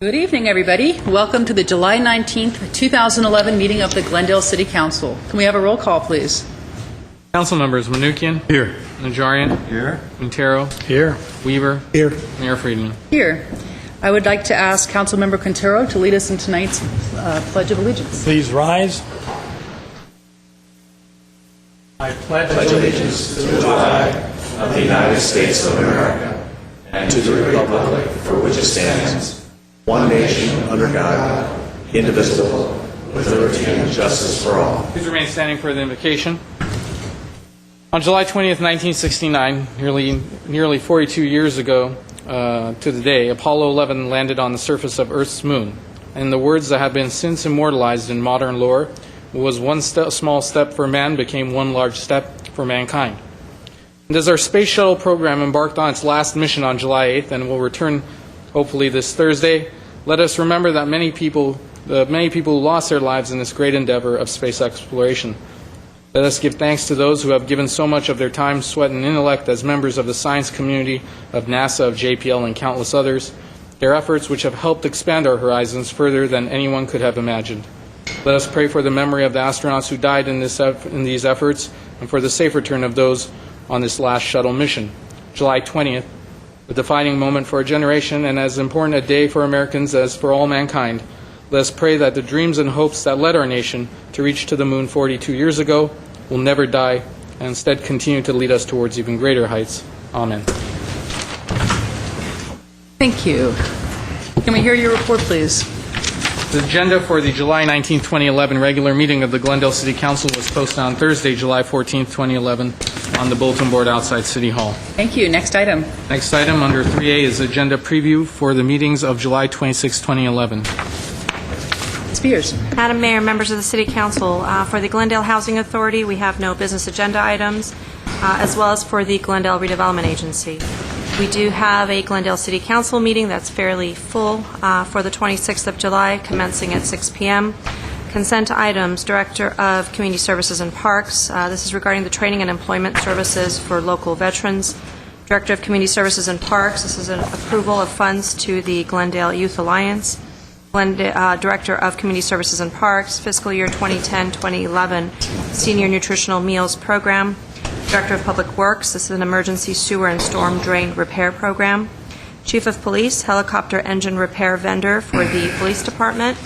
Good evening, everybody. Welcome to the July 19th, 2011 meeting of the Glendale City Council. Can we have a roll call, please? Council members: Manukian. Here. Najarian. Here. Quintero. Here. Weaver. Here. Mayor Friedman. Here. I would like to ask Councilmember Quintero to lead us in tonight's Pledge of Allegiance. Please rise. I pledge allegiance to the flag of the United States of America and to the republic for which it stands, one nation under God, indivisible, with liberty and justice for all. Please remain standing for the invocation. On July 20th, 1969, nearly 42 years ago to the day, Apollo 11 landed on the surface of Earth's moon. And the words that have been since immortalized in modern lore was one small step for man became one large step for mankind. And as our space shuttle program embarked on its last mission on July 8th and will return hopefully this Thursday, let us remember that many people who lost their lives in this great endeavor of space exploration. Let us give thanks to those who have given so much of their time, sweat, and intellect as members of the science community of NASA, of JPL, and countless others, their efforts which have helped expand our horizons further than anyone could have imagined. Let us pray for the memory of the astronauts who died in these efforts and for the safe return of those on this last shuttle mission. July 20th, a defining moment for a generation and as important a day for Americans as for all mankind. Let us pray that the dreams and hopes that led our nation to reach to the moon 42 years ago will never die and instead continue to lead us towards even greater heights. Amen. Thank you. Can we hear your report, please? The agenda for the July 19, 2011 regular meeting of the Glendale City Council was posted on Thursday, July 14, 2011 on the bulletin board outside City Hall. Thank you. Next item. Next item under 3A is agenda preview for the meetings of July 26, 2011. Spears. Madam Mayor, members of the City Council, for the Glendale Housing Authority, we have no business agenda items, as well as for the Glendale Redevelopment Agency. We do have a Glendale City Council meeting that's fairly full for the 26th of July, commencing at 6 p.m. Consent items, Director of Community Services and Parks. This is regarding the training and employment services for local veterans. Director of Community Services and Parks, this is an approval of funds to the Glendale Youth Alliance. Director of Community Services and Parks, fiscal year 2010-2011 Senior Nutritional Meals Program. Director of Public Works, this is an emergency sewer and storm drain repair program. Chief of Police, helicopter engine repair vendor for the Police Department.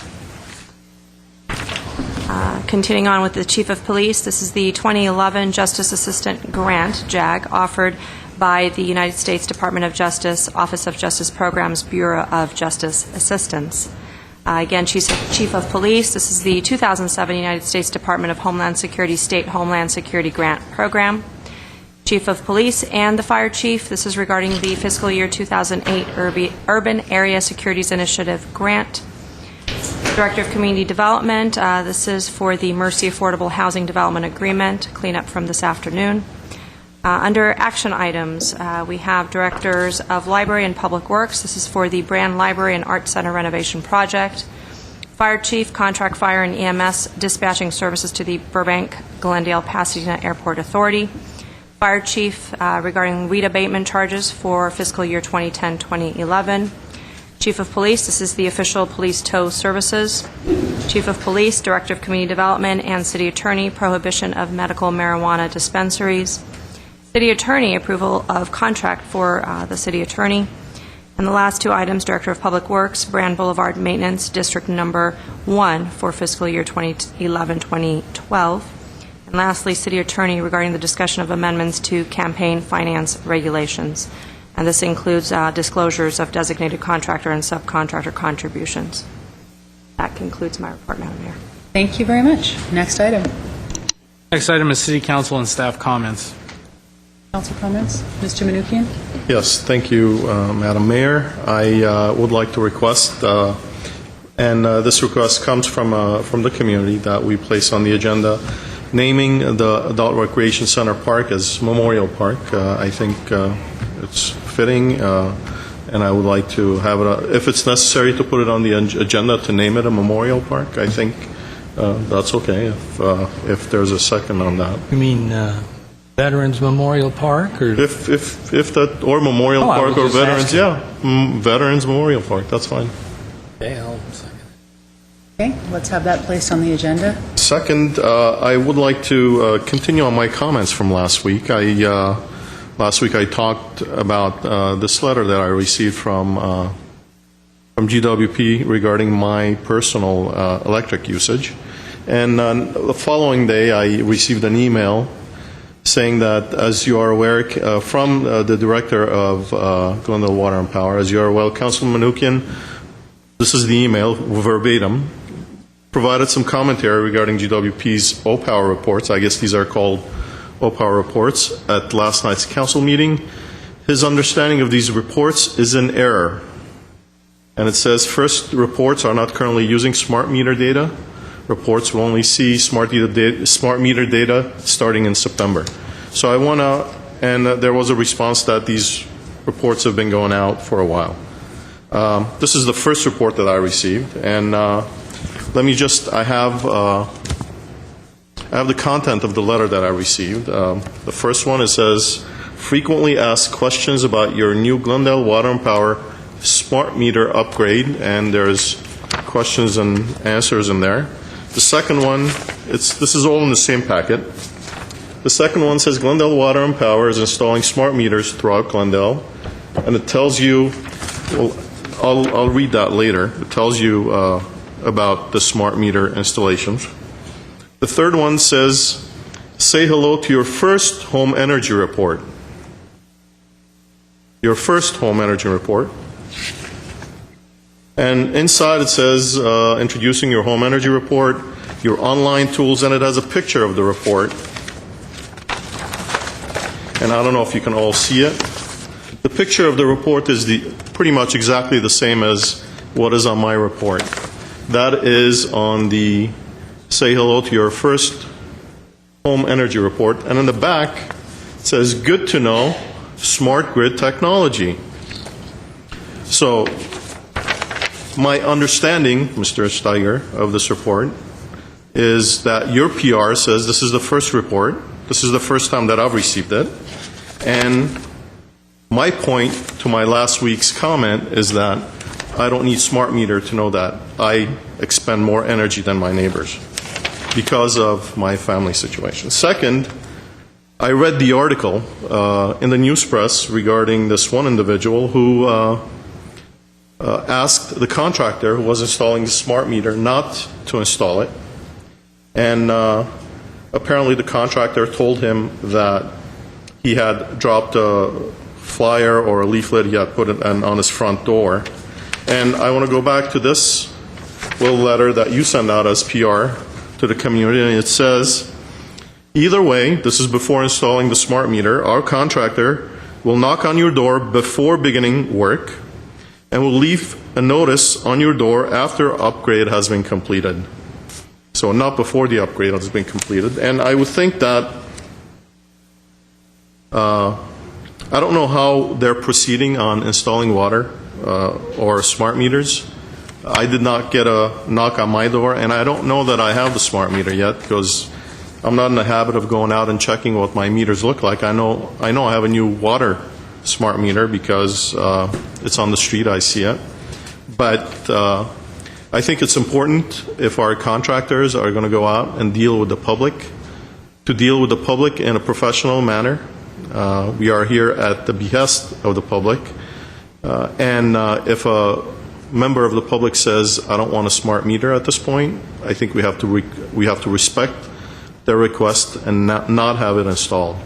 Continuing on with the Chief of Police, this is the 2011 Justice Assistant Grant, JAG, offered by the United States Department of Justice, Office of Justice Programs, Bureau of Justice Assistance. Again, Chief of Police, this is the 2007 United States Department of Homeland Security State Homeland Security Grant Program. Chief of Police and the Fire Chief, this is regarding the fiscal year 2008 Urban Area Securities Initiative Grant. Director of Community Development, this is for the Mercy Affordable Housing Development Agreement, cleanup from this afternoon. Under action items, we have Directors of Library and Public Works. This is for the Brand Library and Art Center renovation project. Fire Chief, contract fire and EMS dispatching services to the Burbank, Glendale, Pasadena Airport Authority. Fire Chief regarding weed abatement charges for fiscal year 2010-2011. Chief of Police, this is the official police tow services. Chief of Police, Director of Community Development, and City Attorney, prohibition of medical marijuana dispensaries. City Attorney, approval of contract for the City Attorney. And the last two items, Director of Public Works, Brand Boulevard Maintenance, District Number 1 for fiscal year 2011-2012. And lastly, City Attorney regarding the discussion of amendments to campaign finance regulations. And this includes disclosures of designated contractor and subcontractor contributions. That concludes my report, Madam Mayor. Thank you very much. Next item. Next item is City Council and staff comments. Council comments. Mr. Manukian. Yes, thank you, Madam Mayor. I would like to request, and this request comes from the community, that we place on the agenda naming the Adult Recreation Center Park as Memorial Park. I think it's fitting, and I would like to have it, if it's necessary to put it on the agenda to name it a Memorial Park, I think that's okay if there's a second on that. You mean Veterans Memorial Park, or if that, or Memorial Park, or Veterans, Veterans Memorial Park, that's fine. Okay, I'll second. Okay, let's have that placed on the agenda. Second, I would like to continue on my comments from last week. Last week I talked about this letter that I received from GWP regarding my personal electric usage. And the following day I received an email saying that, as you are aware, from the director of Glendale Water and Power, as you are aware, Councilman Manukian, this is the email, verbatim, provided some commentary regarding GWP's O-Power reports. I guess these are called O-Power reports at last night's council meeting. His understanding of these reports is in error. And it says, first, reports are not currently using smart meter data. Reports will only see smart meter data starting in September. So I want to, and there was a response that these reports have been going out for a while. This is the first report that I received, and let me just, I have the content of the letter that I received. The first one, it says, frequently asked questions about your new Glendale Water and Power smart meter upgrade, and there's questions and answers in there. The second one, this is all in the same packet. The second one says Glendale Water and Power is installing smart meters throughout Glendale, and it tells you, well, I'll read that later. It tells you about the smart meter installations. The third one says, say hello to your first home energy report. Your first home energy report. And inside it says, introducing your home energy report, your online tools, and it has a picture of the report. And I don't know if you can all see it. The picture of the report is pretty much exactly the same as what is on my report. That is on the say hello to your first home energy report. And in the back, it says, good to know, smart grid technology. So, my understanding, Mr. Steiger, of this report is that your PR says this is the first report. This is the first time that I've received it. And my point to my last week's comment is that I don't need smart meter to know that I expend more energy than my neighbors because of my family situation. Second, I read the article in the news press regarding this one individual who asked the contractor who was installing the smart meter not to install it. And apparently the contractor told him that he had dropped a flyer or a leaflet, he had put it on his front door. And I want to go back to this little letter that you send out as PR to the community, and it says, either way, this is before installing the smart meter, our contractor will knock on your door before beginning work and will leave a notice on your door after upgrade has been completed. So not before the upgrade has been completed. And I would think that, I don't know how they're proceeding on installing water or smart meters. I did not get a knock on my door, and I don't know that I have the smart meter yet because I'm not in the habit of going out and checking what my meters look like. I know I have a new water smart meter because it's on the street, I see it. But I think it's important if our contractors are going to go out and deal with the public, to deal with the public in a professional manner. We are here at the behest of the public. And if a member of the public says, I don't want a smart meter at this point, I think we have to respect their request and not have it installed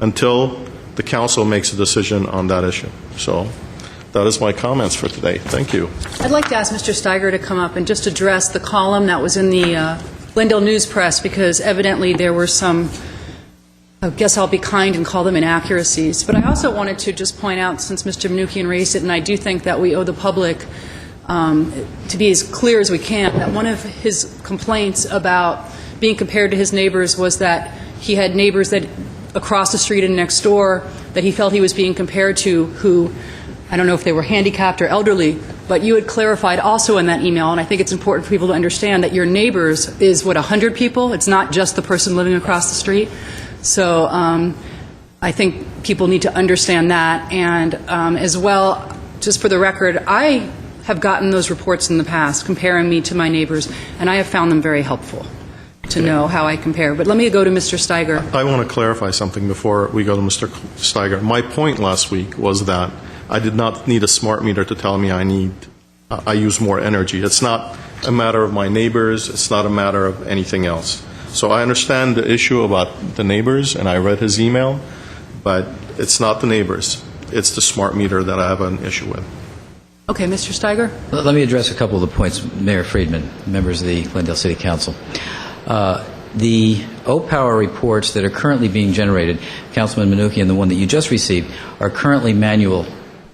until the council makes a decision on that issue. So that is my comments for today. Thank you. I'd like to ask Mr. Steiger to come up and just address the column that was in the Glendale News Press, because evidently there were some, I guess I'll be kind and call them inaccuracies. But I also wanted to just point out, since Mr. Manukian raised it, and I do think that we owe the public to be as clear as we can, that one of his complaints about being compared to his neighbors was that he had neighbors that across the street and next door that he felt he was being compared to who, I don't know if they were handicapped or elderly, but you had clarified also in that email, and I think it's important for people to understand that your neighbors is, 100 people? It's not just the person living across the street. So I think people need to understand that. And as well, just for the record, I have gotten those reports in the past, comparing me to my neighbors, and I have found them very helpful to know how I compare. But let me go to Mr. Steiger. I want to clarify something before we go to Mr. Steiger. My point last week was that I did not need a smart meter to tell me I use more energy. It's not a matter of my neighbors. It's not a matter of anything else. So I understand the issue about the neighbors, and I read his email, but it's not the neighbors. It's the smart meter that I have an issue with. Okay, Mr. Steiger? Let me address a couple of the points, Mayor Friedman, members of the Glendale City Council. The O-Power reports that are currently being generated, Councilman Manukian, the one that you just received, are currently manual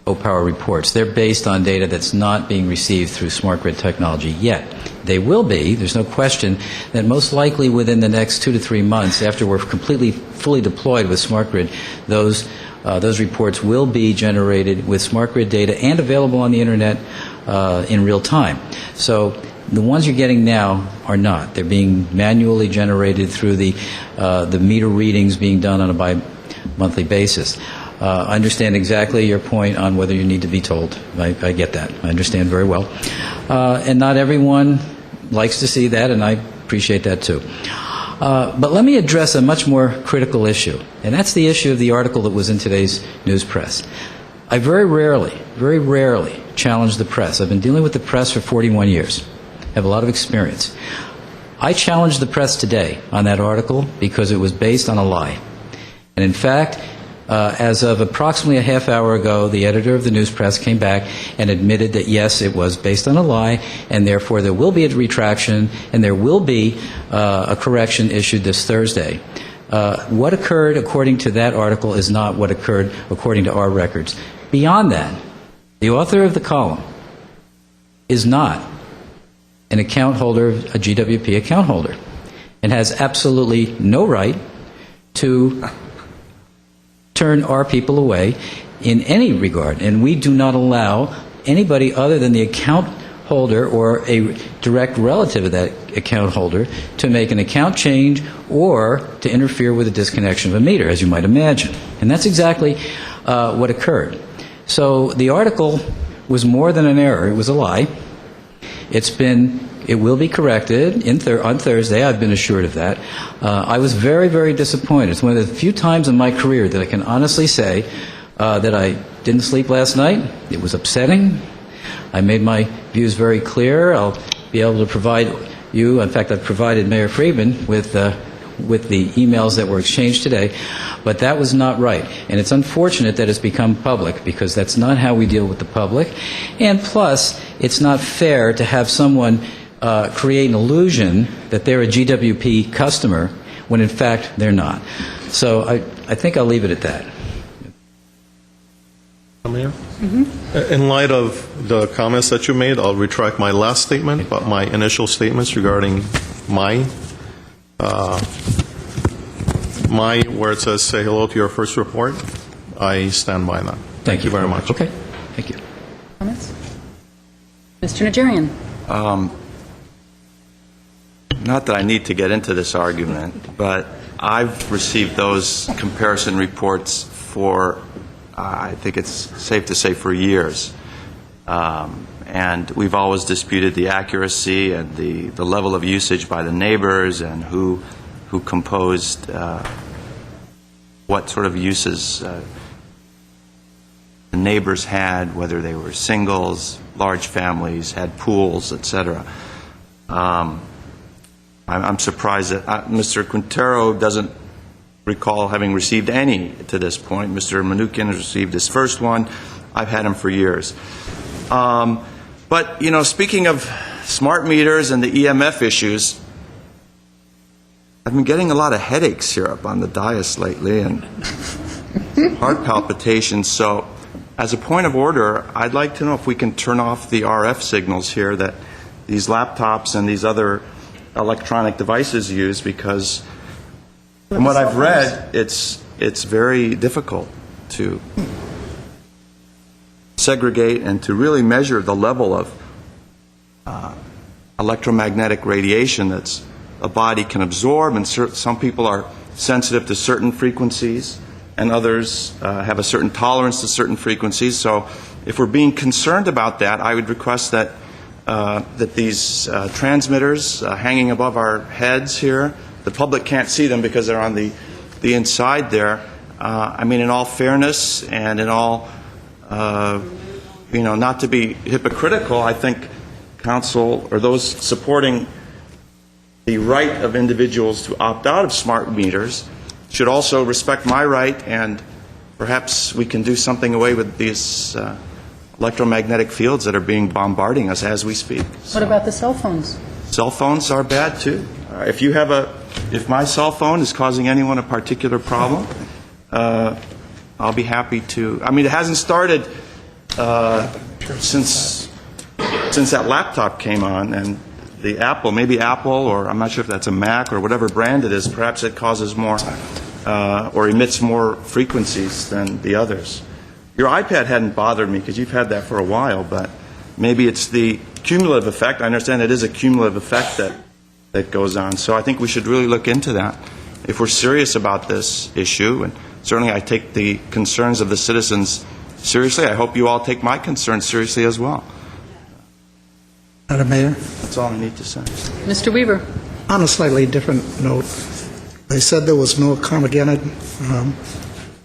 O-Power reports. They're based on data that's not being received through smart grid technology yet. They will be. There's no question that most likely within the next 2 to 3 months, after we're fully deployed with smart grid, those reports will be generated with smart grid data and available on the internet in real time. So the ones you're getting now are not. They're being manually generated through the meter readings being done on a bi-monthly basis. I understand exactly your point on whether you need to be told. I get that. I understand very well. And not everyone likes to see that, and I appreciate that too. But let me address a much more critical issue, and that's the issue of the article that was in today's news press. I very rarely challenge the press. I've been dealing with the press for 41 years. I have a lot of experience. I challenged the press today on that article because it was based on a lie. And in fact, as of approximately a half hour ago, the editor of the news press came back and admitted that, yes, it was based on a lie, and therefore there will be a retraction, and there will be a correction issued this Thursday. What occurred according to that article is not what occurred according to our records. Beyond that, the author of the column is not an account holder, a GWP account holder, and has absolutely no right to turn our people away in any regard. And we do not allow anybody other than the account holder or a direct relative of that account holder to make an account change or to interfere with a disconnection of a meter, as you might imagine. And that's exactly what occurred. So the article was more than an error. It was a lie. It will be corrected on Thursday. I've been assured of that. I was very disappointed. It's one of the few times in my career that I can honestly say that I didn't sleep last night. It was upsetting. I made my views very clear. I'll be able to provide you, in fact, I've provided Mayor Friedman with the emails that were exchanged today, but that was not right. And it's unfortunate that it's become public, because that's not how we deal with the public. And plus, it's not fair to have someone create an illusion that they're a GWP customer when in fact they're not. So I think I'll leave it at that. Mayor? In light of the comments that you made, I'll retract my last statement, but my initial statements regarding where it says say hello to your first report, I stand by that. Thank you very much. Okay. Thank you. Comments? Mr. Najarian. Not that I need to get into this argument, but I've received those comparison reports for, I think it's safe to say, for years. And we've always disputed the accuracy and the level of usage by the neighbors and who composed what sort of uses the neighbors had, whether they were singles, large families, had pools, etc. I'm surprised that Mr. Quintero doesn't recall having received any to this point. Mr. Manukian has received his first one. I've had him for years. But, speaking of smart meters and the EMF issues, I've been getting a lot of headaches here up on the dais lately and heart palpitations. So, as a point of order, I'd like to know if we can turn off the RF signals here that these laptops and these other electronic devices use, because from what I've read, it's very difficult to segregate and to really measure the level of electromagnetic radiation that's a body can absorb, and some people are sensitive to certain frequencies and others have a certain tolerance to certain frequencies. So if we're being concerned about that, I would request that that these transmitters hanging above our heads here, the public can't see them because they're on the inside there. I mean, in all fairness and in all, not to be hypocritical, I think council or those supporting the right of individuals to opt out of smart meters should also respect my right, and perhaps we can do something away with these electromagnetic fields that are being bombarding us as we speak. What about the cell phones? Cell phones are bad too. If my cell phone is causing anyone a particular problem, I'll be happy to. I mean, it hasn't started since that laptop came on, and the maybe Apple, or I'm not sure if that's a Mac or whatever brand it is. Perhaps it causes more or emits more frequencies than the others. Your iPad hadn't bothered me because you've had that for a while, but maybe it's the cumulative effect. I understand it is a cumulative effect that goes on. So I think we should really look into that if we're serious about this issue. And certainly I take the concerns of the citizens seriously. I hope you all take my concerns seriously as well. Madam Mayor, That's all I need to say. Mr. Weaver? on a slightly different note, they said there was no Carmageddon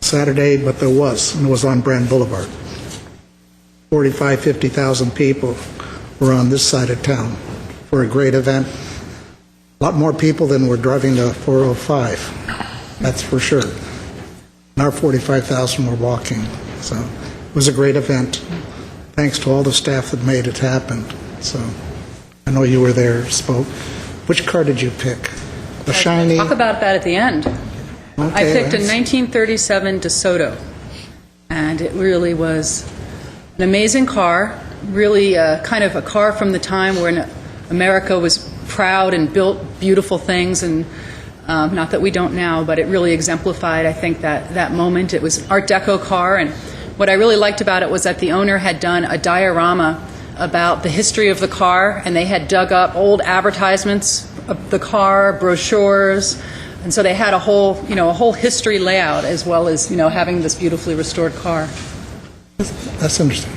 Saturday, but there was, and it was on Brand Boulevard. 45,000, 50,000 people were on this side of town for a great event. A lot more people than were driving the 405, that's for sure. And our 45,000 were walking, so it was a great event. Thanks to all the staff that made it happen. So I know you were there, spoke. Which car did you pick? The shiny? Talk about that at the end. I picked a 1937 DeSoto, and it really was an amazing car, really kind of a car from the time when America was proud and built beautiful things, and not that we don't now, but it really exemplified, I think, that moment. It was an Art Deco car, and what I really liked about it was that the owner had done a diorama about the history of the car, and they had dug up old advertisements of the car, brochures, and so they had a whole history layout as well as, having this beautifully restored car. That's interesting.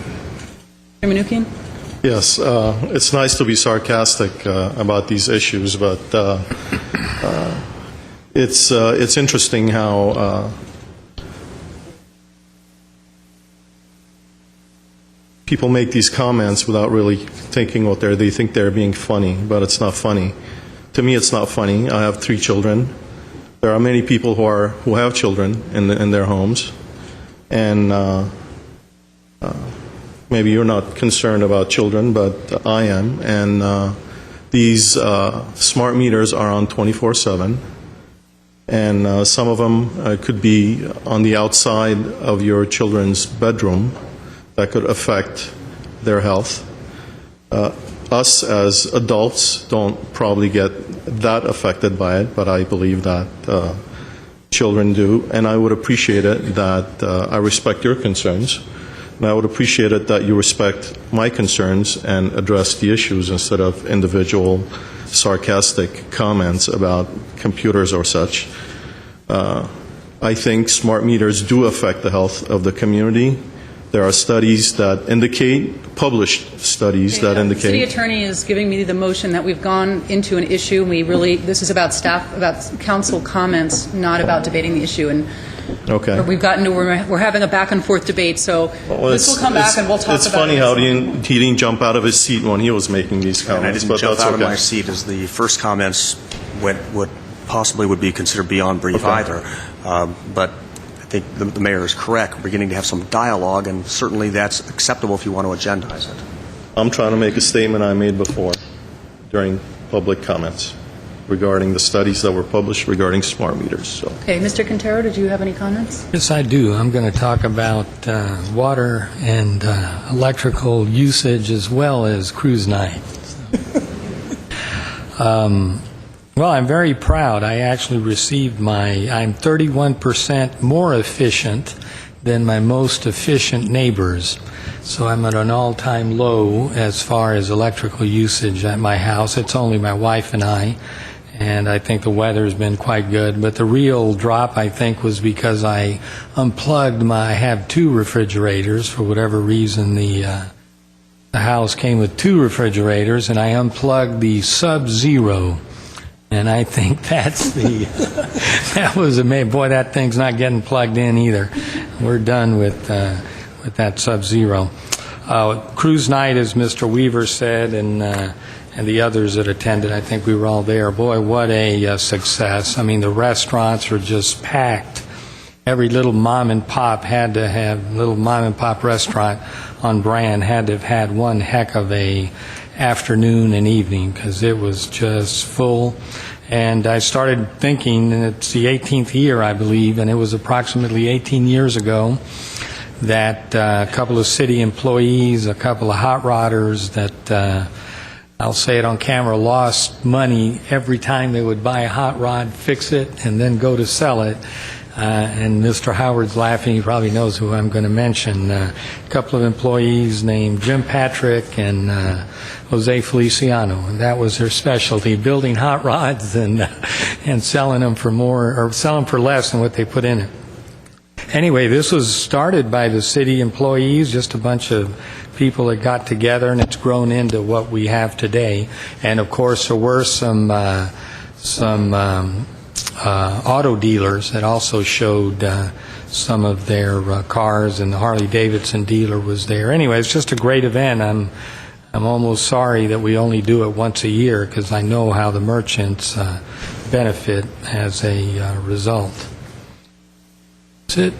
Mr. Manoukian? Yes, it's nice to be sarcastic about these issues, but it's interesting how people make these comments without really thinking what they think they're being funny, but it's not funny. To me, it's not funny. I have 3 children. There are many people who have children in their homes, and maybe you're not concerned about children, but I am. And these smart meters are on 24/7, and some of them could be on the outside of your children's bedroom. That could affect their health. Us as adults don't probably get that affected by it, but I believe that children do, and I would appreciate it that I respect your concerns, and I would appreciate it that you respect my concerns and address the issues instead of individual sarcastic comments about computers or such. I think smart meters do affect the health of the community. There are studies that indicate, published studies that indicate. The city attorney is giving me the motion that we've gone into an issue. This is about council comments, not about debating the issue. And Okay. we're having a back and forth debate. So this will come back and we'll talk about it. It's funny how he didn't jump out of his seat when he was making these comments. And I didn't but jump that's out of okay. my seat as the first comments would be considered beyond brief either. But I think the mayor is correct. We're beginning to have some dialogue, and certainly that's acceptable if you want to agendize it. I'm trying to make a statement I made before during public comments regarding the studies that were published regarding smart meters. So. Okay, Mr. Quintero, did you have any comments? Yes, I do. I'm going to talk about water and electrical usage as well as cruise night. Well, I'm very proud. I actually received I'm 31% more efficient than my most efficient neighbors. So I'm at an all-time low as far as electrical usage at my house. It's only my wife and I. and I think the weather's been quite good. But the real drop, I think, was because I unplugged I have two refrigerators. For whatever reason, the house came with two refrigerators, and I unplugged the Sub-Zero. And I think that's that was amazing. Boy, that thing's not getting plugged in either. We're done with that Sub-Zero. Cruise night, as Mr. Weaver said, and the others that attended, I think we were all there. Boy, what a success. I mean, the restaurants were just packed. Every little mom and pop restaurant on Brand had to have had one heck of a afternoon and evening, because it was just full. And I started thinking, and it's the 18th year, I believe, and it was approximately 18 years ago that a couple of city employees, a couple of hot rodders that, I'll say it on camera, lost money every time they would buy a hot rod, fix it, and then go to sell it. And Mr. Howard's laughing. He probably knows who I'm going to mention. A couple of employees named Jim Patrick and Jose Feliciano, and that was their specialty: building hot rods and selling them for more, or selling for less than what they put in it. Anyway, this was started by the city employees, just a bunch of people that got together, and it's grown into what we have today. And of course, there were some auto dealers that also showed some of their cars, and the Harley-Davidson dealer was there. Anyway, it's just a great event. I'm almost sorry that we only do it once a year, because I know how the merchants benefit as a result. That's it.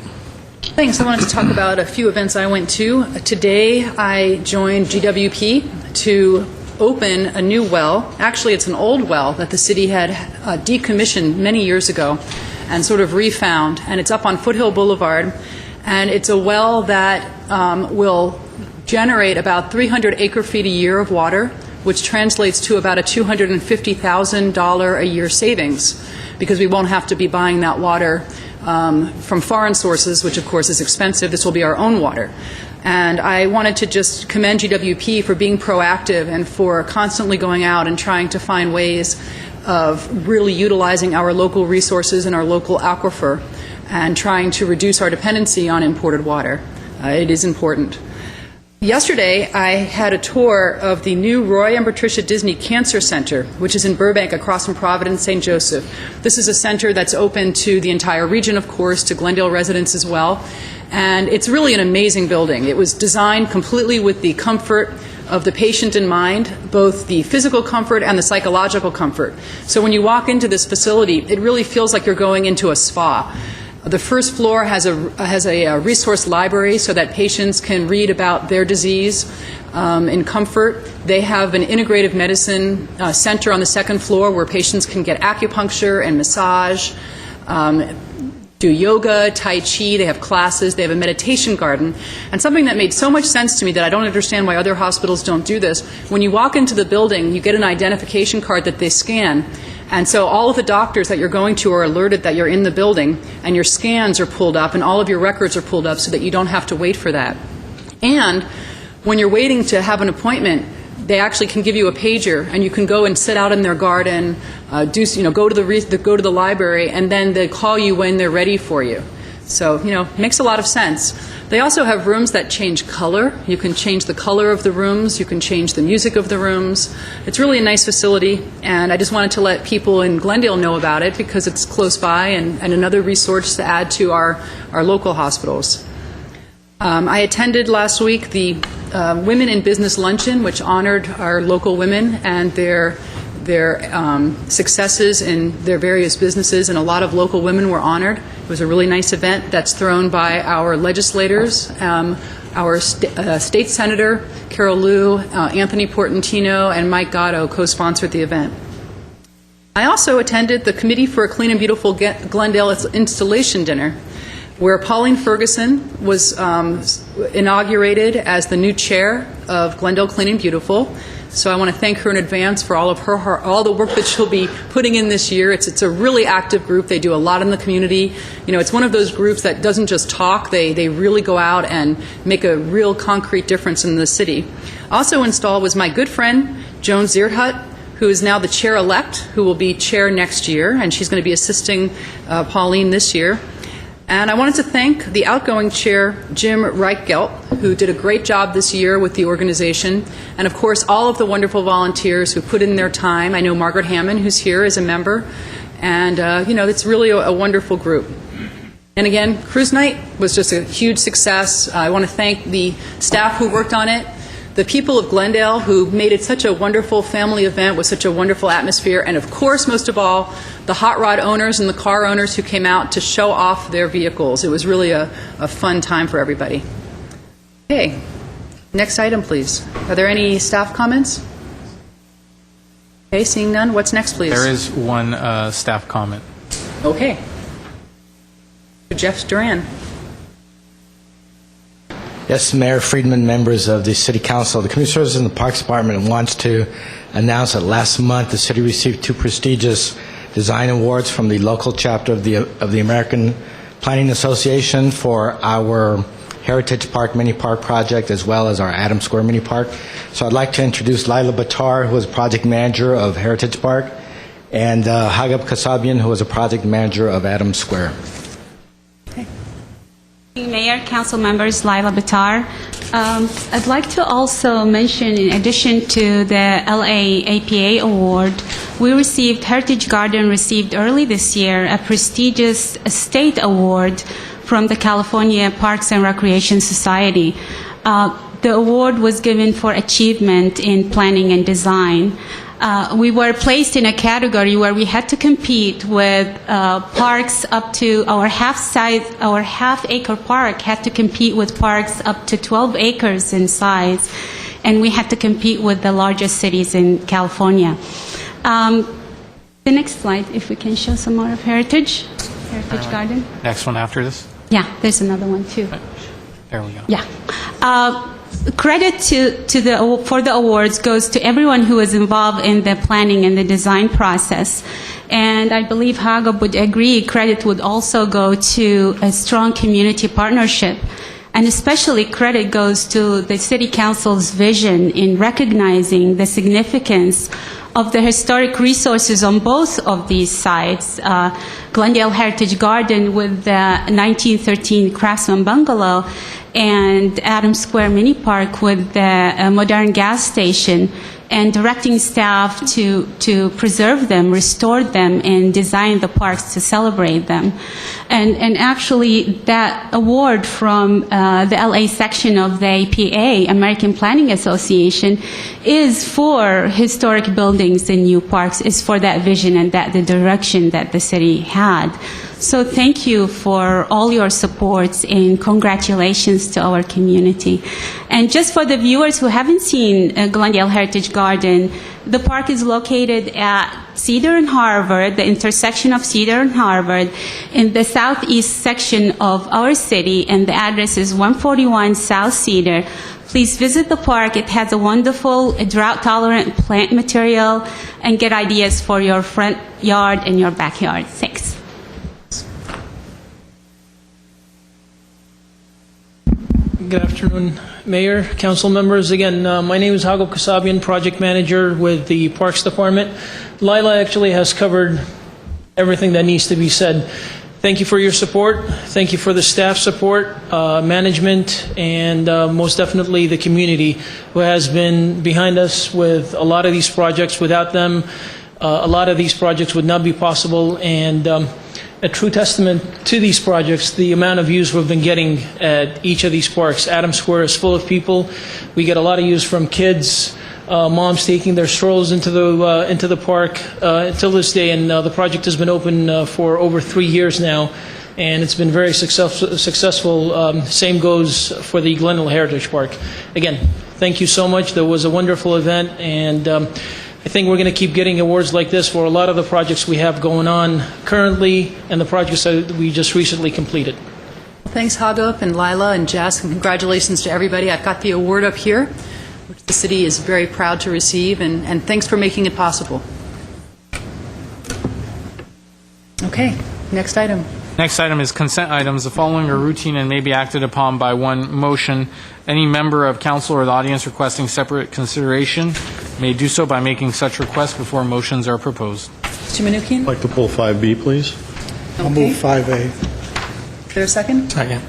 Thanks. I wanted to talk about a few events I went to. Today, I joined GWP to open a new well. Actually, it's an old well that the city had decommissioned many years ago and sort of refound, and it's up on Foothill Boulevard, and it's a well that will generate about 300 acre-feet a year of water, which translates to about a $250,000 a year savings, because we won't have to be buying that water from foreign sources, which of course is expensive. This will be our own water. And I wanted to just commend GWP for being proactive and for constantly going out and trying to find ways of really utilizing our local resources and our local aquifer and trying to reduce our dependency on imported water. It is important. Yesterday, I had a tour of the new Roy and Patricia Disney Cancer Center, which is in Burbank, across from Providence St. Joseph. This is a center that's open to the entire region, of course, to Glendale residents as well. And it's really an amazing building. It was designed completely with the comfort of the patient in mind, both the physical comfort and the psychological comfort. So when you walk into this facility, it really feels like you're going into a spa. The first floor has a resource library so that patients can read about their disease in comfort. They have an integrative medicine center on the second floor where patients can get acupuncture and massage, do yoga, tai chi. They have classes. They have a meditation garden. And something that made so much sense to me that I don't understand why other hospitals don't do this, when you walk into the building, you get an identification card that they scan. And so all of the doctors that you're going to are alerted that you're in the building, and your scans are pulled up, and all of your records are pulled up so that you don't have to wait for that. And when you're waiting to have an appointment, they actually can give you a pager, and you can go and sit out in their garden, go to the library, and then they call you when they're ready for you. So, it makes a lot of sense. They also have rooms that change color. You can change the color of the rooms. You can change the music of the rooms. It's really a nice facility, and I just wanted to let people in Glendale know about it because it's close by and another resource to add to our local hospitals. I attended last week the Women in Business Luncheon, which honored our local women and their successes in their various businesses, and a lot of local women were honored. It was a really nice event that's thrown by our legislators. Our state senator, Carol Liu, Anthony Portantino, and Mike Gatto co-sponsored the event. I also attended the Committee for a Clean and Beautiful Glendale installation dinner, where Pauline Ferguson was inaugurated as the new chair of Glendale Clean and Beautiful. So I want to thank her in advance for all the work that she'll be putting in this year. It's a really active group. They do a lot in the community. It's one of those groups that doesn't just talk. They really go out and make a real concrete difference in the city. Also installed was my good friend, Joan Zierhut, who is now the chair-elect, who will be chair next year, and she's going to be assisting Pauline this year. And I wanted to thank the outgoing chair, Jim Reichgelt, who did a great job this year with the organization, and of course all of the wonderful volunteers who put in their time. I know Margaret Hammond, who's here, is a member, and it's really a wonderful group. And again, Cruise Night was just a huge success. I want to thank the staff who worked on it, the people of Glendale who made it such a wonderful family event with such a wonderful atmosphere, and of course, most of all, the hot rod owners and the car owners who came out to show off their vehicles. It was really a fun time for everybody. Okay, next item, please. Are there any staff comments? Okay, seeing none, what's next, please? There is one staff comment. Okay. Jeff Duran. Yes, Mayor Friedman, members of the City Council. The Community Services and the Parks Department wants to announce that last month the city received 2 prestigious design awards from the local chapter of the American Planning Association for our Heritage Park Mini Park project as well as our Adams Square Mini Park. So I'd like to introduce Lila Batar, who is project manager of Heritage Park, and Hagab Kasabian, who is a project manager of Adams Square. Mayor, council members, Lila Batar. I'd like to also mention, in addition to the LA APA award, Heritage Garden received early this year a prestigious state award from the California Parks and Recreation Society. The award was given for achievement in planning and design. We were placed in a category where we had to compete with parks up to our half-acre park had to compete with parks up to 12 acres in size, and we had to compete with the largest cities in California. The next slide, if we can show some more of Heritage Garden. Next one after this? Yeah, there's another one too. There we go. Yeah. Credit for the awards goes to everyone who was involved in the planning and the design process. And I believe Hagab would agree, credit would also go to a strong community partnership. And especially credit goes to the City Council's vision in recognizing the significance of the historic resources on both of these sites. Glendale Heritage Garden with the 1913 Craftsman Bungalow and Adams Square Mini Park with the modern gas station, and directing staff to preserve them, restore them, and design the parks to celebrate them. And actually, that award from the LA section of the APA, American Planning Association, is for historic buildings and new parks, is for that vision and that the direction that the city had. So thank you for all your supports and congratulations to our community. And just for the viewers who haven't seen Glendale Heritage Garden, the park is located at Cedar and Harvard, the intersection of Cedar and Harvard, in the southeast section of our city, and the address is 141 South Cedar. Please visit the park. It has a wonderful drought-tolerant plant material, and get ideas for your front yard and your backyard. Thanks. Good afternoon, Mayor, council members. Again, my name is Hagab Kasabian, project manager with the Parks Department. Lila actually has covered everything that needs to be said. Thank you for your support. Thank you for the staff support, management, and most definitely the community who has been behind us with a lot of these projects. Without them, a lot of these projects would not be possible, and a true testament to these projects, the amount of views we've been getting at each of these parks. Adams Square is full of people. We get a lot of views from kids, moms taking their strolls into the park until this day, and the project has been open for over 3 years now, and it's been very successful. Same goes for the Glendale Heritage Park. Again, thank you so much. There was a wonderful event, and I think we're going to keep getting awards like this for a lot of the projects we have going on currently and the projects that we just recently completed. Thanks, Hagab and Lila and Jess, and congratulations to everybody. I've got the award up here, which the city is very proud to receive, and thanks for making it possible. Okay, next item. Next item is consent items. The following are routine and may be acted upon by one motion. Any member of council or the audience requesting separate consideration may do so by making such request before motions are proposed. Mr. Menuchyan? I'd like to pull 5B, please. I'll move 5A. Is there a second? Second.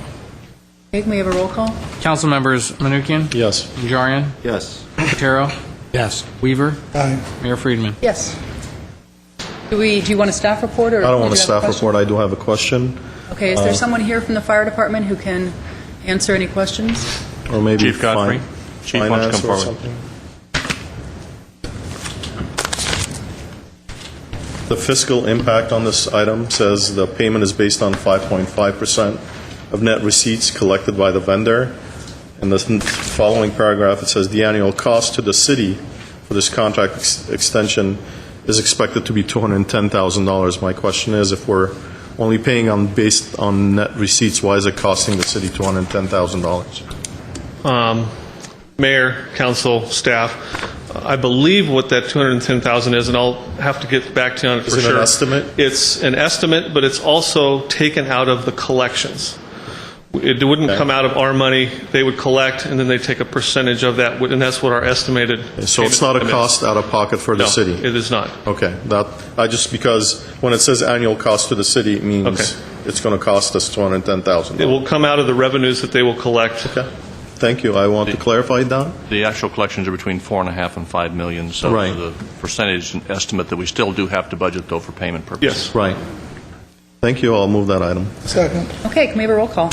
Okay, can we have a roll call? Council members Menuchyan? Yes. Najarian? Yes. Quintero? Yes. Weaver? Aye. Mayor Friedman? Yes. Do you want a staff report? Or I don't do want a you have staff question? report. I do have a question. Okay, is there someone here from the fire department who can answer any questions? Or maybe Chief Godfrey. Chief, why don't you finance come or forward? something. The fiscal impact on this item says the payment is based on 5.5% of net receipts collected by the vendor. In the following paragraph, it says the annual cost to the city for this contract extension is expected to be $210,000. My question is, if we're only paying based on net receipts, why is it costing the city $210,000? Mayor, council, staff, I believe what that 210,000 is, and I'll have to get back to you on it for Is it sure. an estimate? It's an estimate, but it's also taken out of the collections. It wouldn't Okay. come out of our money. They would collect, and then they take a percentage of that, and that's what our estimated. So it's not a payment cost out of pocket for the No, city? it is not. Okay, because when it says annual cost to the city, it means Okay. it's going to cost us $210,000. It will come out of the revenues that they will collect. Okay, thank you. I want to clarify that. The actual collections are between $4.5 and $5 million. So Right. the percentage estimate that we still do have to budget, though, for payment purposes. Yes. Right. Thank you. I'll move that item. Second. Okay, can we have a roll call?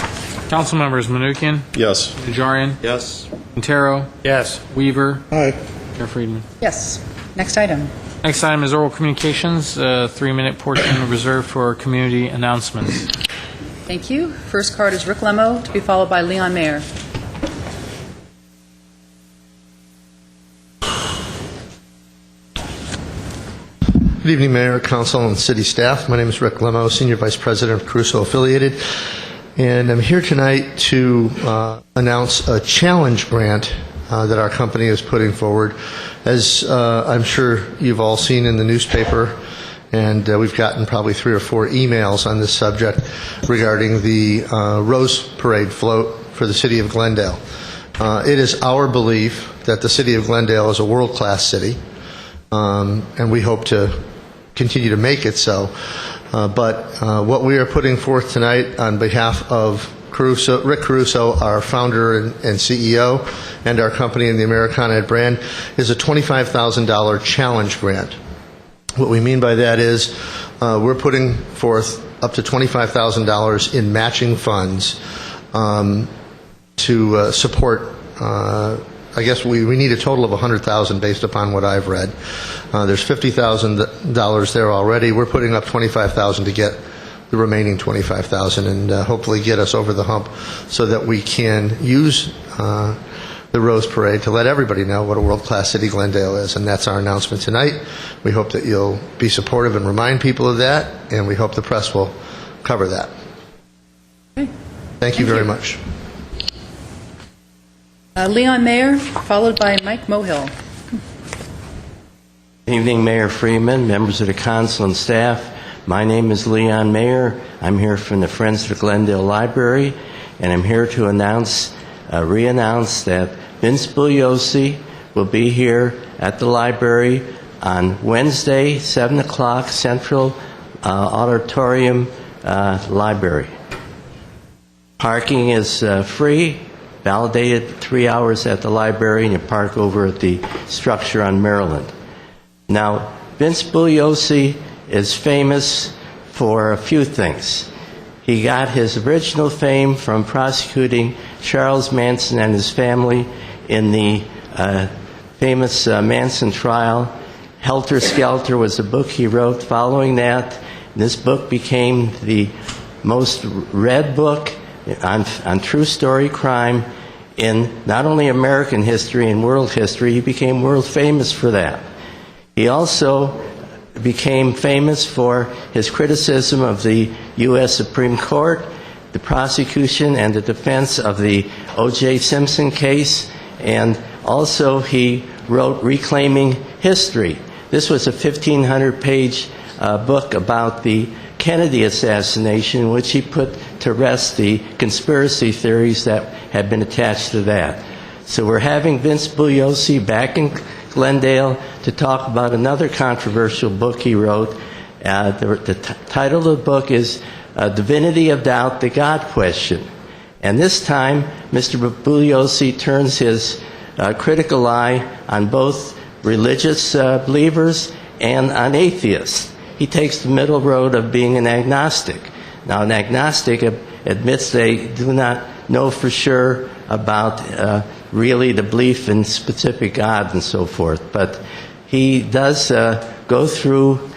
Council members Menuchyan? Yes. Najarian? Yes. Quintero? Yes. Weaver? Aye. Mayor Friedman? Yes. Next item. Next item is oral communications, 3-minute portion reserved for community announcements. Thank you. First card is Rick Lemo, to be followed by Leon Mayer. Good evening, Mayor, Council, and City staff. My name is Rick Lemo, Senior Vice President of Crusoe Affiliated, and I'm here tonight to announce a challenge grant that our company is putting forward. As I'm sure you've all seen in the newspaper, and we've gotten probably 3 or 4 emails on this subject regarding the Rose Parade float for the City of Glendale. It is our belief that the City of Glendale is a world-class city, and we hope to continue to make it so. But what we are putting forth tonight on behalf of Rick Caruso, our founder and CEO, and our company in the Americana brand, is a $25,000 challenge grant. What we mean by that is we're putting forth up to $25,000 in matching funds to support. I guess we need a total of $100,000 based upon what I've read. There's $50,000 there already. We're putting up $25,000 to get the remaining $25,000 and hopefully get us over the hump so that we can use the Rose Parade to let everybody know what a world-class city Glendale is. And that's our announcement tonight. We hope that you'll be supportive and remind people of that, and we hope the press will cover that. Okay. Thank you very much. Leon Mayer, followed by Mike Mohill. Good evening, Mayor Freeman, members of the council and staff. My name is Leon Mayer. I'm here from the Friends of the Glendale Library, and I'm here to re-announce that Vince Bugliosi will be here at the library on Wednesday, 7 o'clock, Central Auditorium Library. Parking is free. Validated 3 hours at the library, and you park over at the structure on Maryland. Now, Vince Bugliosi is famous for a few things. He got his original fame from prosecuting Charles Manson and his family in the famous Manson trial. Helter Skelter was a book he wrote following that. This book became the most read book on true story crime in not only American history and world history. He became world famous for that. He also became famous for his criticism of the U.S. Supreme Court, the prosecution and the defense of the O.J. Simpson case, and also he wrote Reclaiming History. This was a 1,500-page book about the Kennedy assassination, in which he put to rest the conspiracy theories that had been attached to that. So we're having Vince Bugliosi back in Glendale to talk about another controversial book he wrote. The title of the book is Divinity of Doubt, the God Question. And this time, Mr. Bugliosi turns his critical eye on both religious believers and on atheists. He takes the middle road of being an agnostic. Now, an agnostic admits they do not know for sure about really the belief in specific God and so forth. But he does go through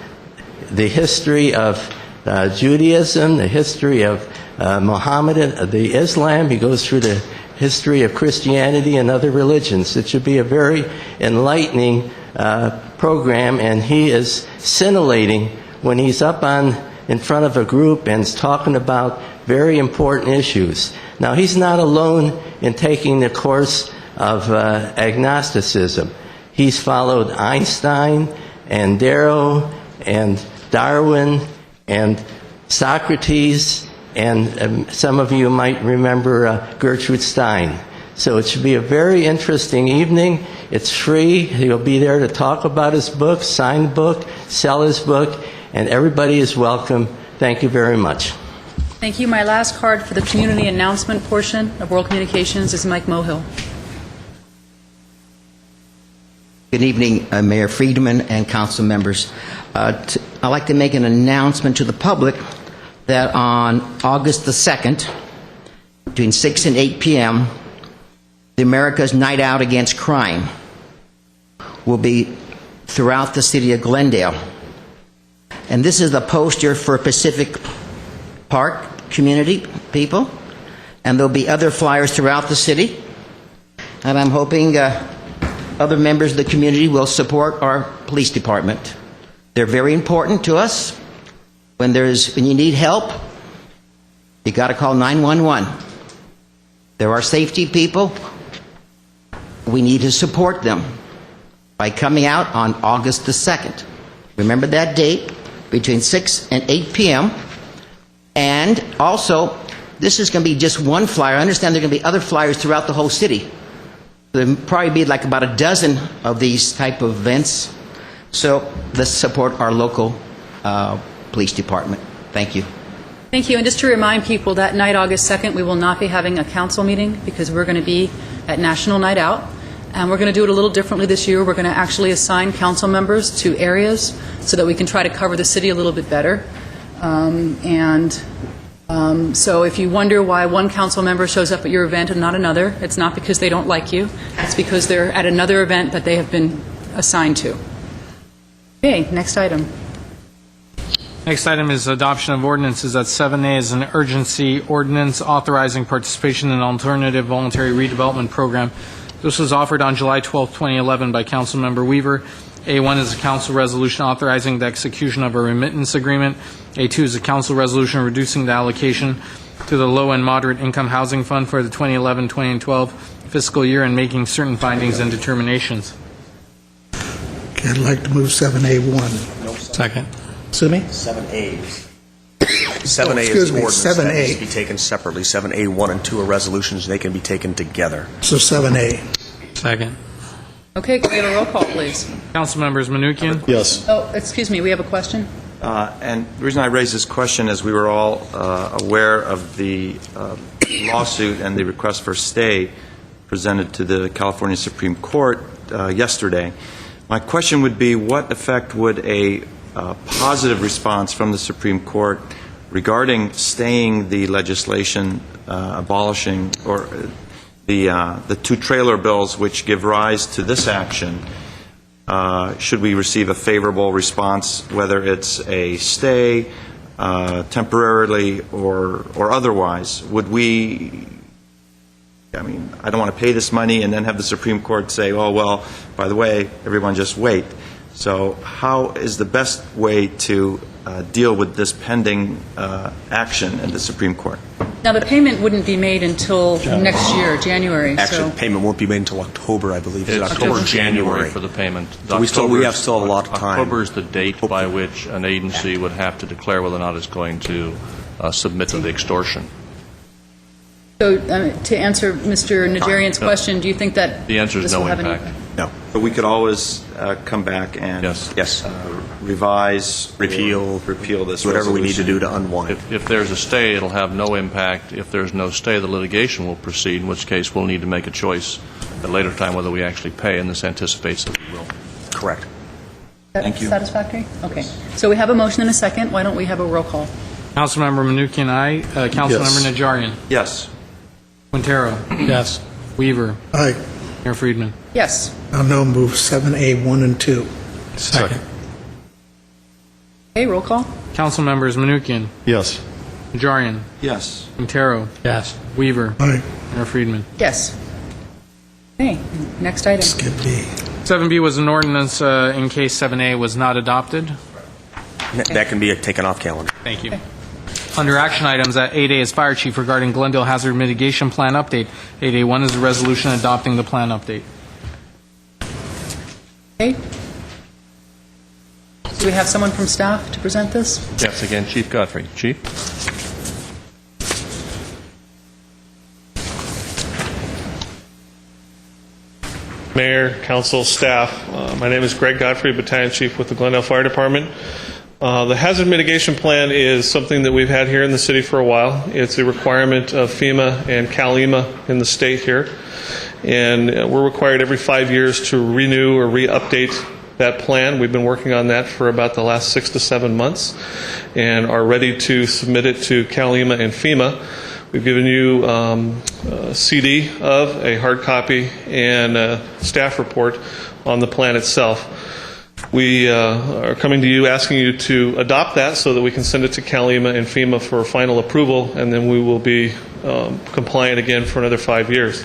the history of Judaism, the history of Muhammad, the Islam. He goes through the history of Christianity and other religions. It should be a very enlightening program, and he is scintillating when he's up in front of a group and is talking about very important issues. Now, he's not alone in taking the course of agnosticism. He's followed Einstein and Darrow and Darwin and Socrates, and some of you might remember Gertrude Stein. So it should be a very interesting evening. It's free. He'll be there to talk about his book, sign the book, sell his book, and everybody is welcome. Thank you very much. Thank you. My last card for the community announcement portion of World Communications is Mike Mohill. Good evening, Mayor Friedman and council members. I'd like to make an announcement to the public that on August the 2nd, between 6 and 8 p.m., the America's Night Out Against Crime will be throughout the city of Glendale. And this is the poster for Pacific Park community people, and there'll be other flyers throughout the city. And I'm hoping other members of the community will support our police department. They're very important to us. When you need help, you got to call 911. There are safety people. We need to support them by coming out on August the 2nd. Remember that date, between 6 and 8 p.m. And also, this is going to be just one flyer. I understand there are going to be other flyers throughout the whole city. There'll probably be like about a dozen of these type of events. So let's support our local police department. Thank you. Thank you. And just to remind people, that night, August 2nd, we will not be having a council meeting because we're going to be at National Night Out. And we're going to do it a little differently this year. We're going to actually assign council members to areas so that we can try to cover the city a little bit better. So if you wonder why one council member shows up at your event and not another, it's not because they don't like you. It's because they're at another event that they have been assigned to. Okay, next item. Next item is adoption of ordinances. At 7A is an urgency ordinance authorizing participation in an alternative voluntary redevelopment program. This was offered on July 12, 2011 by Councilmember Weaver. A1 is a council resolution authorizing the execution of a remittance agreement. A2 is a council resolution reducing the allocation to the low and moderate income housing fund for the 2011-2012 fiscal year and making certain findings and determinations. Okay, I'd like to move 7A1. Second. Sue me? 7A. 7A is excuse an me, ordinance 7A. that needs to be taken separately. 7A1 and 2 are resolutions. They can be taken together. So 7A. Second. Okay, can we have a roll call, please? Councilmembers Manukian? Yes. Oh, excuse me, we have a question? And the reason I raised this question is we were all aware of the lawsuit and the request for stay presented to the California Supreme Court yesterday. My question would be, what effect would a positive response from the Supreme Court regarding staying the legislation abolishing or the 2 trailer bills which give rise to this action, should we receive a favorable response, whether it's a stay temporarily or otherwise? Would we, I mean, I don't want to pay this money and then have the Supreme Court say, oh, well, by the way, everyone just wait. So how is the best way to deal with this pending action in the Supreme Court? Now, the payment wouldn't be made until next year, January, Actually, so... payment won't be made until October, I believe. It's October, January for the payment. So we still have a lot of time. October is the date by which an agency would have to declare whether or not it's going to submit to the extortion. So, to answer Mr. Najarian's question, do you think that The answer is this no will have any impact. No. But we could always come back and Yes. revise, Repeal this whatever we need to resolution. do to unwind. If there's a stay, it'll have no impact. If there's no stay, the litigation will proceed, in which case we'll need to make a choice at a later time whether we actually pay, and this anticipates that we will. Correct. Thank you. Satisfactory? Okay. So we have a motion and a second. Why don't we have a roll call? Councilmember Manukian, aye. Councilmember Najarian. Yes. Quintero. Yes. Weaver. Aye. Mayor Friedman. Yes. I'll now move 7A 1 and 2. Second. Okay, roll call. Council members Manukian, Yes. Najarian, Yes. Quintero, Yes. Weaver, Aye. Mayor Friedman. Yes. Okay, next item. Skip B. 7B was an ordinance in case 7A was not adopted. That can be taken off calendar. Thank you. Under action items, at 8A is Fire Chief regarding Glendale Hazard Mitigation Plan update. 8A1 is a resolution adopting the plan update. Okay. Do we have someone from staff to present this? Yes, again, Chief Godfrey. Chief? Mayor, council, staff, my name is Greg Godfrey, Battalion Chief with the Glendale Fire Department. The hazard mitigation plan is something that we've had here in the city for a while. It's a requirement of FEMA and CalEMA in the state here. And we're required every 5 years to renew or re-update that plan. We've been working on that for about the last 6 to 7 months and are ready to submit it to CalEMA and FEMA. We've given you a CD of a hard copy and a staff report on the plan itself. We are coming to you asking you to adopt that so that we can send it to CalEMA and FEMA for final approval, and then we will be compliant again for another 5 years.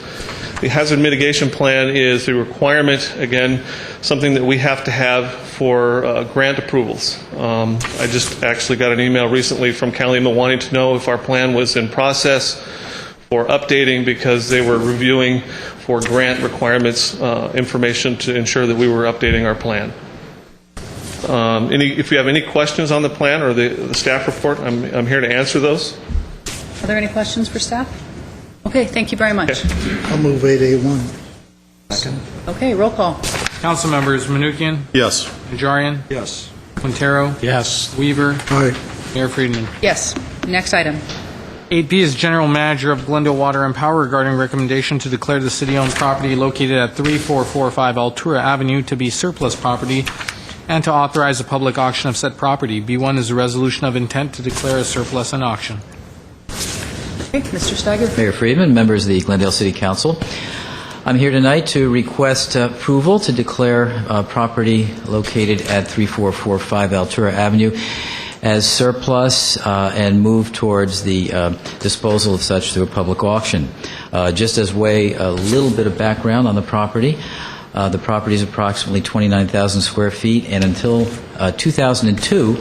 The hazard mitigation plan is a requirement, again, something that we have to have for grant approvals. I just actually got an email recently from CalEMA wanting to know if our plan was in process for updating because they were reviewing for grant requirements information to ensure that we were updating our plan. If you have any questions on the plan or the staff report, I'm here to answer those. Are there any questions for staff? Okay, thank you very much. I'll move 8A1. Second. Okay, roll call. Council members Manukian, Yes. Najarian, Yes. Quintero, Yes. Weaver, Aye. Mayor Friedman. Yes. Next item. 8B is General Manager of Glendale Water and Power regarding recommendation to declare the city-owned property located at 3445 Altura Avenue to be surplus property and to authorize a public auction of said property. B1 is a resolution of intent to declare a surplus and auction. Okay, Mr. Steiger. Mayor Friedman, members of the Glendale City Council. I'm here tonight to request approval to declare property located at 3445 Altura Avenue as surplus and move towards the disposal of such through a public auction. Just as way a little bit of background on the property. The property is approximately 29,000 square feet and until 2002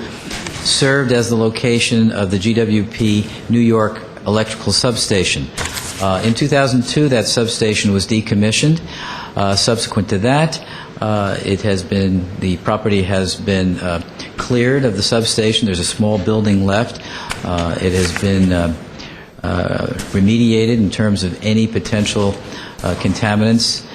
served as the location of the GWP New York electrical substation. In 2002, that substation was decommissioned. Subsequent to that, the property has been cleared of the substation. There's a small building left. It has been remediated in terms of any potential contaminants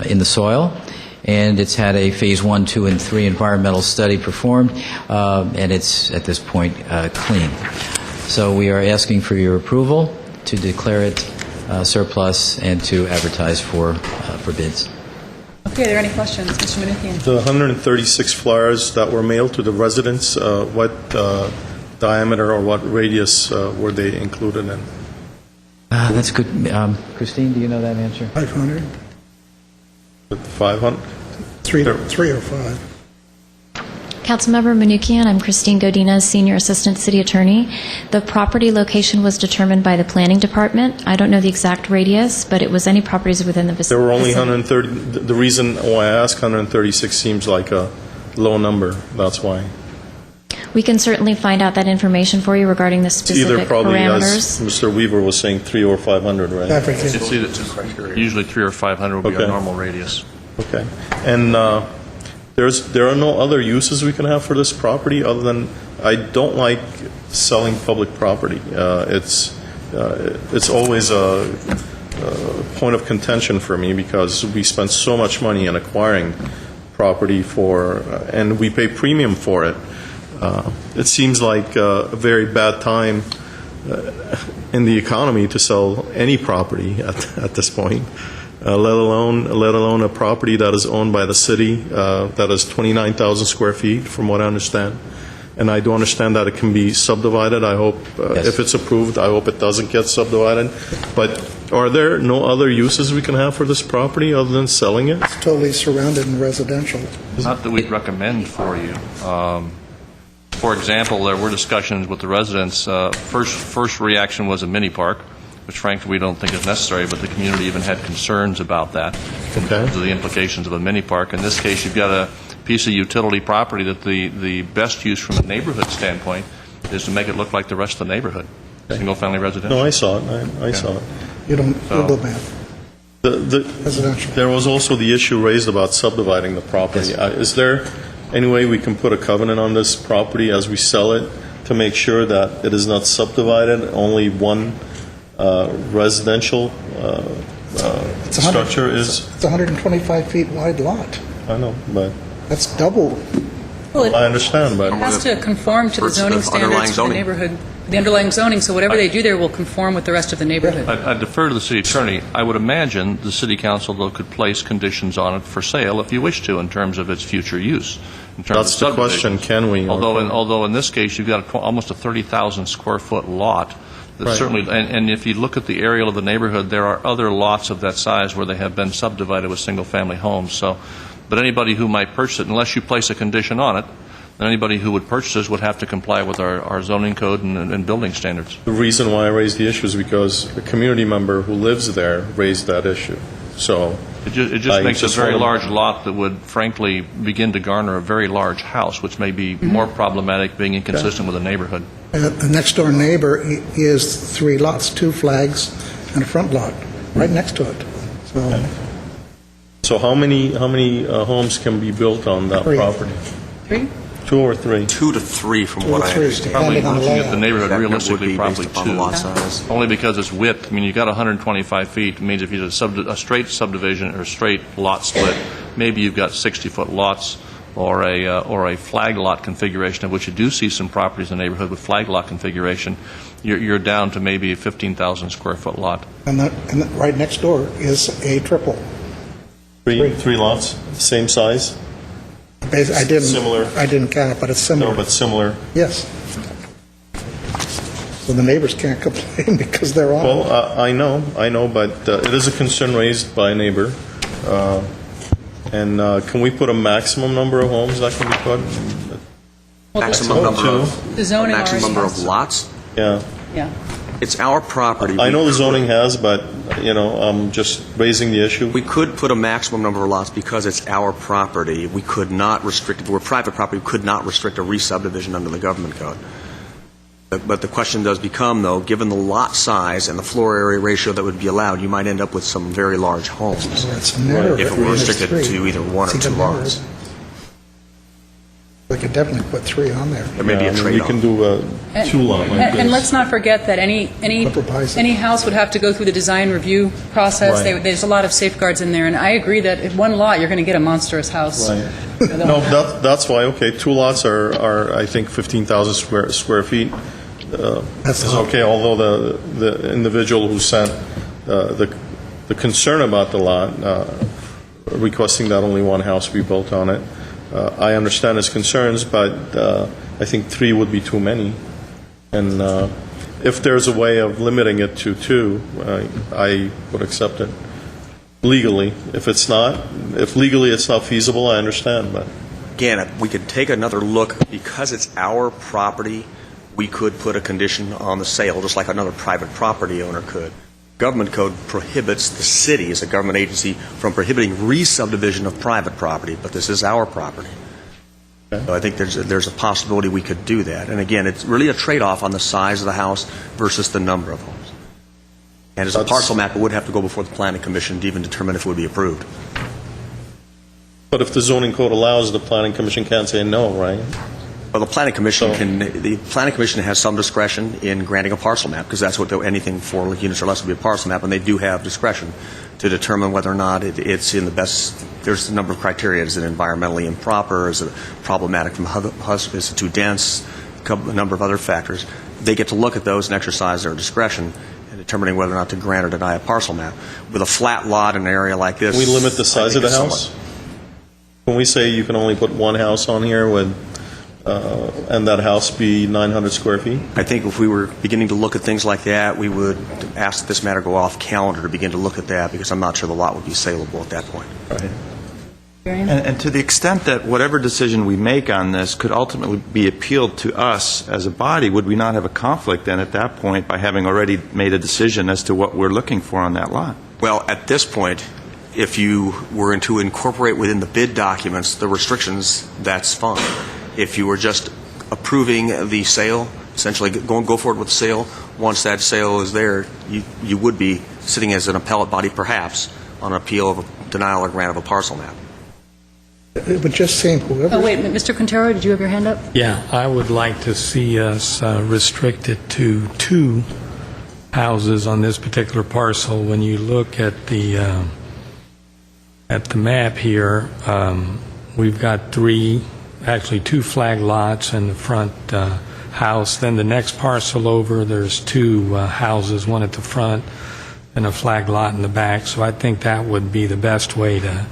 in the soil, and it's had a phase 1, 2, and 3 environmental study performed, and it's at this point clean. So we are asking for your approval to declare it surplus and to advertise for bids. Okay, are there any questions? Mr. Manukian. The 136 flyers that were mailed to the residents, what diameter or what radius were they included in? That's good. Christine, do you know that answer? 500? 500? 3 or 5. Councilmember Manukian, I'm Christine Godinez, Senior Assistant City Attorney. The property location was determined by the Planning Department. I don't know the exact radius, but it was any properties within the vicinity. There were only 130. The reason why I ask 136 seems like a low number. That's why. We can certainly find out that information for you regarding the It's either specific probably, parameters. as Mr. Weaver was saying, 300 or 500, right? It's usually 300 or 500 would be Okay. our normal radius. Okay. And there are no other uses we can have for this property other than, I don't like selling public property. It's always a point of contention for me because we spend so much money in acquiring property and we pay premium for it. It seems like a very bad time in the economy to sell any property at this point. Let alone a property that is owned by the city that is 29,000 square feet, from what I understand. And I do understand that it can be subdivided. I hope, if it's approved, I hope it doesn't get subdivided. But are there no other uses we can have for this property other than selling it? It's totally surrounded in residential. Not that we'd recommend for you. For example, there were discussions with the residents. First reaction was a mini park, which frankly we don't think is necessary, but the community even had concerns about that in terms of the implications of a mini park. In this case, you've got a piece of utility property that the best use from a neighborhood standpoint is to make it look like the rest of the neighborhood, single-family residential. No, I saw it. I saw it. You don't go back. Residential. There was also the issue raised about subdividing the property. Is there any way we can put a covenant on this property as we sell it to make sure that it is not subdivided, only one residential structure is? It's a 125 feet wide lot. I know, but That's double. Well, I understand, but it has to conform to the zoning standards for the neighborhood, the underlying zoning, so whatever they do there will conform with the rest of the neighborhood. I defer to the city attorney. I would imagine the city council, though, could place conditions on it for sale if you wish to, in terms of its future use. In terms that's of the question, can we? Although in this case, you've got almost a 30,000 square foot lot. That certainly, and if you look at the aerial of the neighborhood, there are other lots of that size where they have been subdivided with single-family homes. So, but anybody who might purchase it, unless you place a condition on it, then anybody who would purchase this would have to comply with our zoning code and building standards. The reason why I raised the issue is because a community member who lives there raised that issue. So it just makes a very large lot that would, frankly, begin to garner a very large house, which may be more problematic, being inconsistent with the neighborhood. The next door neighbor is 3 lots, 2 flags, and a front lot right next to it. So how many homes can be built on that 3. property? 3? 2 or 3? 2 to 3, from 2 what to I 3, understand. Probably depending on the looking at the layout. neighborhood, That would realistically, be probably based upon the 2. lot size. Only because it's width. I mean, you've got 125 feet. It means if you did a straight subdivision or a straight lot split, maybe you've got 60-foot lots or a flag lot configuration, of which you do see some properties in the neighborhood with flag lot configuration. You're down to maybe a 15,000 square foot lot. And right next door is a triple. 3 lots, same size? I Similar. didn't count it, but it's similar. No, but similar. Yes. So the neighbors can't complain because they're on. Well, I know, but it is a concern raised by a neighbor. And can we put a maximum number of homes that can be put? Maximum number of lots? Yeah. It's our property. I know the zoning has, but, I'm just raising the issue. We could put a maximum number of lots because it's our property. We could not restrict, if we're private property, we could not restrict a re-subdivision under the government code. But the question does become, though, given the lot size and the floor area ratio that would be allowed, you might end up with some very large homes It's narrower. if it were restricted There's 3. to either 1 or It's 2 even lots. narrower. We could definitely put 3 on there. There may be a We trade-off. can do a 2-lot like this. And let's not forget that any house would have to go through the design review process. Right. There's a lot of safeguards in there, and I agree that at 1 lot, you're going to get a monstrous house. Right. No, that's why, 2 lots are I think, 15,000 square feet. Is okay, although the individual who sent the concern about the lot, requesting that only 1 house be built on it, I understand his concerns, but I think 3 would be too many. And if there's a way of limiting it to 2, I would accept it legally. If legally it's not feasible, I understand. But Again, we could take another look. Because it's our property, we could put a condition on the sale, just like another private property owner could. Government code prohibits the city, as a government agency, from prohibiting re-subdivision of private property, but this is our property. So I think there's a possibility we could do that. And again, it's really a trade-off on the size of the house versus the number of homes. And as a parcel map, it would have to go before the Planning Commission to even determine if it would be approved. But if the zoning code allows, the planning commission can't say no, right? Well, the Planning Commission has some discretion in granting a parcel map, because that's what anything 4 units or less would be a parcel map, and they do have discretion to determine whether or not it's in the best. There's a number of criteria. Is it environmentally improper? Is it problematic from is it too dense? A number of other factors. They get to look at those and exercise their discretion in determining whether or not to grant or deny a parcel map. With a flat lot in an area like this, Can we limit the size of the house? Can we say you can only put one house on here and that house be 900 square feet? I think if we were beginning to look at things like that, we would ask that this matter go off calendar to begin to look at that, because I'm not sure the lot would be saleable at that point. Right. And to the extent that whatever decision we make on this could ultimately be appealed to us as a body, would we not have a conflict then at that point by having already made a decision as to what we're looking for on that lot? Well, at this point, if you were to incorporate within the bid documents the restrictions, that's fine. If you were just approving the sale, essentially go forward with the sale, once that sale is there, you would be sitting as an appellate body perhaps on an appeal of a denial or grant of a parcel map. But just saying whoever... Oh, wait, Mr. Quintero, did you have your hand up? Yeah, I would like to see us restrict it to 2 houses on this particular parcel. When you look at the map here, we've got 2 flag lots in the front house. Then the next parcel over, there's 2 houses, one at the front and a flag lot in the back. So I think that would be the best way to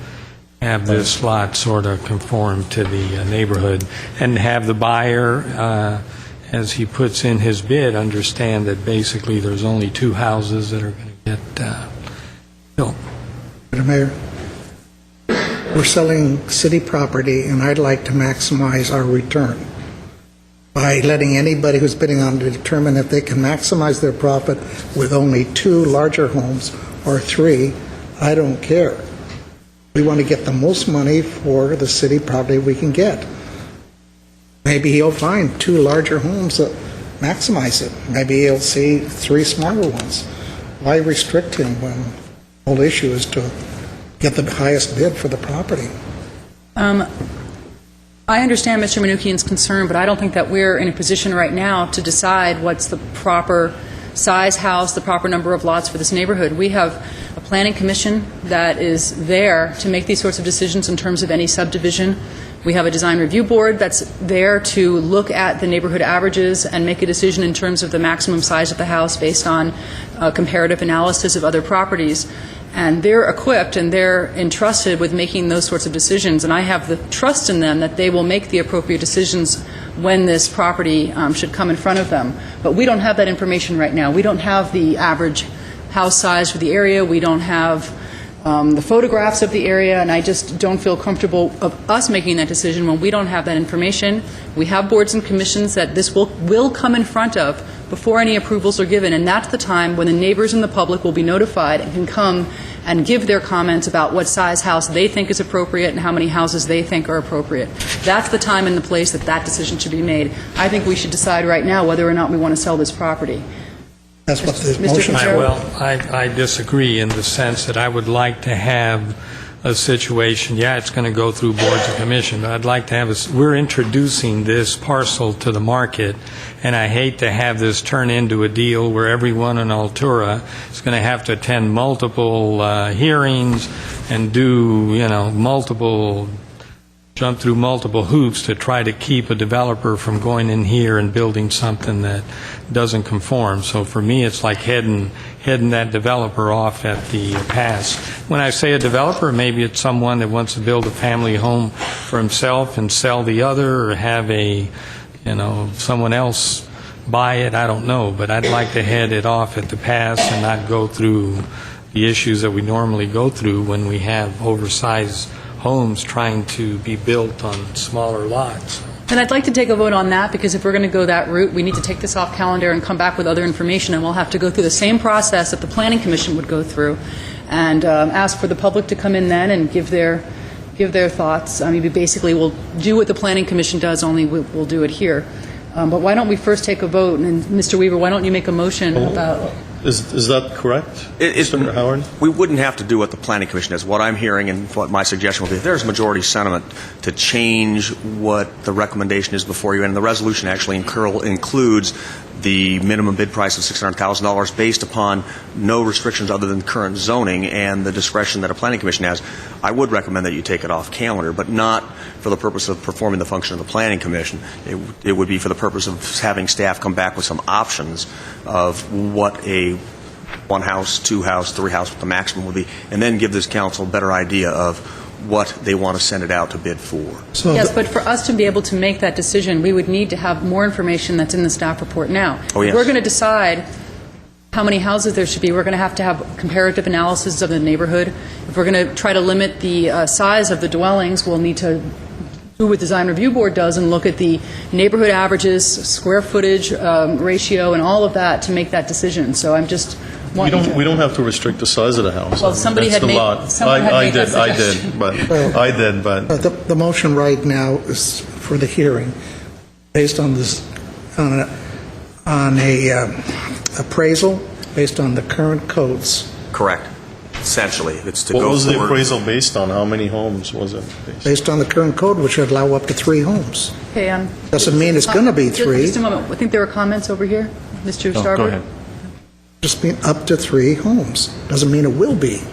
have this lot sort of conform to the neighborhood, and have the buyer, as he puts in his bid, understand that basically there's only 2 houses that are going to get built. Mr. Mayor, we're selling city property, and I'd like to maximize our return by letting anybody who's bidding on it determine if they can maximize their profit with only 2 larger homes or 3. I don't care. We want to get the most money for the city property we can get. Maybe he'll find 2 larger homes that maximize it. Maybe he'll see 3 smaller ones. Why restrict him when the whole issue is to get the highest bid for the property? I understand Mr. Manukian's concern, but I don't think that we're in a position right now to decide what's the proper size house, the proper number of lots for this neighborhood. We have a planning commission that is there to make these sorts of decisions in terms of any subdivision. We have a design review board that's there to look at the neighborhood averages and make a decision in terms of the maximum size of the house based on comparative analysis of other properties. And they're equipped and they're entrusted with making those sorts of decisions. And I have the trust in them that they will make the appropriate decisions when this property should come in front of them. But we don't have that information right now. We don't have the average house size for the area. We don't have the photographs of the area, and I just don't feel comfortable of us making that decision when we don't have that information. We have boards and commissions that this will come in front of before any approvals are given, and that's the time when the neighbors and the public will be notified and can come and give their comments about what size house they think is appropriate and how many houses they think are appropriate. That's the time and the place that that decision should be made. I think we should decide right now whether or not we want to sell this property. That's what the Mr. motion Quintero? I disagree in the sense that I would like to have a situation, it's going to go through boards and commission, but I'd like to have we're introducing this parcel to the market, and I hate to have this turn into a deal where everyone in Altura is going to have to attend multiple hearings and do, jump through multiple hoops to try to keep a developer from going in here and building something that doesn't conform. So for me, it's like heading that developer off at the pass. When I say a developer, maybe it's someone that wants to build a family home for himself and sell the other, or have someone else buy it. I don't know, but I'd like to head it off at the pass and not go through the issues that we normally go through when we have oversized homes trying to be built on smaller lots. And I'd like to take a vote on that, because if we're going to go that route, we need to take this off calendar and come back with other information, and we'll have to go through the same process that the Planning Commission would go through, and ask for the public to come in then and give their give their thoughts. I mean, we basically will do what the Planning Commission does, only we'll do it here. But why don't we first take a vote? And Mr. Weaver, why don't you make a motion about... Is that correct, Mr. Howard? We wouldn't have to do what the Planning Commission does. What I'm hearing and what my suggestion will be, if there's majority sentiment to change what the recommendation is before you, and the resolution actually includes the minimum bid price of $600,000 based upon no restrictions other than current zoning and the discretion that a Planning Commission has, I would recommend that you take it off calendar, but not for the purpose of performing the function of the Planning Commission. It would be for the purpose of having staff come back with some options of what a one-house, two-house, three-house, what the maximum would be, and then give this council a better idea of what they want to send it out to bid for. Yes, but for us to be able to make that decision, we would need to have more information that's in the staff report now. Oh, yes. If we're going to decide how many houses there should be, we're going to have comparative analysis of the neighborhood. If we're going to try to limit the size of the dwellings, we'll need to do what Design Review Board does and look at the neighborhood averages, square footage ratio, and all of that to make that decision. So I'm just wanting to... We don't have to restrict the size of the house. Well, somebody That's had the made- lot. someone had made that I did, but The motion right now is for the hearing, based on this, on a appraisal, based on the current codes. Correct. Essentially, it's to what go was the forward. appraisal based on? How many homes was it based? Based on the current code, which would allow up to 3 homes. Okay, Doesn't mean it's going to be 3. Just a moment. I think there were comments over here. Mr. Starbird? Go ahead. Just mean up to 3 homes. Doesn't mean it will be.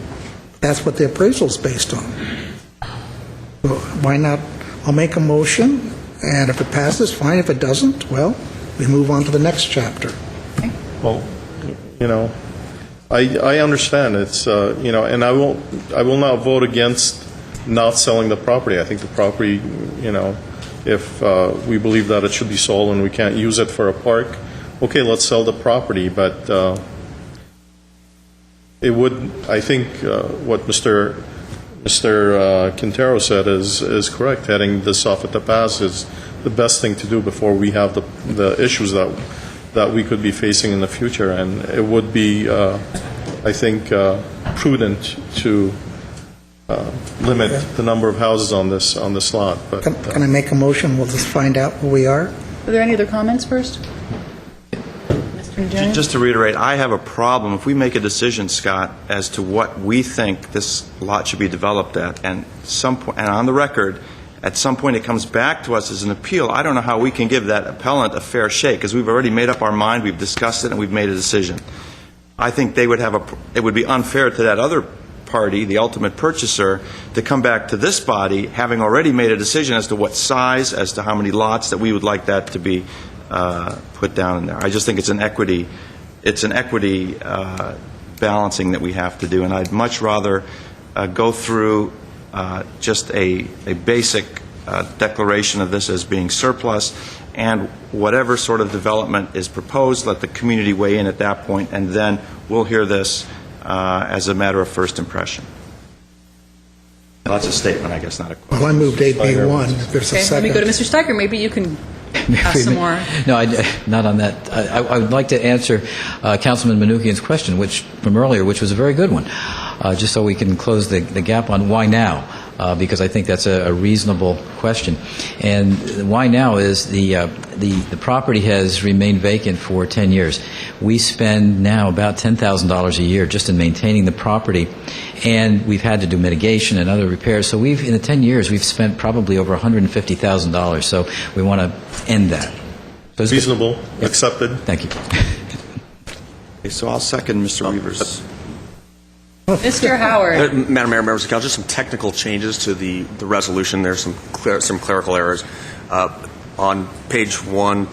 That's what the appraisal is based on. So why not? I'll make a motion, and if it passes, fine. If it doesn't, well, we move on to the next chapter. Well, I understand. It's and I will not vote against not selling the property. I think the property, if we believe that it should be sold and we can't use it for a park, okay, let's sell the property. But it would, I think, what Mr. Quintero said is correct. Heading this off at the pass is the best thing to do before we have the issues that we could be facing in the future, and it would be, I think, prudent to limit the number of houses on this lot. But Can I make a motion? We'll just find out where we are. Are there any other comments first? Mr. Najarian? Just to reiterate, I have a problem if we make a decision, Scott, as to what we think this lot should be developed at, and on the record, at some point it comes back to us as an appeal. I don't know how we can give that appellant a fair shake, because we've already made up our mind, we've discussed it, and we've made a decision. I think it would be unfair to that other party, the ultimate purchaser, to come back to this body having already made a decision as to what size, as to how many lots that we would like that to be put down in there. I just think it's an equity balancing that we have to do, and I'd much rather go through just a basic declaration of this as being surplus, and whatever sort of development is proposed, let the community weigh in at that point, and then we'll hear this as a matter of first impression. Well, that's a statement, I guess, not a question. Well, I moved 8B1. If there's a Okay, let second. me go to Mr. Steiger. Maybe you can have some more. No, not on that. I would like to answer Councilman Manukian's question, from earlier, which was a very good one, just so we can close the gap on why now, because I think that's a reasonable question. And why now is the property has remained vacant for 10 years. We spend now about $10,000 a year just in maintaining the property, and we've had to do mitigation and other repairs. So in the 10 years, we've spent probably over $150,000. So we want to end that. So reasonable, accepted. Thank you. Okay, so I'll second Mr. Weaver's. Mr. Howard. Madam Mayor, members of the council, just some technical changes to the resolution. There's some clerical errors. On page 1,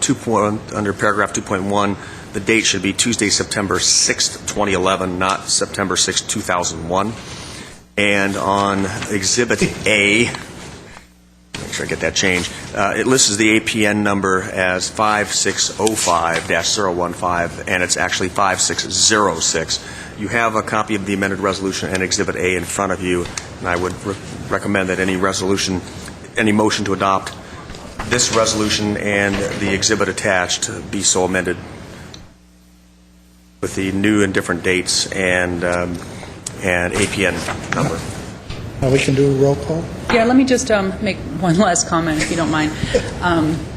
under paragraph 2.1, the date should be Tuesday, September 6th, 2011, not September 6th, 2001. And on Exhibit A, make sure I get that changed, it lists the APN number as 5605-015, and it's actually 5606. You have a copy of the amended resolution and Exhibit A in front of you, and I would recommend that any motion to adopt this resolution and the exhibit attached be so amended with the new and different dates and APN number. We can do a roll call. Yeah, let me just make one last comment, if you don't mind,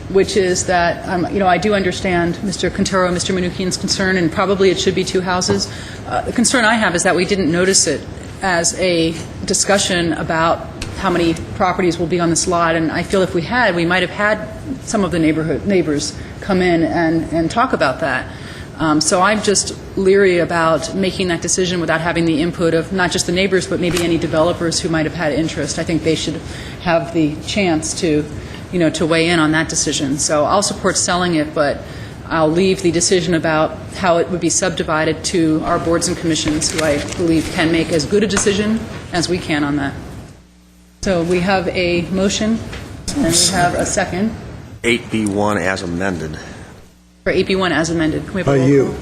which is that, I do understand Mr. Quintero and Mr. Manukian's concern, and probably it should be two houses. The concern I have is that we didn't notice it as a discussion about how many properties will be on this lot, and I feel if we had, we might have had some of the neighbors come in and talk about that. So I'm just leery about making that decision without having the input of not just the neighbors, but maybe any developers who might have had interest. I think they should have the chance to, to weigh in on that decision. So I'll support selling it, but I'll leave the decision about how it would be subdivided to our boards and commissions, who I believe can make as good a decision as we can on that. So we have a motion, and we have a second. 8B1 as amended. For AB1 as amended. Can we have a By roll you. call?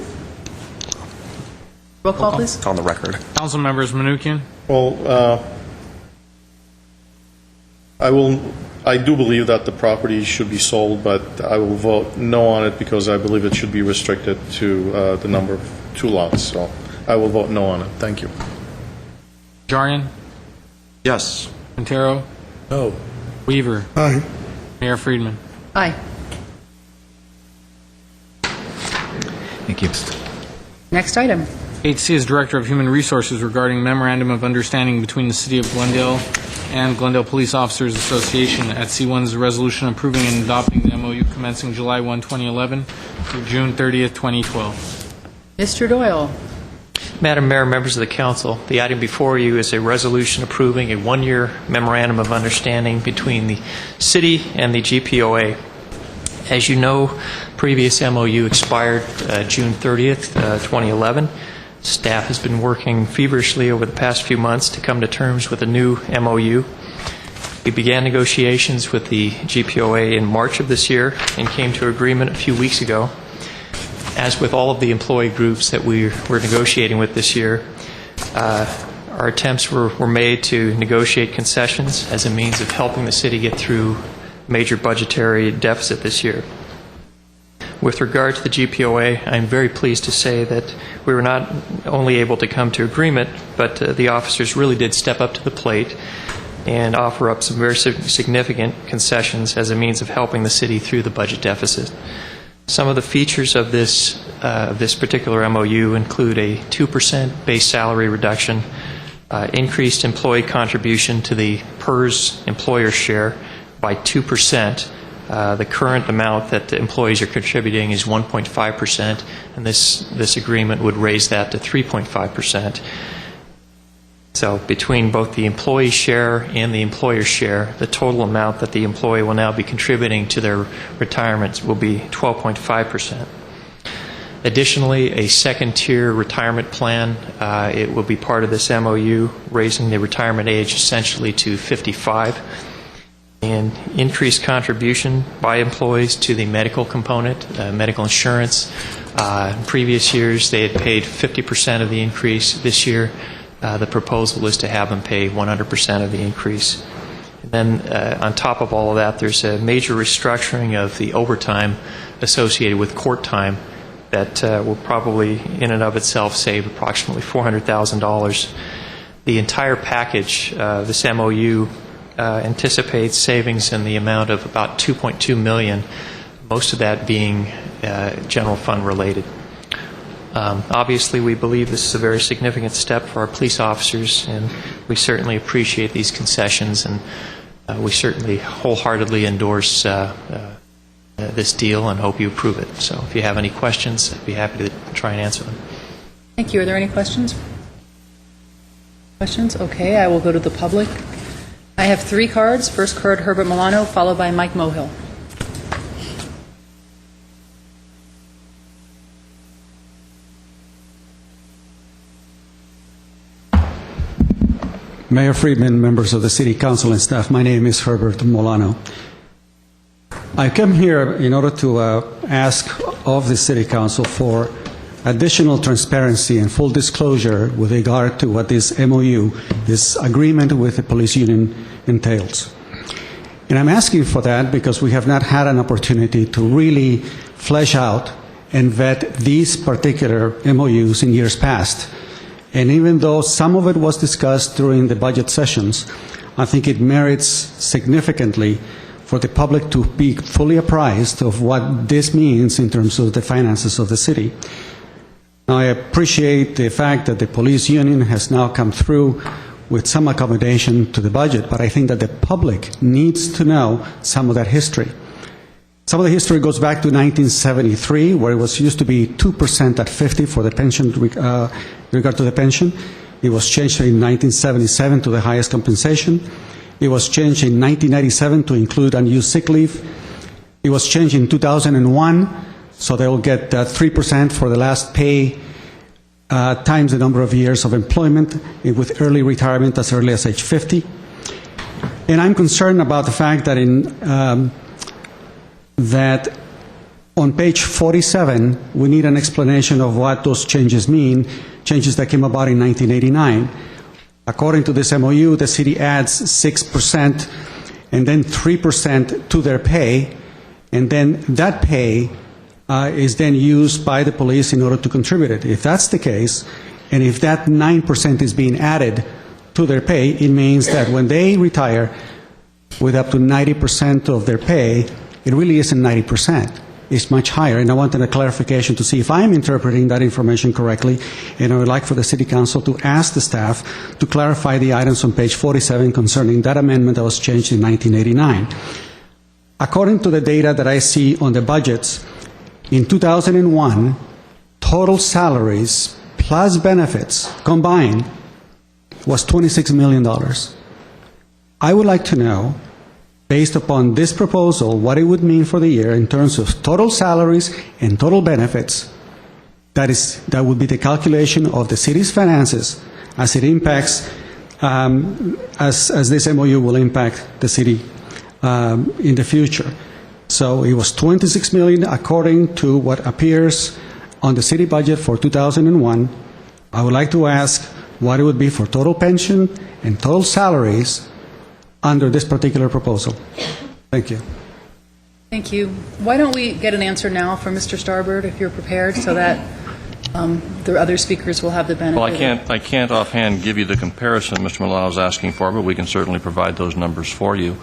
Roll call, please. It's on the record. Council members Manukian, Well, I do believe that the property should be sold, but I will vote no on it because I believe it should be restricted to the number of 2 lots. So I will vote no on it. Thank you. Jarian, Yes. Quintero, No. Weaver, Aye. Mayor Friedman. Aye. Thank you. Next item. 8C is Director of Human Resources regarding Memorandum of Understanding between the City of Glendale and Glendale Police Officers Association. At C1 is a resolution approving and adopting the MOU commencing July 1, 2011 through June 30th, 2012. Mr. Doyle. Madam Mayor, members of the council, the item before you is a resolution approving a one-year memorandum of understanding between the city and the GPOA. As you know, previous MOU expired June 30th, 2011. Staff has been working feverishly over the past few months to come to terms with a new MOU. We began negotiations with the GPOA in March of this year and came to agreement a few weeks ago. As with all of the employee groups that we're negotiating with this year, our attempts were made to negotiate concessions as a means of helping the city get through major budgetary deficit this year. With regard to the GPOA, I'm very pleased to say that we were not only able to come to agreement, but the officers really did step up to the plate and offer up some very significant concessions as a means of helping the city through the budget deficit. Some of the features of this particular MOU include a 2% base salary reduction, increased employee contribution to the PERS employer share by 2%. The current amount that the employees are contributing is 1.5%, and this agreement would raise that to 3.5%. So between both the employee share and the employer share, the total amount that the employee will now be contributing to their retirements will be 12.5%. Additionally, a second-tier retirement plan, it will be part of this MOU, raising the retirement age essentially to 55, and increased contribution by employees to the medical component, medical insurance. In previous years, they had paid 50% of the increase. This year, the proposal is to have them pay 100% of the increase. And then on top of all of that, there's a major restructuring of the overtime associated with court time that will probably in and of itself save approximately $400,000. The entire package, this MOU, anticipates savings in the amount of about $2.2 million, most of that being general fund related. Obviously, we believe this is a very significant step for our police officers, and we certainly appreciate these concessions, and we certainly wholeheartedly endorse this deal and hope you approve it. So if you have any questions, I'd be happy to try and answer them. Thank you. Are there any questions? Questions? Okay, I will go to the public. I have 3 cards. First card, Herbert Milano, followed by Mike Mohill. Mayor Friedman, members of the City Council and staff, my name is Herbert Milano. I come here in order to ask of the City Council for additional transparency and full disclosure with regard to what this MOU, this agreement with the police union, entails. And I'm asking for that because we have not had an opportunity to really flesh out and vet these particular MOUs in years past. And even though some of it was discussed during the budget sessions, I think it merits significantly for the public to be fully apprised of what this means in terms of the finances of the city. Now, I appreciate the fact that the police union has now come through with some accommodation to the budget, but I think that the public needs to know some of that history. Some of the history goes back to 1973, where it was used to be 2% at 50 for the pension, regard to the pension. It was changed in 1977 to the highest compensation. It was changed in 1997 to include unused sick leave. It was changed in 2001, so they will get 3% for the last pay times the number of years of employment with early retirement as early as age 50. And I'm concerned about the fact that that on page 47, we need an explanation of what those changes mean, changes that came about in 1989. According to this MOU, the city adds 6% and then 3% to their pay, and then that pay is then used by the police in order to contribute it. If that's the case, and if that 9% is being added to their pay, it means that when they retire with up to 90% of their pay, it really isn't 90%. It's much higher, and I wanted a clarification to see if I'm interpreting that information correctly, and I would like for the City Council to ask the staff to clarify the items on page 47 concerning that amendment that was changed in 1989. According to the data that I see on the budgets, in 2001, total salaries plus benefits combined was $26 million. I would like to know, based upon this proposal, what it would mean for the year in terms of total salaries and total benefits. That would be the calculation of the city's finances as it impacts, as this MOU will impact the city in the future. So it was $26 million according to what appears on the city budget for 2001. I would like to ask what it would be for total pension and total salaries under this particular proposal. Thank you. Thank you. Why don't we get an answer now from Mr. Starbird, if you're prepared, so that the other speakers will have the benefit. Well, I can't offhand give you the comparison Mr. Milano is asking for, but we can certainly provide those numbers for you.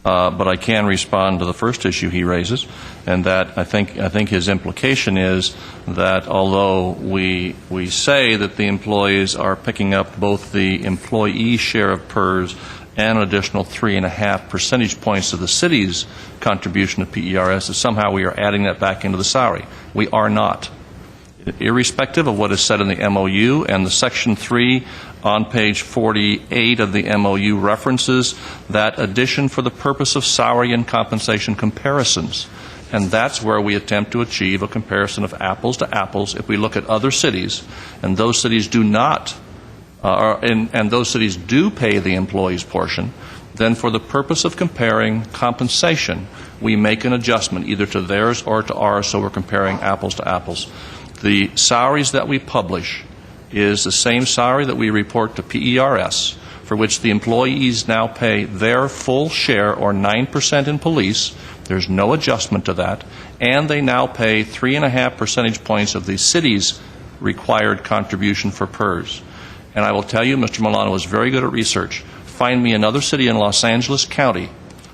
But I can respond to the first issue he raises, and that I think his implication is that although we say that the employees are picking up both the employee share of PERS and an additional 3.5 percentage points of the city's contribution to PERS, that somehow we are adding that back into the salary. We are not. Irrespective of what is said in the MOU, and the Section 3 on page 48 of the MOU references that addition for the purpose of salary and compensation comparisons. And that's where we attempt to achieve a comparison of apples to apples. If we look at other cities, and those cities do not, and those cities do pay the employees' portion, then for the purpose of comparing compensation, we make an adjustment either to theirs or to ours, so we're comparing apples to apples. The salaries that we publish is the same salary that we report to PERS, for which the employees now pay their full share, or 9% in police. There's no adjustment to that. And they now pay 3.5 percentage points of the city's required contribution for PERS. And I will tell you, Mr. Milano is very good at research. Find me another city in Los Angeles County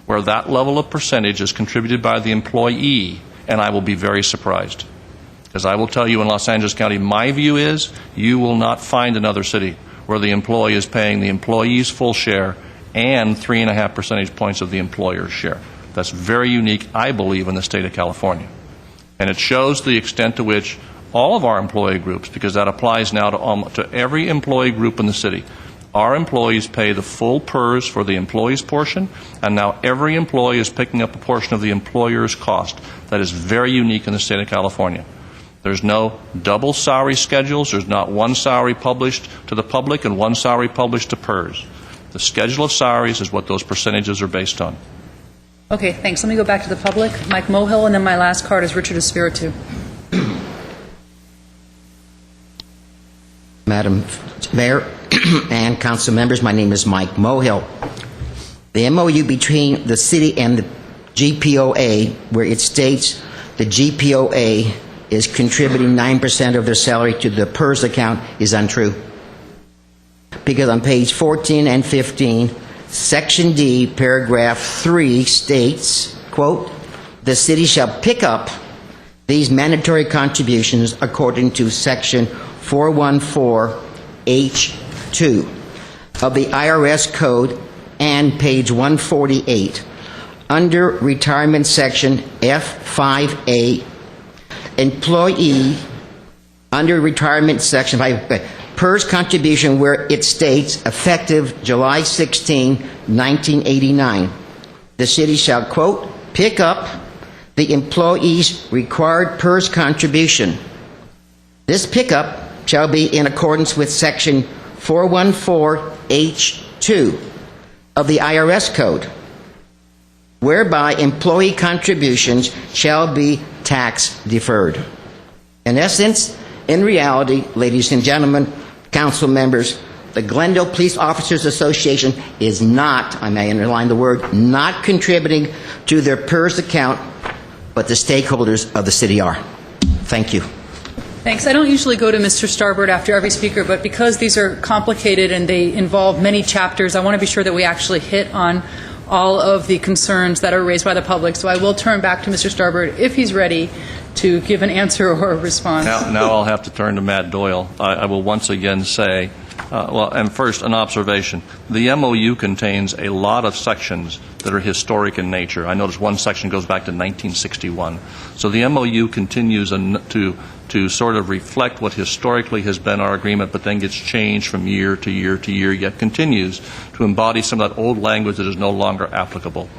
where that level of percentage is contributed by the employee, and I will be very surprised. Because I will tell you, in Los Angeles County, my view is you will not find another city where the employee is paying the employee's full share and 3.5 percentage points of the employer's share. That's very unique, I believe, in the state of California. And it shows the extent to which all of our employee groups, because that applies now to every employee group in the city, our employees pay the full PERS for the employee's portion, and now every employee is picking up a portion of the employer's cost. That is very unique in the state of California. There's no double salary schedules. There's not one salary published to the public and one salary published to PERS. The schedule of salaries is what those percentages are based on. Okay, thanks. Let me go back to the public. Mike Mohill, and then my last card is Richard Espiritu. Madam Mayor and council members, my name is Mike Mohill. The MOU between the city and the GPOA, where it states the GPOA is contributing 9% of their salary to the PERS account, is untrue. because on page 14 and 15, Section D, paragraph 3 states, quote, "The city shall pick up these mandatory contributions according to Section 414H2 of the IRS Code and page 148. Under retirement section F5A, employee under retirement section 5, PERS contribution where it states effective July 16, 1989. The city shall, quote, pick up the employee's required PERS contribution. This pickup shall be in accordance with section 414H2 of the IRS Code, whereby employee contributions shall be tax deferred." In essence, in reality, ladies and gentlemen, council members, the Glendale Police Officers Association is not, I may underline the word, not contributing to their PERS account, but the stakeholders of the city are. Thank you. Thanks. I don't usually go to Mr. Starbird after every speaker, but because these are complicated and they involve many chapters, I want to be sure that we actually hit on all of the concerns that are raised by the public. So I will turn back to Mr. Starbird if he's ready to give an answer or a response. Now I'll have to turn to Matt Doyle. I will once again say, and first an observation. The MOU contains a lot of sections that are historic in nature. I notice one section goes back to 1961. So the MOU continues to sort of reflect what historically has been our agreement, but then gets changed from year to year to year, yet continues to embody some of that old language that is no longer applicable.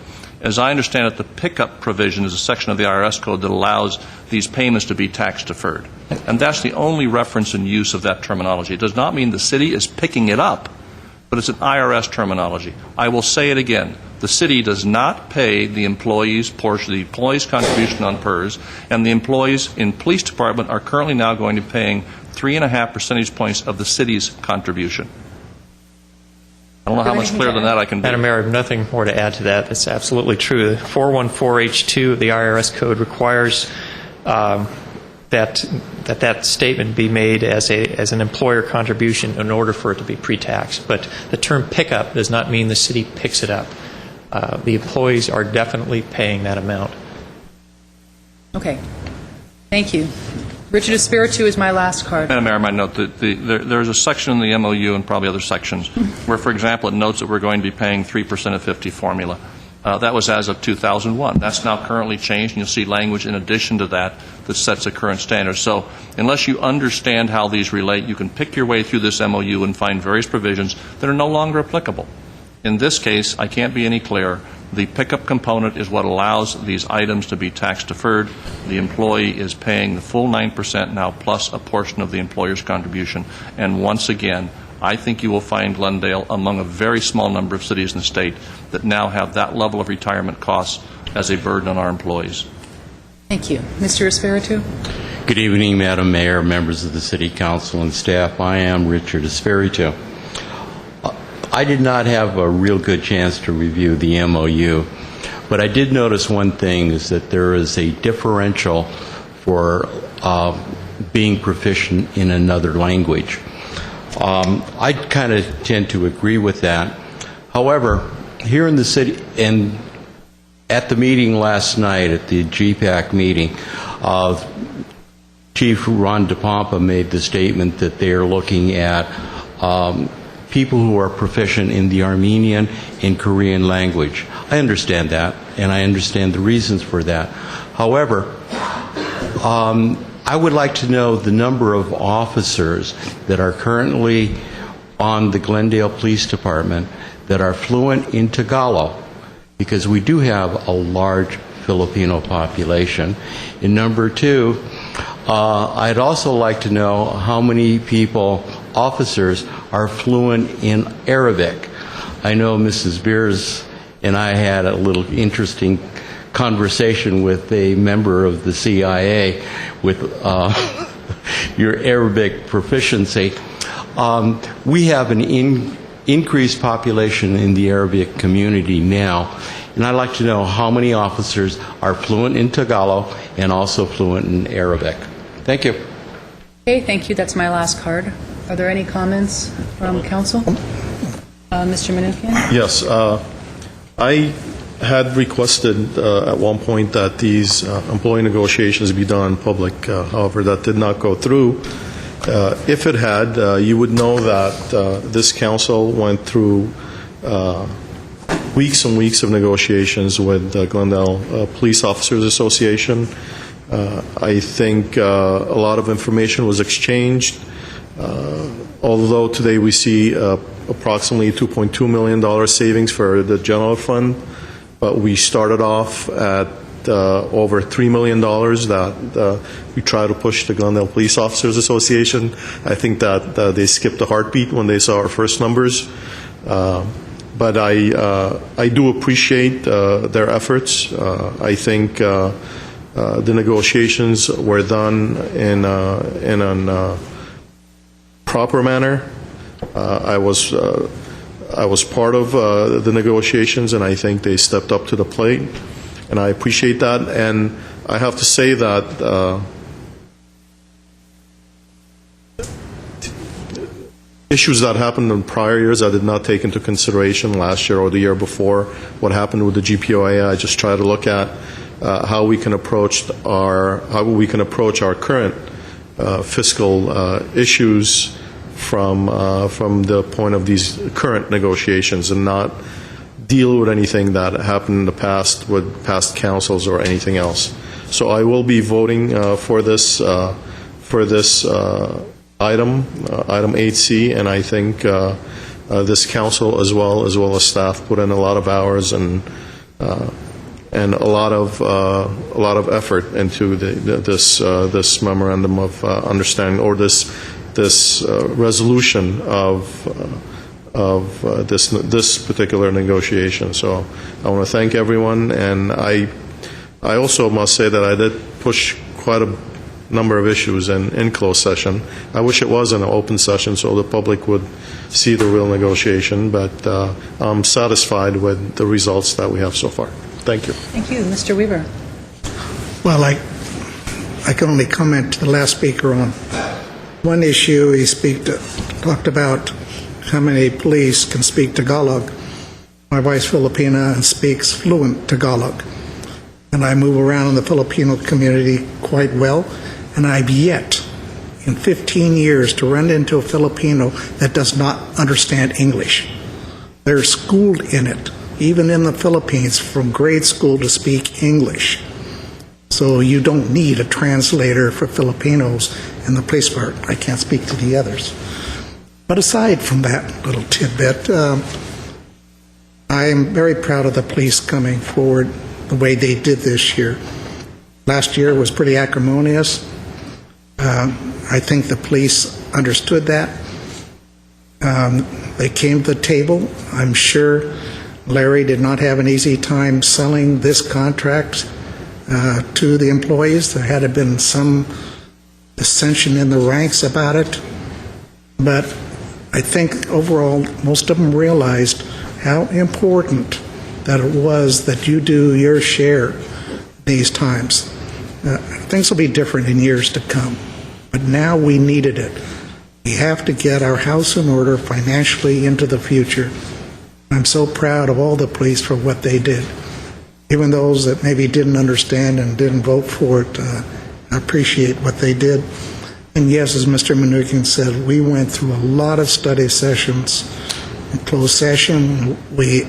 As I understand it, the pickup provision is a section of the IRS code that allows these payments to be tax deferred. And that's the only reference and use of that terminology. It does not mean the city is picking it up, but it's an IRS terminology. I will say it again. The city does not pay the employee's portion, the employee's contribution on PERS, and the employees in police department are currently now going to be paying 3.5 percentage points of the city's contribution. I don't know how much clearer than that I can be. Madam Mayor, I have nothing more to add to that. That's absolutely true. 414H2 of the IRS Code requires that statement be made as an employer contribution in order for it to be pre-tax. But the term pickup does not mean the city picks it up. The employees are definitely paying that amount. Okay. Thank you. Richard Espiritu is my last card. Madam Mayor, I might note that there's a section in the MOU and probably other sections where, for example, it notes that we're going to be paying 3% of 50 formula. That was as of 2001. That's now currently changed, and you'll see language in addition to that that sets a current standard. So unless you understand how these relate, you can pick your way through this MOU and find various provisions that are no longer applicable. In this case, I can't be any clearer. The pickup component is what allows these items to be tax deferred. The employee is paying the full 9% now plus a portion of the employer's contribution. And once again, I think you will find Glendale among a very small number of cities in the state that now have that level of retirement costs as a burden on our employees. Thank you. Mr. Espiritu? Good evening, Madam Mayor, members of the City Council and staff. I am Richard Espiritu. I did not have a real good chance to review the MOU, but I did notice one thing, is that there is a differential for being proficient in another language. I kind of tend to agree with that. However, here in the city, and at the meeting last night, at the GPAC meeting, Chief Ron DePompa made the statement that they are looking at people who are proficient in the Armenian and Korean language. I understand that, and I understand the reasons for that. However, I would like to know the number of officers that are currently on the Glendale Police Department that are fluent in Tagalog, because we do have a large Filipino population. And number two, I'd also like to know how many officers are fluent in Arabic. I know Mrs. Beers and I had a little interesting conversation with a member of the CIA with your Arabic proficiency. We have an increased population in the Arabic community now, and I'd like to know how many officers are fluent in Tagalog and also fluent in Arabic. Thank you. Okay, thank you. That's my last card. Are there any comments from council? Mr. Manoukian? Yes. I had requested at one point that these employee negotiations be done in public. However, that did not go through. If it had, you would know that this council went through weeks and weeks of negotiations with Glendale Police Officers Association. I think a lot of information was exchanged. Although today we see approximately $2.2 million savings for the general fund, but we started off at over $3 million that we try to push the Glendale Police Officers Association. I think that they skipped a heartbeat when they saw our first numbers. But I do appreciate their efforts. I think the negotiations were done in a proper manner. I was part of the negotiations, and I think they stepped up to the plate, and I appreciate that. And I have to say that issues that happened in prior years I did not take into consideration last year or the year before. What happened with the GPOA, I just try to look at how we can approach our current fiscal issues from the point of these current negotiations, and not deal with anything that happened in the past with past councils or anything else. So I will be voting for this item 8C, and I think this council as well as staff put in a lot of hours and a lot of effort into this memorandum of understanding, or this resolution of this particular negotiation. So I want to thank everyone, and I also must say that I did push quite a number of issues in closed session. I wish it was in an open session so the public would see the real negotiation, but I'm satisfied with the results that we have so far. Thank you. Thank you. Mr. Weaver? Well, I can only comment to the last speaker on one issue. He talked about how many police can speak Tagalog. My wife's Filipina and speaks fluent Tagalog, and I move around in the Filipino community quite well, and I've yet in 15 years to run into a Filipino that does not understand English. They're schooled in it, even in the Philippines, from grade school to speak English. So you don't need a translator for Filipinos in the police department. I can't speak to the others. But aside from that little tidbit, I am very proud of the police coming forward the way they did this year. Last year was pretty acrimonious. I think the police understood that. They came to the table. I'm sure Larry did not have an easy time selling this contract to the employees. There had been some dissension in the ranks about it. But I think overall most of them realized how important that it was that you do your share these times. Things will be different in years to come, but now we needed it. We have to get our house in order financially into the future. I'm so proud of all the police for what they did. Even those that maybe didn't understand and didn't vote for it, I appreciate what they did. And yes, as Mr. Manoukian said, we went through a lot of study sessions. In closed session, we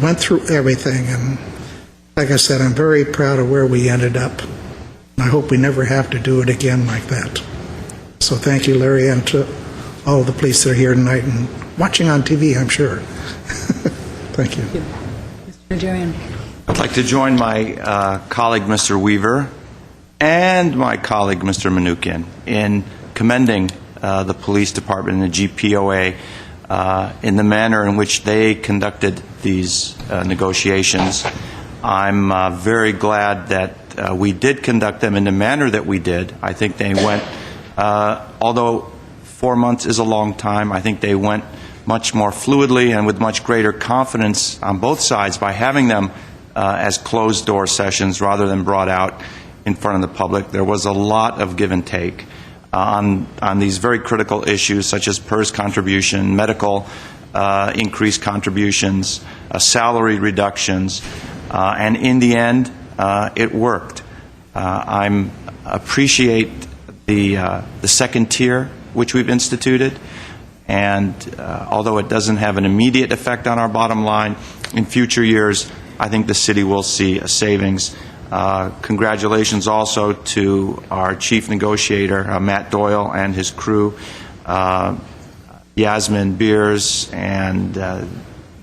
went through everything, and like I said, I'm very proud of where we ended up. I hope we never have to do it again like that. So thank you, Larry, and to all the police that are here tonight and watching on TV, I'm sure. Thank you. Mr. Najarian? I'd like to join my colleague, Mr. Weaver, and my colleague, Mr. Manoukian, in commending the police department and the GPOA in the manner in which they conducted these negotiations. I'm very glad that we did conduct them in the manner that we did. I think they went, although 4 months is a long time, I think they went much more fluidly and with much greater confidence on both sides by having them as closed-door sessions rather than brought out in front of the public. There was a lot of give and take. on these very critical issues such as PERS contribution, medical increased contributions, salary reductions, and in the end, it worked. I appreciate the second tier which we've instituted, and although it doesn't have an immediate effect on our bottom line, in future years, I think the city will see a savings. Congratulations also to our chief negotiator, Matt Doyle, and his crew, Yasmin Beers and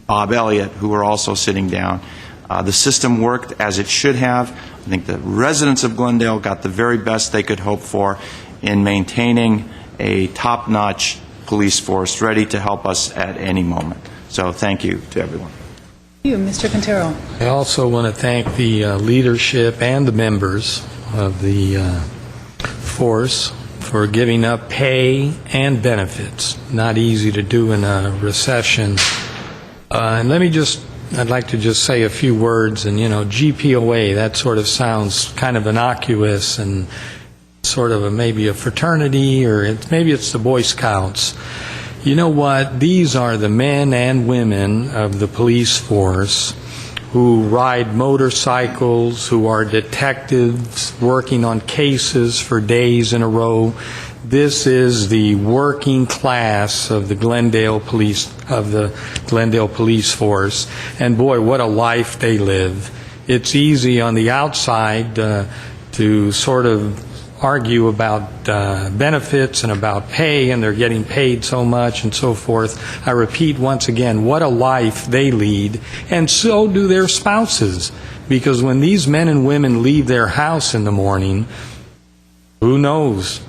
Bob Elliott, who are also sitting down. The system worked as it should have. I think the residents of Glendale got the very best they could hope for in maintaining a top-notch police force ready to help us at any moment. So thank you to everyone. Thank you, Mr. Quintero. I also want to thank the leadership and the members of the force for giving up pay and benefits. Not easy to do in a recession. And I'd like to just say a few words. And, GPOA, that sort of sounds kind of innocuous and sort of maybe a fraternity, or maybe it's the Boy Scouts. You know what? These are the men and women of the police force who ride motorcycles, who are detectives working on cases for days in a row. This is the working class of the Glendale police force, and boy, what a life they live. It's easy on the outside to sort of argue about benefits and about pay, and they're getting paid so much and so forth. I repeat once again, what a life they lead, and so do their spouses. Because when these men and women leave their house in the morning, who knows?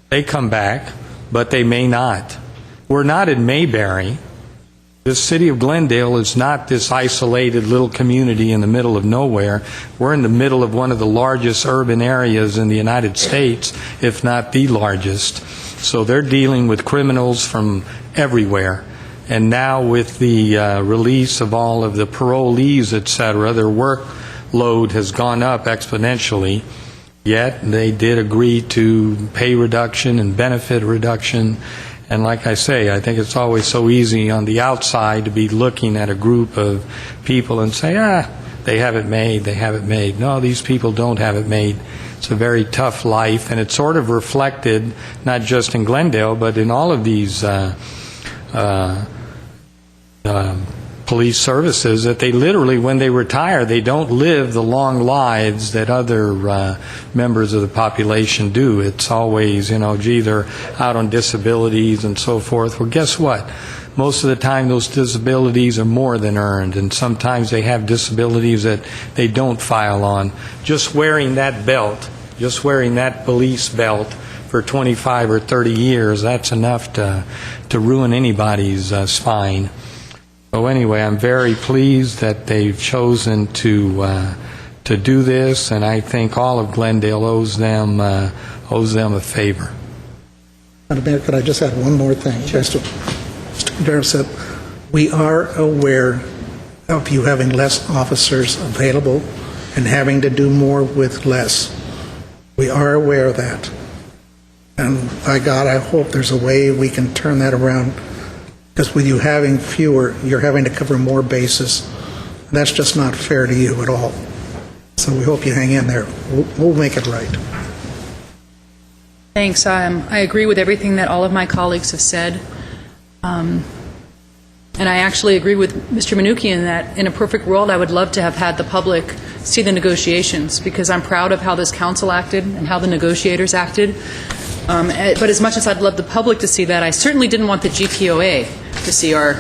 They come back, but they may not. We're not in Mayberry. The city of Glendale is not this isolated little community in the middle of nowhere. We're in the middle of one of the largest urban areas in the United States, if not the largest. So they're dealing with criminals from everywhere. And now with the release of all of the parolees, etc., their workload has gone up exponentially. Yet they did agree to pay reduction and benefit reduction. And like I say, I think it's always so easy on the outside to be looking at a group of people and say, they have it made, they have it made. No, these people don't have it made. It's a very tough life, and it's sort of reflected not just in Glendale, but in all of these police services, that they literally, when they retire, they don't live the long lives that other members of the population do. It's always, gee, they're out on disabilities and so forth. Well, guess what? Most of the time those disabilities are more than earned, and sometimes they have disabilities that they don't file on. Just wearing that belt, just wearing that police belt for 25 or 30 years, that's enough to ruin anybody's spine. So anyway, I'm very pleased that they've chosen to do this, and I think all of Glendale owes them a favor. Madam Mayor, could I just add one more thing? Mr. Quintero said, we are aware of you having less officers available and having to do more with less. We are aware of that. And by God, I hope there's a way we can turn that around. Because with you having fewer, you're having to cover more bases. And that's just not fair to you at all. So we hope you hang in there. We'll make it right. Thanks. I agree with everything that all of my colleagues have said. And I actually agree with Mr. Manoukian that in a perfect world, I would love to have had the public see the negotiations, because I'm proud of how this council acted and how the negotiators acted. But as much as I'd love the public to see that, I certainly didn't want the GPOA to see our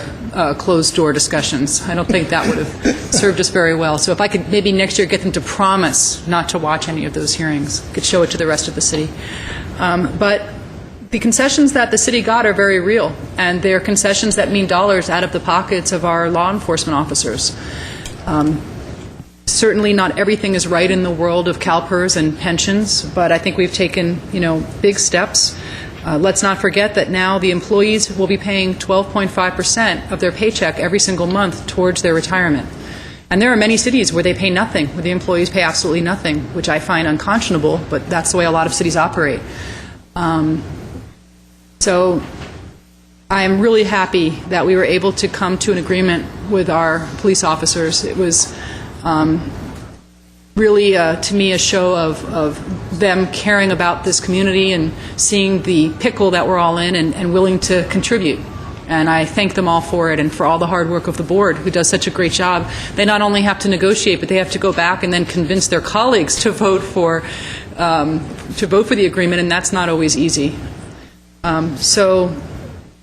closed-door discussions. I don't think that would have served us very well. So if I could maybe next year get them to promise not to watch any of those hearings, could show it to the rest of the city. But the concessions that the city got are very real, and they're concessions that mean dollars out of the pockets of our law enforcement officers. Certainly not everything is right in the world of CalPERS and pensions, but I think we've taken, big steps. Let's not forget that now the employees will be paying 12.5% of their paycheck every single month towards their retirement. And there are many cities where they pay nothing, where the employees pay absolutely nothing, which I find unconscionable, but that's the way a lot of cities operate. So I am really happy that we were able to come to an agreement with our police officers. It was really, to me, a show of them caring about this community and seeing the pickle that we're all in and willing to contribute. And I thank them all for it and for all the hard work of the board, who does such a great job. They not only have to negotiate, but they have to go back and then convince their colleagues to vote for the agreement, and that's not always easy. So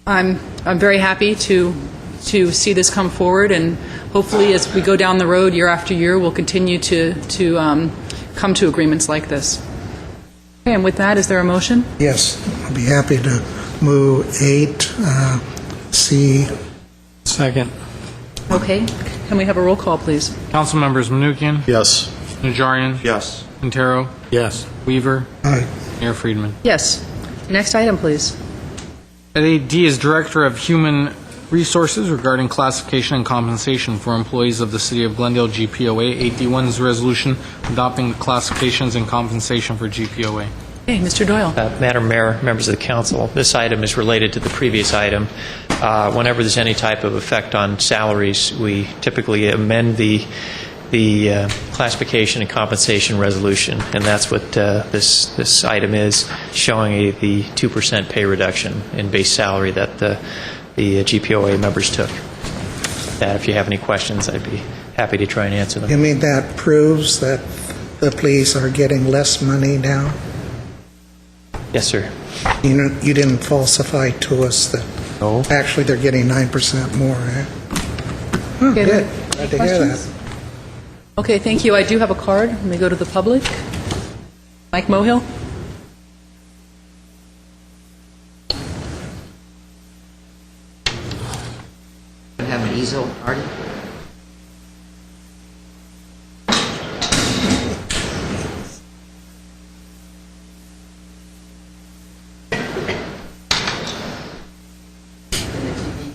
I'm very happy to see this come forward, and hopefully as we go down the road year after year, we'll continue to come to agreements like this. Okay, and with that, is there a motion? Yes, I'd be happy to move 8C. Second. Okay, can we have a roll call, please? Council members Manukian, Yes. Najarian, Yes. Quintero, Yes. Weaver, Aye. Mayor Friedman. Yes. Next item, please. D is Director of Human Resources regarding classification and compensation for employees of the City of Glendale GPOA. 8D1 is a resolution adopting the classifications and compensation for GPOA. Hey, Mr. Doyle. Madam Mayor, members of the council, this item is related to the previous item. Whenever there's any type of effect on salaries, we typically amend the classification and compensation resolution, and that's what this item is, showing the 2% pay reduction in base salary that the GPOA members took. That, if you have any questions, I'd be happy to try and answer them. You mean that proves that the police are getting less money now? Yes, sir. You didn't falsify to us that actually they're getting 9% more, eh? Oh, Okay, good. any Glad to hear that. questions? Okay, thank you. I do have a card. Let me go to the public. Mike Mohill. Have an easel, Artie?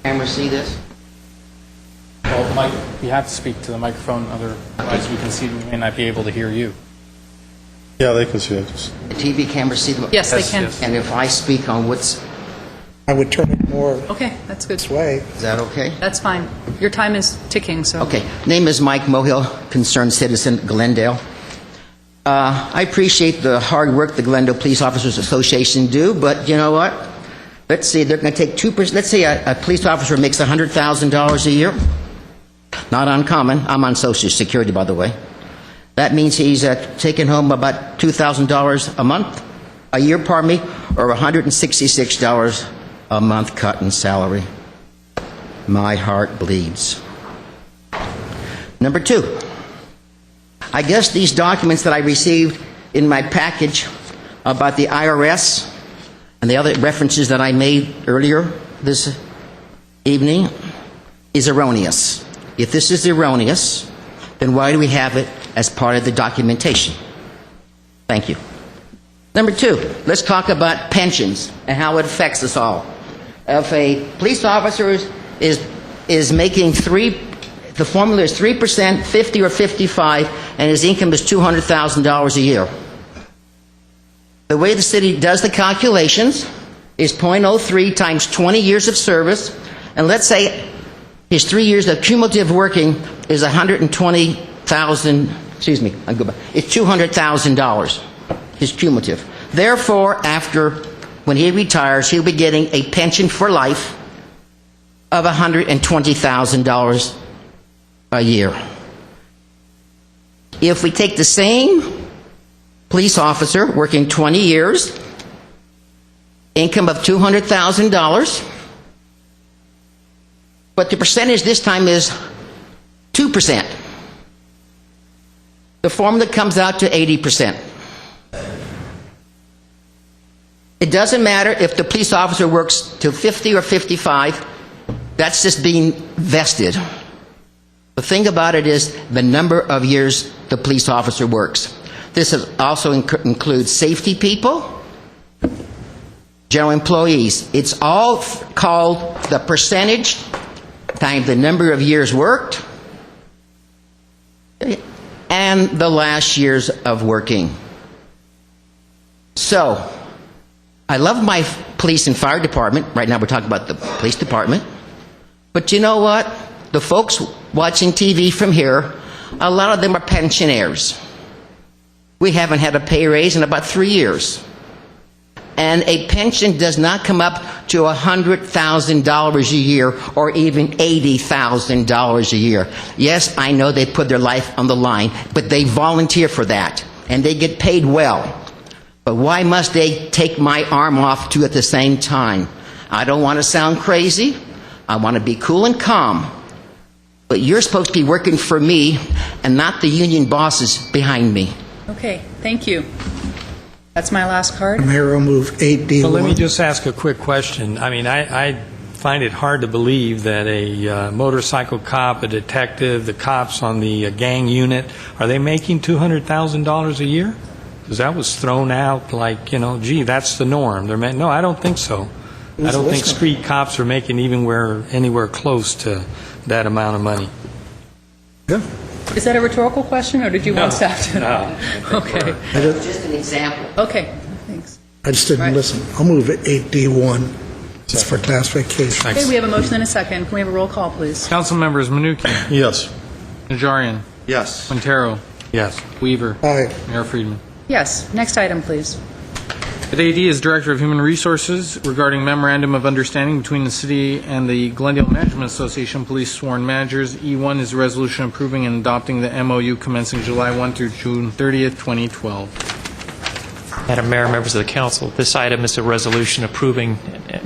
Camera see this? Well, Mike, you have to speak to the microphone, otherwise we can see, we may not be able to hear you. Yeah, they can see it. The TV camera see the... Yes, they can. And if I speak on what's... I would turn it more Okay, that's good. this way. Is that okay? That's fine. Your time is ticking, so. Okay. Name is Mike Mohill, concerned citizen, Glendale. I appreciate the hard work the Glendale Police Officers Association do, but you know what? Let's see, they're going to take 2%. Let's say a police officer makes $100,000 a year. Not uncommon. I'm on Social Security, by the way. That means he's taking home about $2,000 a year, or $166 a month cut in salary. My heart bleeds. Number 2, I guess these documents that I received in my package about the IRS and the other references that I made earlier this evening is erroneous. If this is erroneous, then why do we have it as part of the documentation? Thank you. Number 2, let's talk about pensions and how it affects us all. If a police officer is making the formula is 3%, 50 or 55, and his income is $200,000 a year. The way the city does the calculations is 0.03 times 20 years of service, and let's say his 3 years of cumulative working is $120,000. Excuse me, I'll go back. It's $200,000. His cumulative. Therefore, when he retires, he'll be getting a pension for life of $120,000 a year. If we take the same police officer working 20 years, income of $200,000, but the percentage this time is 2%. The formula comes out to 80%. It doesn't matter if the police officer works till 50 or 55. That's just being vested. The thing about it is the number of years the police officer works. This also includes safety people, general employees. It's all called the percentage times the number of years worked and the last years of working. So, I love my police and fire department. Right now we're talking about the police department. But you know what? The folks watching TV from here, a lot of them are pensioners. We haven't had a pay raise in about 3 years. And a pension does not come up to $100,000 a year or even $80,000 a year. Yes, I know they put their life on the line, but they volunteer for that, and they get paid well. But why must they take my arm off too at the same time? I don't want to sound crazy. I want to be cool and calm. But you're supposed to be working for me and not the union bosses behind me. Okay, thank you. That's my last card. Mayor will move 8D1. Well, let me just ask a quick question. I mean, I find it hard to believe that a motorcycle cop, a detective, the cops on the gang unit, are they making $200,000 a year? Because that was thrown out like, gee, that's the norm. No, I don't think so. I don't think street cops are making anywhere close to that amount of money. Yeah. Is that a rhetorical question, or did you want staff to? No. Okay. Just an example. Okay, thanks. I just didn't listen. I'll move it 8D1. It's for classification. Okay, we have a motion and a second. Can we have a roll call, please? Council members Menuchyan. Yes. Najarian. Yes. Quintero. Yes. Weaver. Aye. Mayor Friedman. Yes. Next item, please. At AD is Director of Human Resources regarding Memorandum of Understanding between the City and the Glendale Management Association Police Sworn Managers. E1 is a resolution approving and adopting the MOU commencing July 1 through June 30th, 2012. Madam Mayor, members of the council, this item is a resolution approving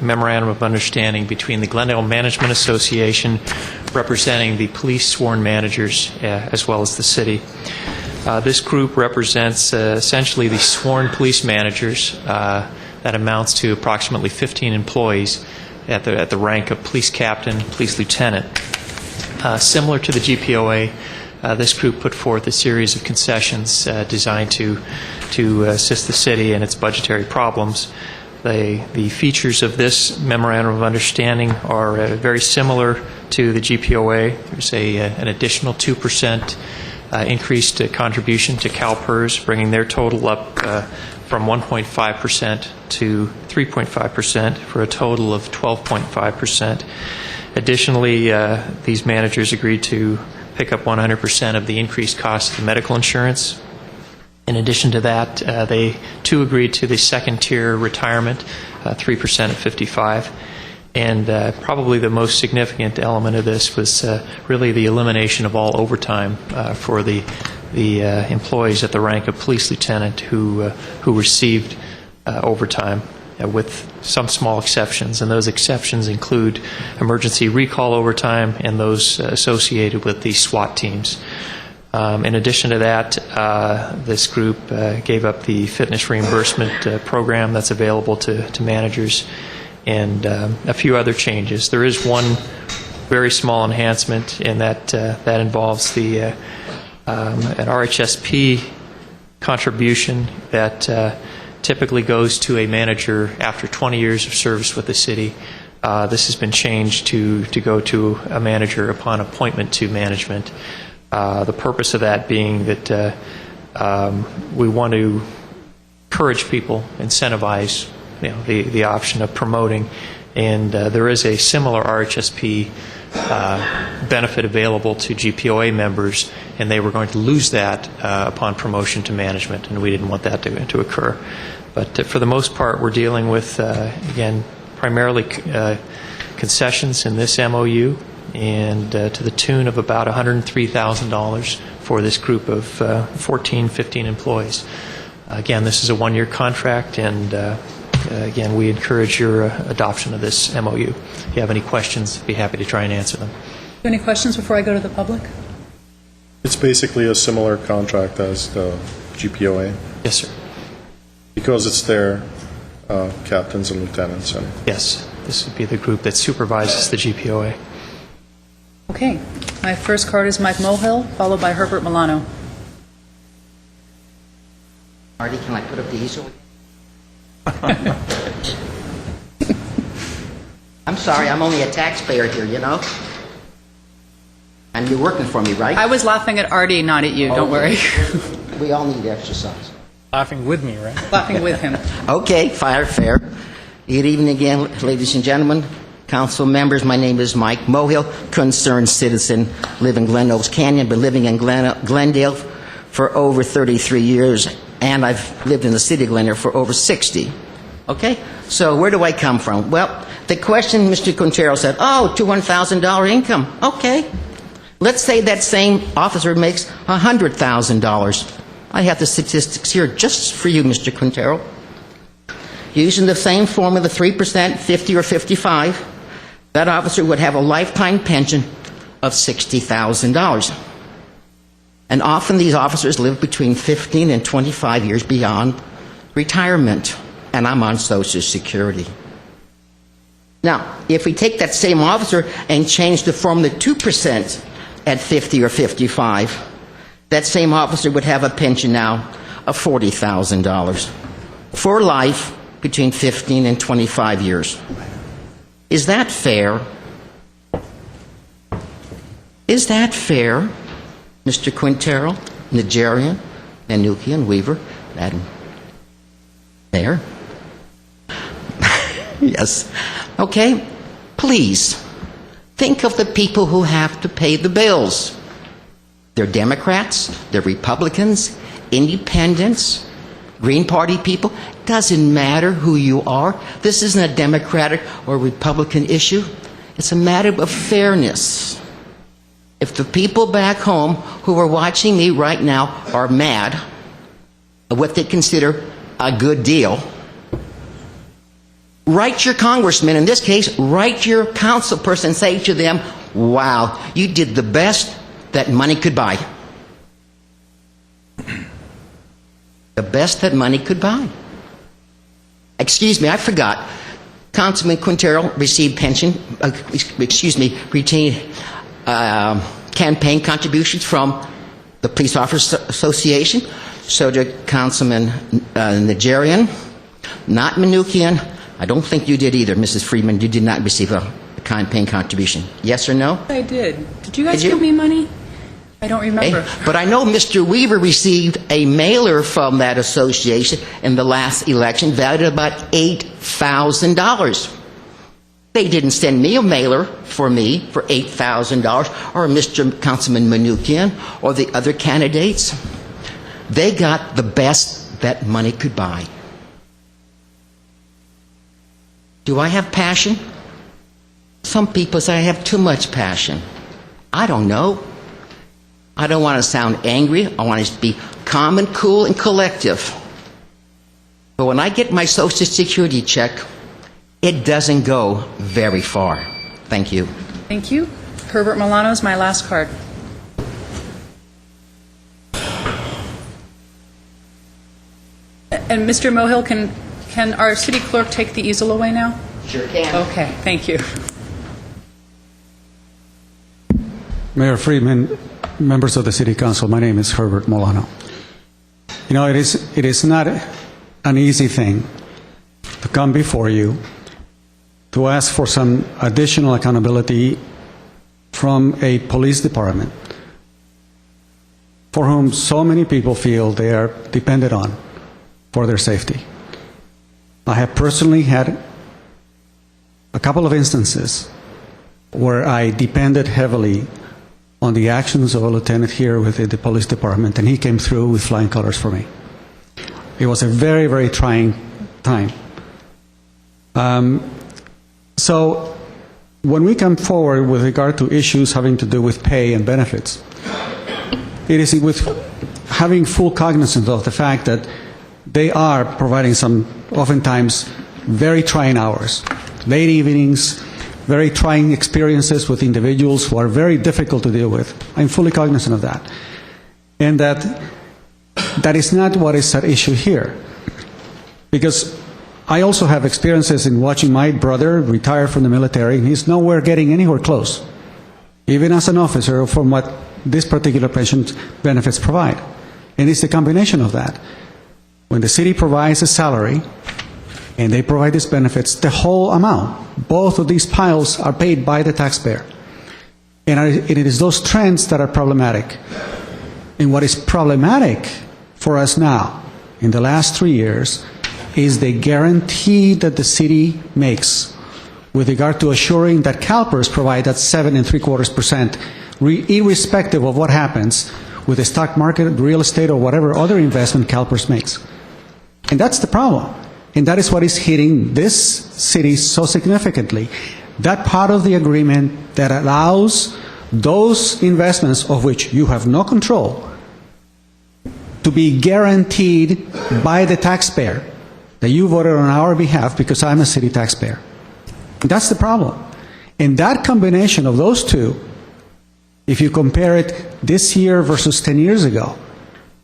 memorandum of understanding between the Glendale Management Association representing the police sworn managers as well as the city. This group represents essentially the sworn police managers. That amounts to approximately 15 employees at the rank of police captain, police lieutenant. Similar to the GPOA, this group put forth a series of concessions designed to assist the city in its budgetary problems. The features of this memorandum of understanding are very similar to the GPOA. There's an additional 2% increased contribution to CalPERS, bringing their total up from 1.5% to 3.5% for a total of 12.5%. Additionally, these managers agreed to pick up 100% of the increased cost of medical insurance. In addition to that, they too agreed to the second tier retirement, 3% at 55. And probably the most significant element of this was really the elimination of all overtime for the employees at the rank of police lieutenant who received overtime, with some small exceptions. And those exceptions include emergency recall overtime and those associated with the SWAT teams. In addition to that, this group gave up the fitness reimbursement program that's available to managers, and a few other changes. There is one very small enhancement, and that involves an RHSP contribution that typically goes to a manager after 20 years of service with the city. This has been changed to go to a manager upon appointment to management. The purpose of that being that we want to encourage people, incentivize the option of promoting, and there is a similar RHSP benefit available to GPOA members, and they were going to lose that upon promotion to management, and we didn't want that to occur. But for the most part, we're dealing with, again, primarily concessions in this MOU, and to the tune of about $103,000 for this group of 15 employees. Again, this is a one-year contract, and again, we encourage your adoption of this MOU. If you have any questions, I'd be happy to try and answer them. Any questions before I go to the public? It's basically a similar contract as the GPOA? Yes, sir. Because it's their captains and lieutenants? Yes, this would be the group that supervises the GPOA. Okay. My first card is Mike Mulhill, followed by Herbert Milano. Marty, can I put up the easel? I'm sorry, I'm only a taxpayer here, And you're working for me, right? I was laughing at Artie, not at you. Don't worry. We all need exercise. Laughing with me, right? Laughing with him. Okay, fair. Good evening again, ladies and gentlemen, council members. My name is Mike Mohill, concerned citizen, live in Glen Oaks Canyon, been living in Glendale for over 33 years, and I've lived in the city of Glendale for over 60. Okay? So where do I come from? Well, the question Mr. Quintero said, $200,000 income. Okay. Let's say that same officer makes $100,000. I have the statistics here just for you, Mr. Quintero. Using the same formula, 3%, 50 or 55, that officer would have a lifetime pension of $60,000. And often these officers live between 15 and 25 years beyond retirement. And I'm on Social Security. Now, if we take that same officer and change the formula 2% at 50 or 55, that same officer would have a pension now of $40,000 for life between 15 and 25 years. Is that fair? Is that fair, Mr. Quintero, Najarian, Manukian, Weaver, Madam Mayor? Yes. Okay. Please, think of the people who have to pay the bills. They're Democrats, they're Republicans, Independents, Green Party people. Doesn't matter who you are. This isn't a Democratic or Republican issue. It's a matter of fairness. If the people back home who are watching me right now are mad at what they consider a good deal, write your congressman, in this case, write your council person, say to them, wow, you did the best that money could buy. The best that money could buy. Excuse me, I forgot. Councilman Quintero received retained campaign contributions from the Police Officers Association. So did Councilman Najarian, not Manukian. I don't think you did either, Mrs. Friedman. You did not receive a campaign contribution. Yes or no? I did. Did you guys give me money? I don't remember. Okay. But I know Mr. Weaver received a mailer from that association in the last election valued at about $8,000. They didn't send me a mailer for me for $8,000, or Mr. Councilman Manukian or the other candidates. They got the best that money could buy. Do I have passion? Some people say I have too much passion. I don't know. I don't want to sound angry. I want to be calm and cool and collective. But when I get my Social Security check, it doesn't go very far. Thank you. Thank you. Herbert Milano is my last card. And Mr. Mohill, can our city clerk take the easel away now? Sure can. Okay, thank you. Mayor Friedman, members of the City Council, my name is Herbert Milano. You know, it is not an easy thing to come before you to ask for some additional accountability from a police department for whom so many people feel they are dependent on for their safety. I have personally had a couple of instances where I depended heavily on the actions of a lieutenant here within the police department, and he came through with flying colors for me. It was a very, very trying time. So when we come forward with regard to issues having to do with pay and benefits, it is with having full cognizance of the fact that they are providing some, oftentimes, very trying hours, late evenings, very trying experiences with individuals who are very difficult to deal with. I'm fully cognizant of that. And that is not what is at issue here. Because I also have experiences in watching my brother retire from the military, and he's nowhere getting anywhere close, even as an officer, from what this particular pension benefits provide. And it's the combination of that. When the city provides a salary, and they provide these benefits, the whole amount, both of these piles are paid by the taxpayer. And it is those trends that are problematic. And what is problematic for us now in the last 3 years is the guarantee that the city makes with regard to assuring that CalPERS provide that 7.75%, irrespective of what happens with the stock market, real estate, or whatever other investment CalPERS makes. And that's the problem. And that is what is hitting this city so significantly. That part of the agreement that allows those investments of which you have no control to be guaranteed by the taxpayer, that you voted on our behalf because I'm a city taxpayer. That's the problem. And that combination of those two, if you compare it this year versus 10 years ago,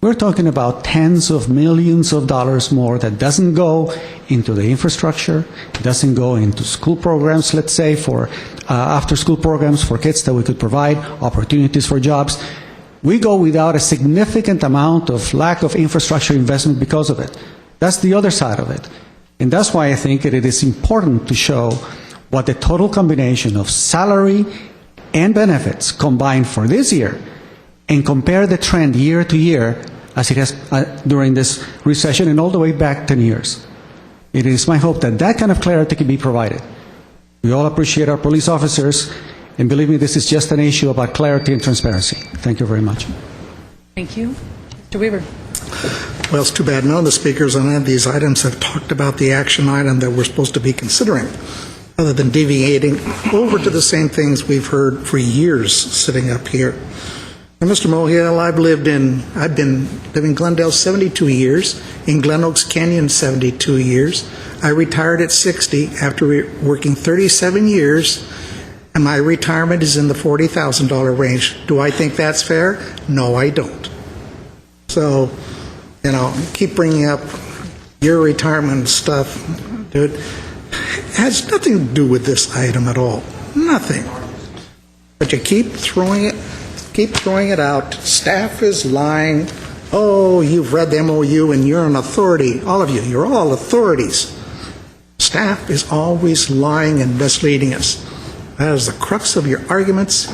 we're talking about tens of millions of dollars more that doesn't go into the infrastructure, doesn't go into school programs, let's say, for after-school programs for kids that we could provide, opportunities for jobs. We go without a significant amount of lack of infrastructure investment because of it. That's the other side of it. And that's why I think it is important to show what the total combination of salary and benefits combined for this year and compare the trend year to year as it has during this recession and all the way back 10 years. It is my hope that that kind of clarity can be provided. We all appreciate our police officers, and believe me, this is just an issue about clarity and transparency. Thank you very much. Thank you. Mr. Weaver. Well, it's too bad none of the speakers on any of these items have talked about the action item that we're supposed to be considering, other than deviating over to the same things we've heard for years sitting up here. Now, Mr. Mohill, I've been living in Glendale 72 years, in Glen Oaks Canyon 72 years. I retired at 60 after working 37 years, and my retirement is in the $40,000 range. Do I think that's fair? No, I don't. So, keep bringing up your retirement stuff, dude. It has nothing to do with this item at all. Nothing. But you keep throwing it out. Staff is lying. Oh, you've read the MOU and you're an authority. All of you, you're all authorities. Staff is always lying and misleading us. That is the crux of your arguments,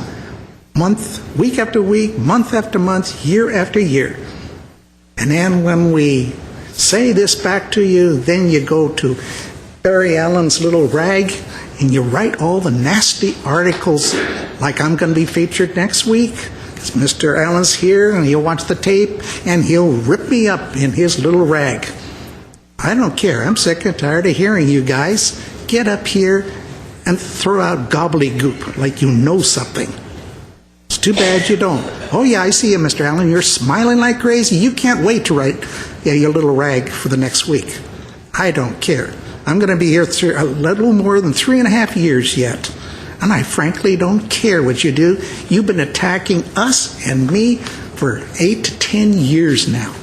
week after week, month after month, year after year. And then when we say this back to you, then you go to Barry Allen's little rag and you write all the nasty articles like I'm going to be featured next week. Because Mr. Allen's here and he'll watch the tape and he'll rip me up in his little rag. I don't care. I'm sick and tired of hearing you guys get up here and throw out gobbledygook like you know something. It's too bad you don't. Oh yeah, I see you, Mr. Allen. You're smiling like crazy. You can't wait to write your little rag for the next week. I don't care. I'm going to be here a little more than 3.5 years yet. And I frankly don't care what you do. You've been attacking us and me for 8 to 10 years now.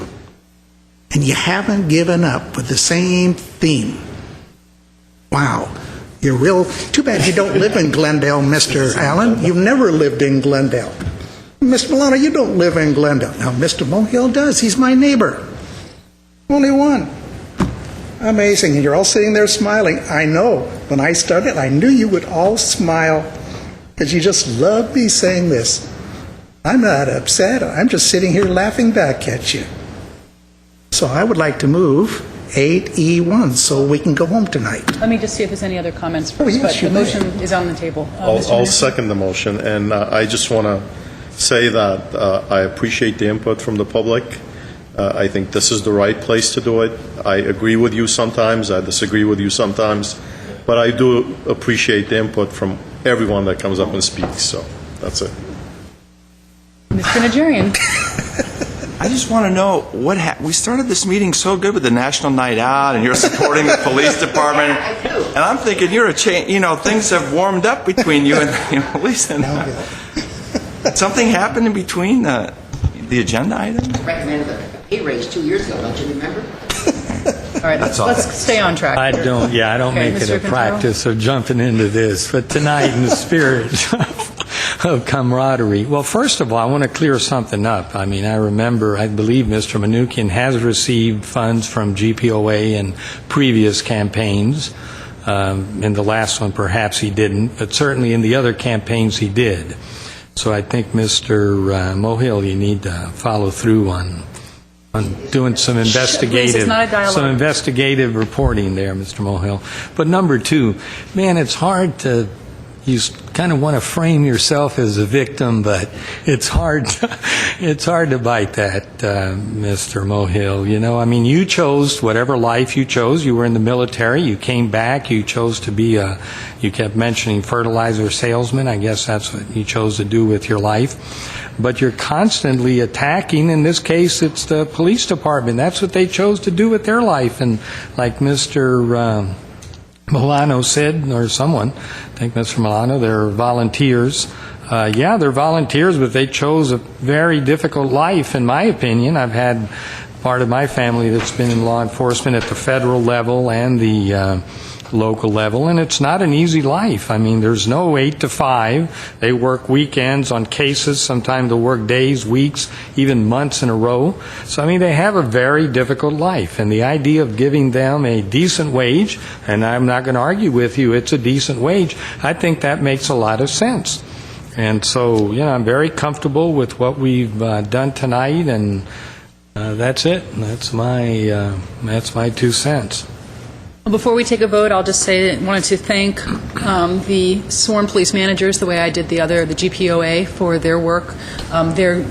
And you haven't given up with the same theme. Wow. You're real. Too bad you don't live in Glendale, Mr. Allen. You've never lived in Glendale. Mr. Milano, you don't live in Glendale. Now, Mr. Mohill does. He's my neighbor. Only one. Amazing. And you're all sitting there smiling. I know. When I started, I knew you would all smile because you just love me saying this. I'm not upset. I'm just sitting here laughing back at you. So I would like to move 8E1 so we can go home tonight. Let me just see if there's any other comments first, yes, but the motion is on the table. I'll second the motion, and I just want to say that I appreciate the input from the public. I think this is the right place to do it. I agree with you sometimes, I disagree with you sometimes, but I do appreciate the input from everyone that comes up and speaks, so that's it. Mr. Najarian. I just want to know we started this meeting so good with the National Night Out, and you're supporting the police department. And I'm thinking you're things have warmed up between you and the police. And something happened in between the agenda item. I recommended a pay raise 2 years ago. Don't you remember? All right, let's stay on track. I don't Okay, make it Mr. a Quintero? practice of jumping into this, but tonight in the spirit of camaraderie. Well, first of all, I want to clear something up. I mean, I believe Mr. Manukian has received funds from GPOA in previous campaigns. In the last one, perhaps he didn't, but certainly in the other campaigns he did. So I think, Mr. Mohill, you need to follow through on on doing some Please, it's not a dialogue. investigative reporting there, Mr. Mohill. But number two, man, it's hard to, you kind of want to frame yourself as a victim, but it's hard to bite that, Mr. Mohill. You know, I mean, you chose whatever life you chose. You were in the military. You came back. You chose to be you kept mentioning fertilizer salesman. I guess that's what you chose to do with your life. But you're constantly attacking. In this case, it's the police department. That's what they chose to do with their life. And like Mr. Milano said, or someone, I think Mr. Milano, they're volunteers. Yeah, they're volunteers, but they chose a very difficult life, in my opinion. I've had part of my family that's been in law enforcement at the federal level and the local level, and it's not an easy life. I mean, there's no 8 to 5. They work weekends on cases. Sometimes they'll work days, weeks, even months in a row. So, I mean, they have a very difficult life, and the idea of giving them a decent wage, and I'm not going to argue with you, it's a decent wage, I think that makes a lot of sense. And so, you know, I'm very comfortable with what we've done tonight, and that's it. That's my 2 cents. Before we take a vote, I'll just say I wanted to thank the sworn police managers, the way I did the GPOA, for their work. They're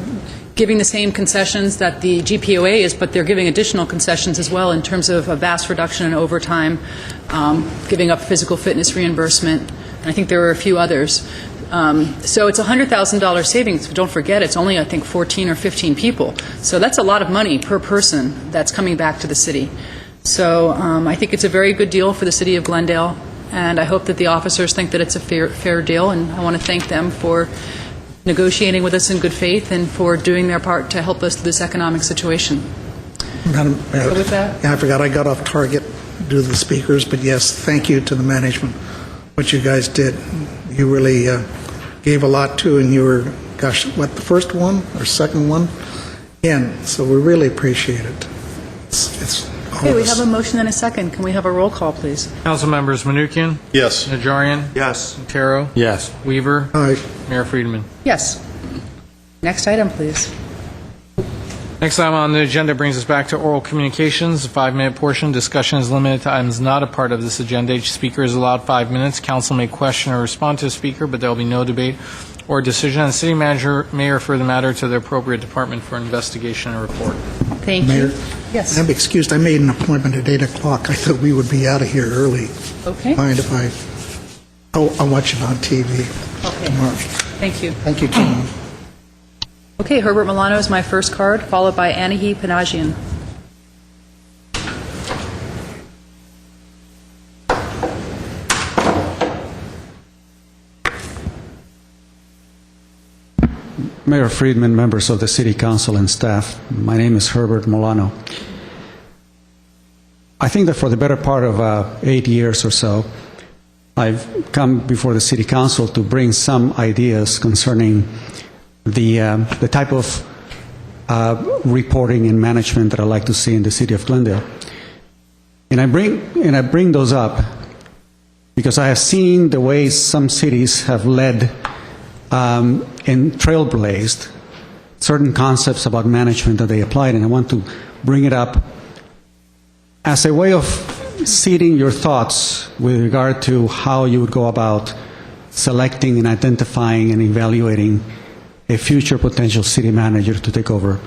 giving the same concessions that the GPOA is, but they're giving additional concessions as well in terms of a vast reduction in overtime, giving up physical fitness reimbursement, and I think there were a few others. So it's a $100,000 savings. Don't forget, it's only, I think, 14 or 15 people. So that's a lot of money per person that's coming back to the city. So I think it's a very good deal for the city of Glendale, and I hope that the officers think that it's a fair deal, and I want to thank them for negotiating with us in good faith and for doing their part to help us through this economic situation. Madam Mayor, So with that? yeah, I forgot I got off target due to the speakers, but yes, thank you to the management. What you guys did, you really gave a lot to, and you were, gosh, what, the first one or second one? And so we really appreciate it. It's Okay, we have a motion and a second. Can we have a roll call, please? Council members Manukian? Yes. Najarian? Yes. Otero? Yes. Weaver? Aye. Mayor Friedman? Yes. Next item, please. Next item on the agenda brings us back to oral communications, the 5-minute portion. Discussion is limited to items not a part of this agenda. Each speaker is allowed 5 minutes. Council may question or respond to a speaker, but there will be no debate or decision. And the city manager may refer the matter to the appropriate department for investigation and report. Thank Mayor? you. Yes. I'm excused. I made an appointment at 8 o'clock. I thought we would be out of here early. Okay. Mind if I'll watch it on TV tomorrow. Thank you. Thank you, John. Okay, Herbert Milano is my first card, followed by Anahi Panagian. Mayor Friedman, members of the City Council and staff, my name is Herbert Milano. I think that for the better part of 8 years or so, I've come before the City Council to bring some ideas concerning the type of reporting and management that I like to see in the City of Glendale. And I bring those up because I have seen the way some cities have led and trailblazed certain concepts about management that they applied, and I want to bring it up as a way of seeding your thoughts with regard to how you would go about selecting and identifying and evaluating a future potential city manager to take over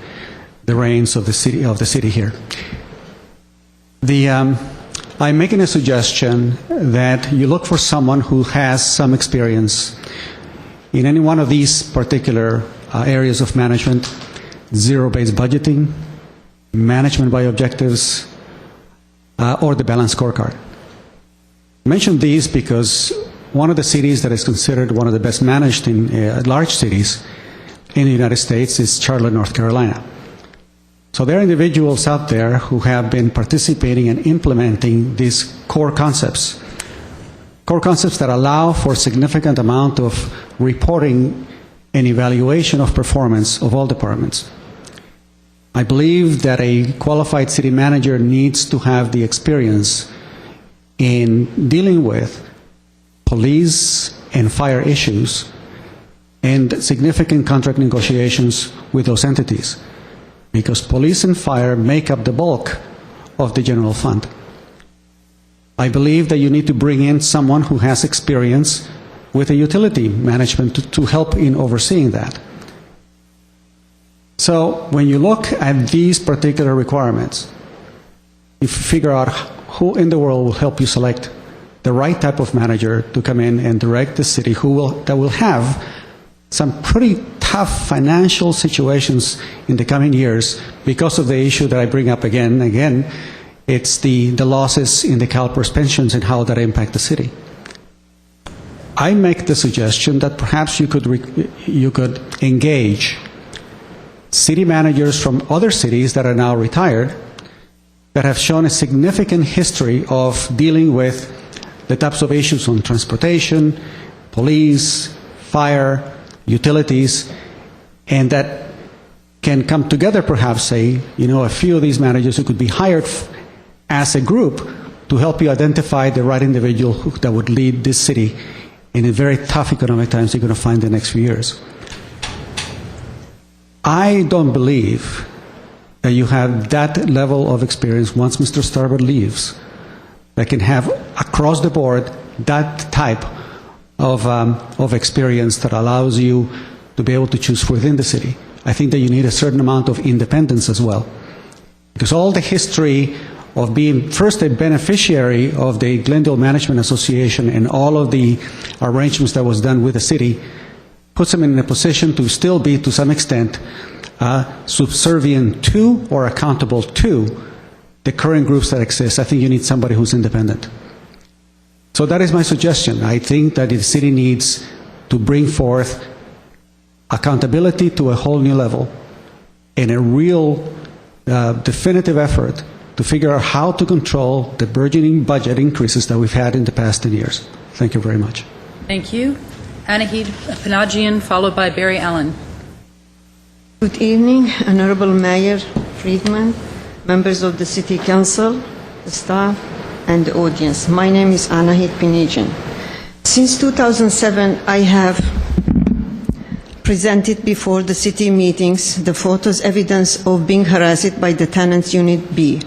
the reins of the city here. I'm making a suggestion that you look for someone who has some experience in any one of these particular areas of management: zero-based budgeting, management by objectives, or the balanced scorecard. I mention these because one of the cities that is considered one of the best managed in large cities in the United States is Charlotte, North Carolina. So there are individuals out there who have been participating and implementing these core concepts that allow for a significant amount of reporting and evaluation of performance of all departments. I believe that a qualified city manager needs to have the experience in dealing with police and fire issues and significant contract negotiations with those entities. because police and fire make up the bulk of the general fund. I believe that you need to bring in someone who has experience with a utility management to help in overseeing that. So when you look at these particular requirements, you figure out who in the world will help you select the right type of manager to come in and direct the city that will have some pretty tough financial situations in the coming years because of the issue that I bring up again and again. It's the losses in the CalPERS pensions and how that impact the city. I make the suggestion that perhaps you could engage city managers from other cities that are now retired that have shown a significant history of dealing with the types of issues on transportation, police, fire, utilities, and that can come together, perhaps, say, a few of these managers who could be hired as a group to help you identify the right individual that would lead this city in the very tough economic times you're going to find the next few years. I don't believe that you have that level of experience once Mr. Starbird leaves that can have across the board that type of experience that allows you to be able to choose within the city. I think that you need a certain amount of independence as well. Because all the history of being first a beneficiary of the Glendale Management Association and all of the arrangements that was done with the city puts them in a position to still be, to some extent, subservient to or accountable to the current groups that exist. I think you need somebody who's independent. So that is my suggestion. I think that the city needs to bring forth accountability to a whole new level and a real definitive effort to figure out how to control the burgeoning budget increases that we've had in the past 10 years. Thank you very much. Thank you. Anahid Panagian, followed by Barry Allen. Good evening, Honorable Mayor Friedman, members of the City Council, the staff, and the audience. My name is Anahid Panagian. Since 2007, I have presented before the city meetings the photos evidence of being harassed by the tenants Unit B.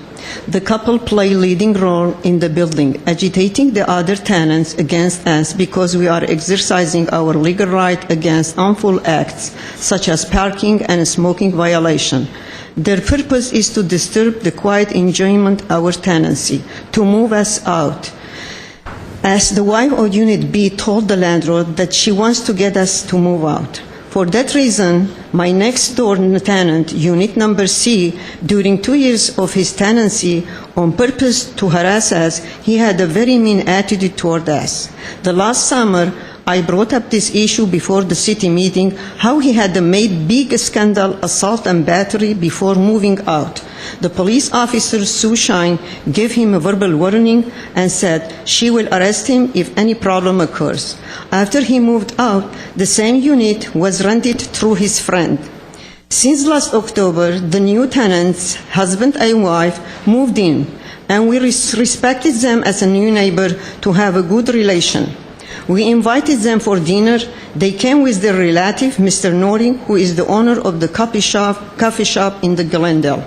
The couple play leading role in the building, agitating the other tenants against us because we are exercising our legal right against harmful acts such as parking and smoking violation. Their purpose is to disturb the quiet enjoyment of our tenancy, to move us out. As the wife of Unit B told the landlord that she wants to get us to move out. For that reason, my next door tenant, Unit Number C, during 2 years of his tenancy, on purpose to harass us, he had a very mean attitude toward us. The last summer, I brought up this issue before the city meeting, how he had made big scandal, assault and battery before moving out. The police officer, Sue Shine, gave him a verbal warning and said she will arrest him if any problem occurs. After he moved out, the same unit was rented through his friend. Since last October, the new tenants, husband and wife, moved in, and we respected them as a new neighbor to have a good relation. We invited them for dinner. They came with their relative, Mr. Noring, who is the owner of the coffee shop in the Glendale.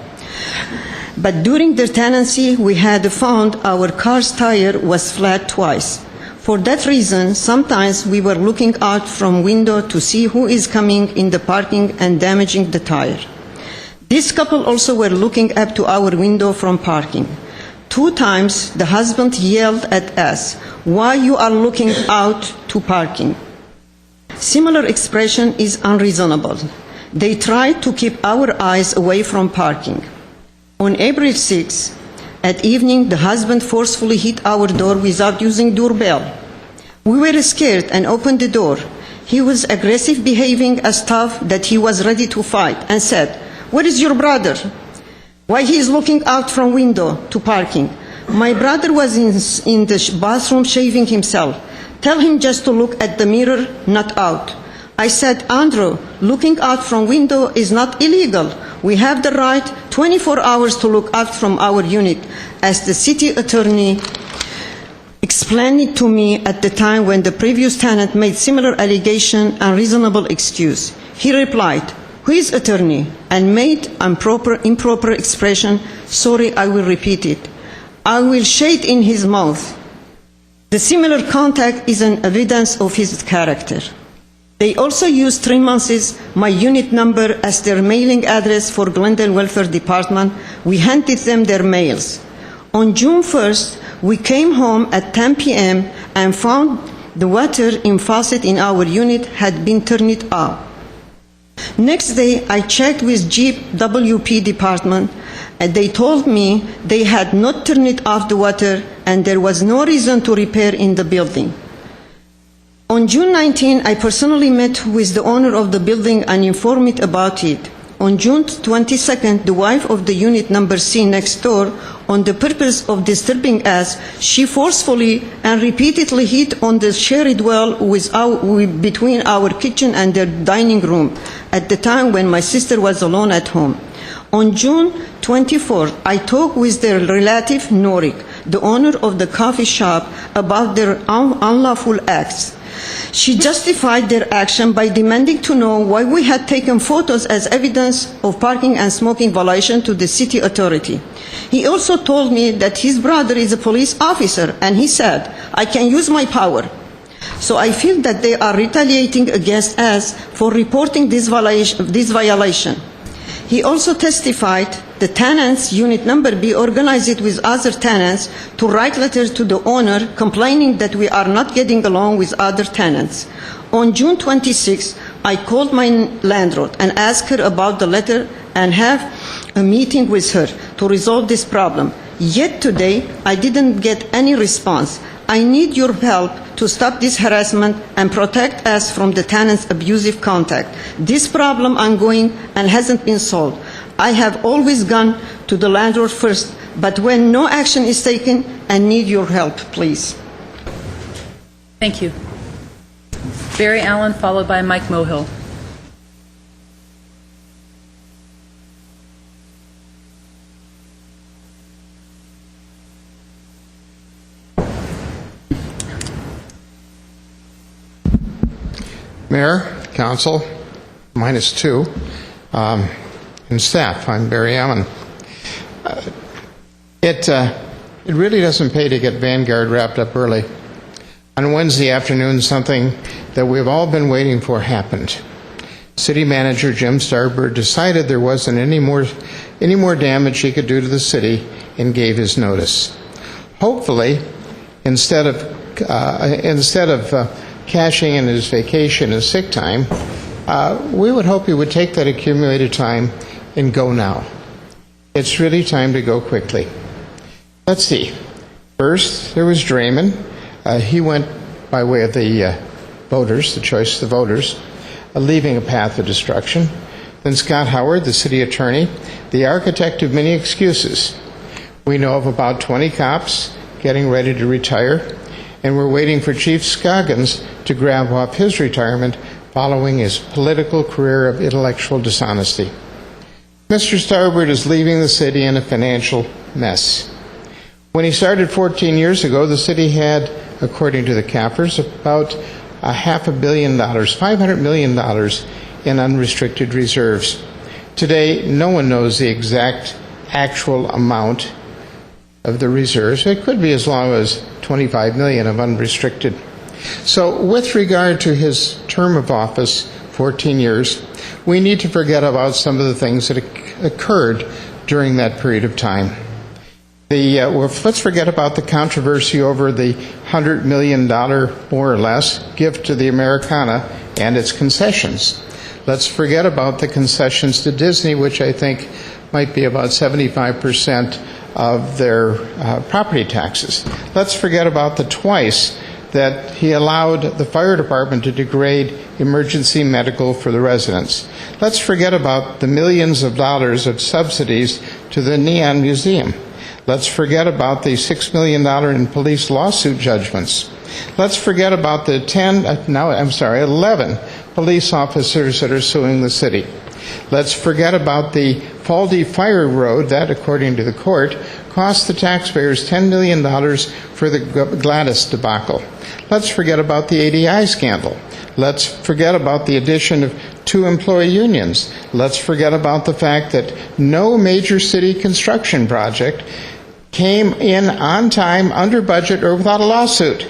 But during their tenancy, we had found our car's tire was flat twice. For that reason, sometimes we were looking out from window to see who is coming in the parking and damaging the tire. This couple also were looking up to our window from parking. 2 times, the husband yelled at us, "Why you are looking out to parking?" Similar expression is unreasonable. They tried to keep our eyes away from parking. On April 6, at evening, the husband forcefully hit our door without using doorbell. We were scared and opened the door. He was aggressive, behaving as tough that he was ready to fight, and said, "Where is your brother? Why he is looking out from window to parking?" My brother was in the bathroom shaving himself. "Tell him just to look at the mirror, not out." I said, "Andrew, looking out from window is not illegal. We have the right 24 hours to look out from our unit," as the city attorney explained it to me at the time when the previous tenant made similar allegation and reasonable excuse. He replied, his attorney and made improper expression. Sorry, I will repeat it. I will shade in his mouth. The similar contact is an evidence of his character. They also used 3 months my unit number as their mailing address for Glendale Welfare Department. We handed them their mails. On June 1st, we came home at 10 p.m. and found the water in faucet in our unit had been turned off. Next day, I checked with GWP department, and they told me they had not turned off the water and there was no reason to repair in the building. On June 19, I personally met with the owner of the building and informed it about it. On June 22nd, the wife of the unit number C next door, on the purpose of disturbing us, she forcefully and repeatedly hit on the shared wall between our kitchen and the dining room at the time when my sister was alone at home. On June 24th, I talked with their relative, Norik, the owner of the coffee shop, about their unlawful acts. She justified their action by demanding to know why we had taken photos as evidence of parking and smoking violation to the city authority. He also told me that his brother is a police officer, and he said, I can use my power. So I feel that they are retaliating against us for reporting this violation. He also testified the tenants, unit number B, organized it with other tenants to write letters to the owner complaining that we are not getting along with other tenants. On June 26, I called my landlord and asked her about the letter and have a meeting with her to resolve this problem. Yet today, I didn't get any response. I need your help to stop this harassment and protect us from the tenants' abusive contact. This problem ongoing and hasn't been solved. I have always gone to the landlord first, but when no action is taken, I need your help, please. Thank you. Barry Allen, followed by Mike Mohill. Mayor, Council, -2, and staff. I'm Barry Allen. It really doesn't pay to get Vanguard wrapped up early. On Wednesday afternoon, something that we've all been waiting for happened. City Manager Jim Starbird decided there wasn't any more damage he could do to the city and gave his notice. Hopefully, instead of cashing in his vacation and sick time, we would hope he would take that accumulated time and go now. It's really time to go quickly. Let's see. First, there was Draymond. He went by way of the voters, the choice of the voters, leaving a path of destruction. Then Scott Howard, the city attorney, the architect of many excuses. We know of about 20 cops getting ready to retire, and we're waiting for Chief Scoggins to grab off his retirement following his political career of intellectual dishonesty. Mr. Starbird is leaving the city in a financial mess. When he started 14 years ago, the city had, according to the cappers, about $500 million, $500 million in unrestricted reserves. Today, no one knows the exact actual amount of the reserves. It could be as low as 25 million of unrestricted. So with regard to his term of office, 14 years, we need to forget about some of the things that occurred during that period of time. Let's forget about the controversy over the $100 million, more or less, gift to the Americana and its concessions. Let's forget about the concessions to Disney, which I think might be about 75% of their property taxes. Let's forget about the twice that he allowed the fire department to degrade emergency medical for the residents. Let's forget about the millions of dollars of subsidies to the Neon Museum. Let's forget about the $6 million in police lawsuit judgments. Let's forget about the 11 police officers that are suing the city. Let's forget about the faulty fire road that, according to the court, cost the taxpayers $10 million for the Gladys debacle. Let's forget about the ADI scandal. Let's forget about the addition of two employee unions. Let's forget about the fact that no major city construction project came in on time, under budget, or without a lawsuit.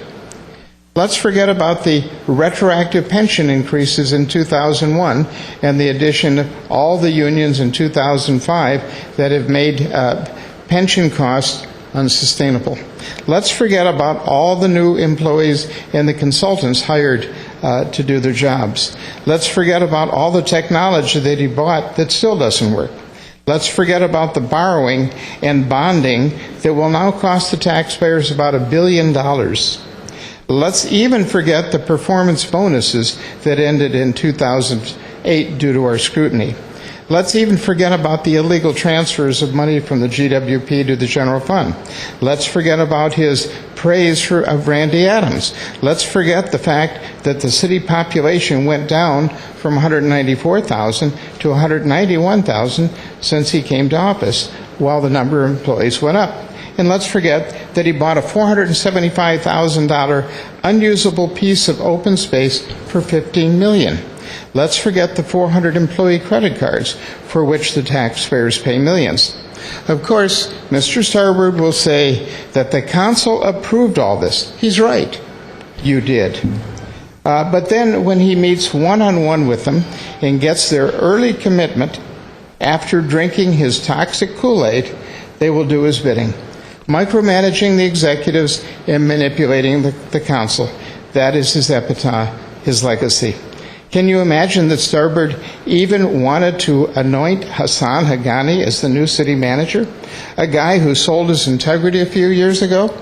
Let's forget about the retroactive pension increases in 2001 and the addition of all the unions in 2005 that have made pension costs unsustainable. Let's forget about all the new employees and the consultants hired to do their jobs. Let's forget about all the technology that he bought that still doesn't work. Let's forget about the borrowing and bonding that will now cost the taxpayers about $1 billion. Let's even forget the performance bonuses that ended in 2008 due to our scrutiny. Let's even forget about the illegal transfers of money from the GWP to the general fund. Let's forget about his praise of Randy Adams. Let's forget the fact that the city population went down from 194,000 to 191,000 since he came to office, while the number of employees went up. And let's forget that he bought a $475,000 unusable piece of open space for $15 million. Let's forget the 400 employee credit cards for which the taxpayers pay millions. Of course, Mr. Starbird will say that the council approved all this. He's right. You did. But then when he meets one-on-one with them and gets their early commitment after drinking his toxic Kool-Aid, they will do his bidding, micromanaging the executives and manipulating the council. That is his epitaph, his legacy. Can you imagine that Starbird even wanted to anoint Hassan Haghani as the new city manager? A guy who sold his integrity a few years ago?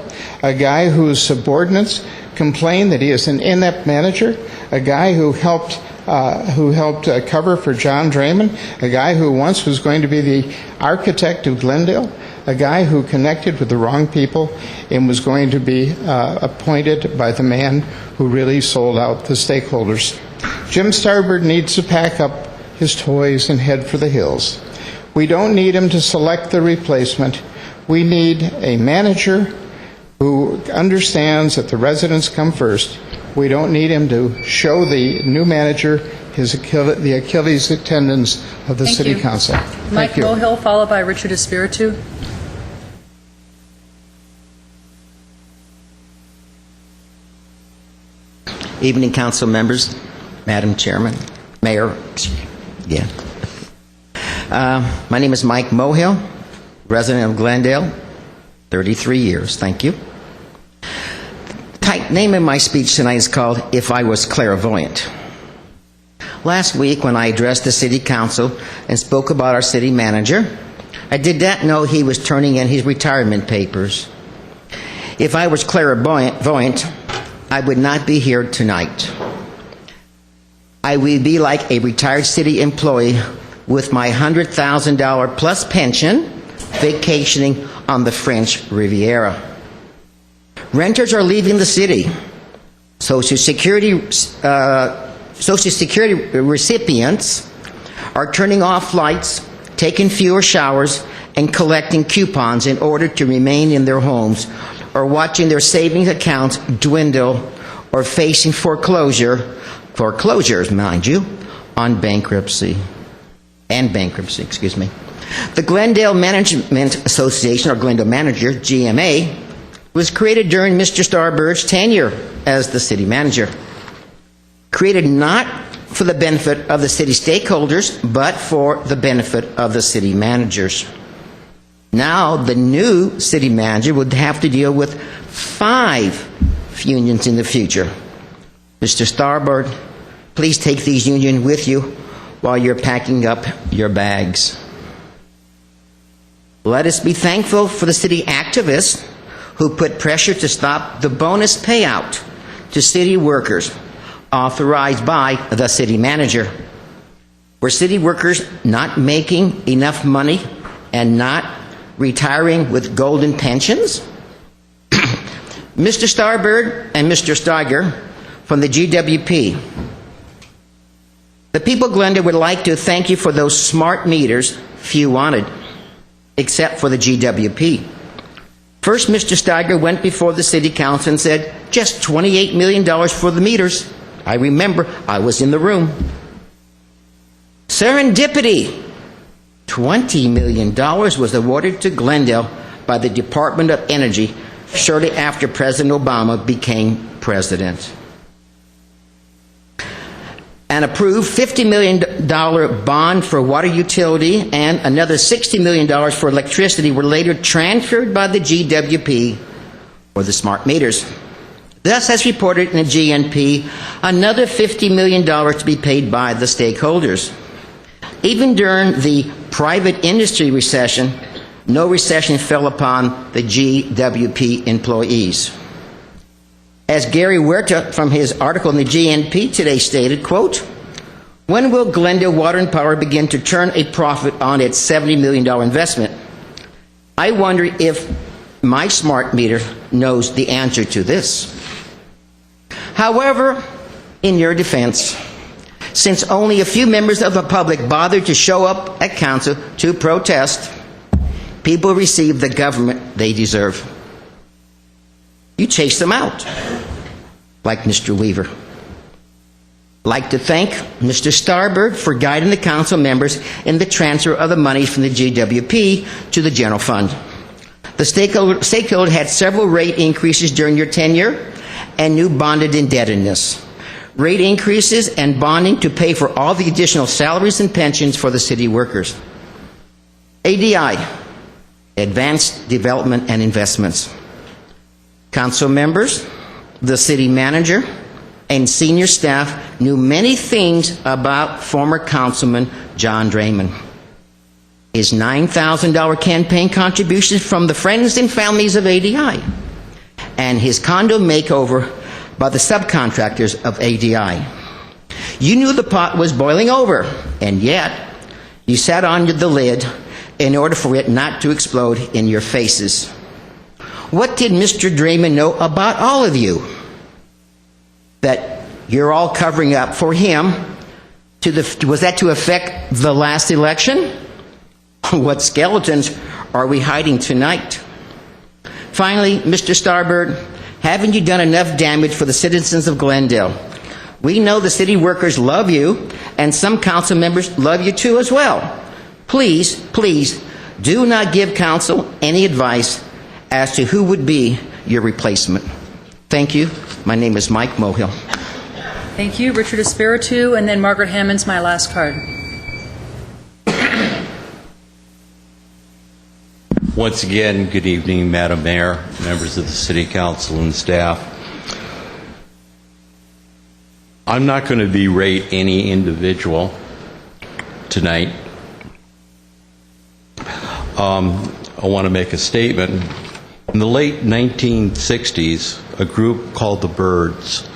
A guy whose subordinates complained that he is an inept manager? A guy who helped cover for John Draymond? A guy who once was going to be the architect of Glendale? A guy who connected with the wrong people and was going to be appointed by the man who really sold out the stakeholders. Jim Starbird needs to pack up his toys and head for the hills. We don't need him to select the replacement. We need a manager who understands that the residents come first. We don't need him to show the new manager the Achilles tendons of the city council. Mike Thank you. Mohill, followed by Richard Espiritu. Evening, council members, Madam Chairman, Mayor. Yeah. My name is Mike Mohill, resident of Glendale, 33 years. Thank you. The name of my speech tonight is called If I Was Clairvoyant. Last week, when I addressed the city council and spoke about our city manager, I did not know he was turning in his retirement papers. If I was clairvoyant, I would not be here tonight. I would be like a retired city employee with my $100,000 plus pension, vacationing on the French Riviera. Renters are leaving the city. Social Security recipients are turning off lights, taking fewer showers, and collecting coupons in order to remain in their homes, or watching their savings accounts dwindle, or facing foreclosures, mind you, on bankruptcy. The Glendale Management Association, or Glendale Manager, GMA, was created during Mr. Starbird's tenure as the city manager. Created not for the benefit of the city stakeholders, but for the benefit of the city managers. Now, the new city manager would have to deal with 5 unions in the future. Mr. Starbird, please take these unions with you while you're packing up your bags. Let us be thankful for the city activists who put pressure to stop the bonus payout to city workers authorized by the city manager. Were city workers not making enough money and not retiring with golden pensions? Mr. Starbird and Mr. Steiger from the GWP, the people of Glendale would like to thank you for those smart meters few wanted, except for the GWP. First, Mr. Steiger went before the city council and said, just $28 million for the meters. I remember, I was in the room. Serendipity. $20 million was awarded to Glendale by the Department of Energy shortly after President Obama became president. An approved $50 million bond for water utility and another $60 million for electricity were later transferred by the GWP for the smart meters. Thus, as reported in the GNP, another $50 million to be paid by the stakeholders. Even during the private industry recession, no recession fell upon the GWP employees. As Gary Huerta from his article in the GNP today stated, quote, "When will Glendale Water and Power begin to turn a profit on its $70 million investment? I wonder if my smart meter knows the answer to this." However, in your defense, since only a few members of the public bothered to show up at council to protest, people receive the government they deserve. You chase them out, like Mr. Weaver. I'd like to thank Mr. Starbird for guiding the council members in the transfer of the money from the GWP to the general fund. The stakeholder had several rate increases during your tenure and new bonded indebtedness. Rate increases and bonding to pay for all the additional salaries and pensions for the city workers. ADI, Advanced Development and Investments. Council members, the city manager, and senior staff knew many things about former Councilman John Draymond. His $9,000 campaign contributions from the friends and families of ADI, and his condo makeover by the subcontractors of ADI. You knew the pot was boiling over, and yet you sat on the lid in order for it not to explode in your faces. What did Mr. Draymond know about all of you that you're all covering up for him? Was that to affect the last election? What skeletons are we hiding tonight? Finally, Mr. Starbird, haven't you done enough damage for the citizens of Glendale? We know the city workers love you, and some council members love you too as well. Please, please, do not give council any advice as to who would be your replacement. Thank you. My name is Mike Mohill. Thank you. Richard Espiritu, and then Margaret Hammond's my last card. Once again, good evening, Madam Mayor, members of the City Council and staff. I'm not going to berate any individual tonight. I want to make a statement. In the late 1960s, a group called the Byrds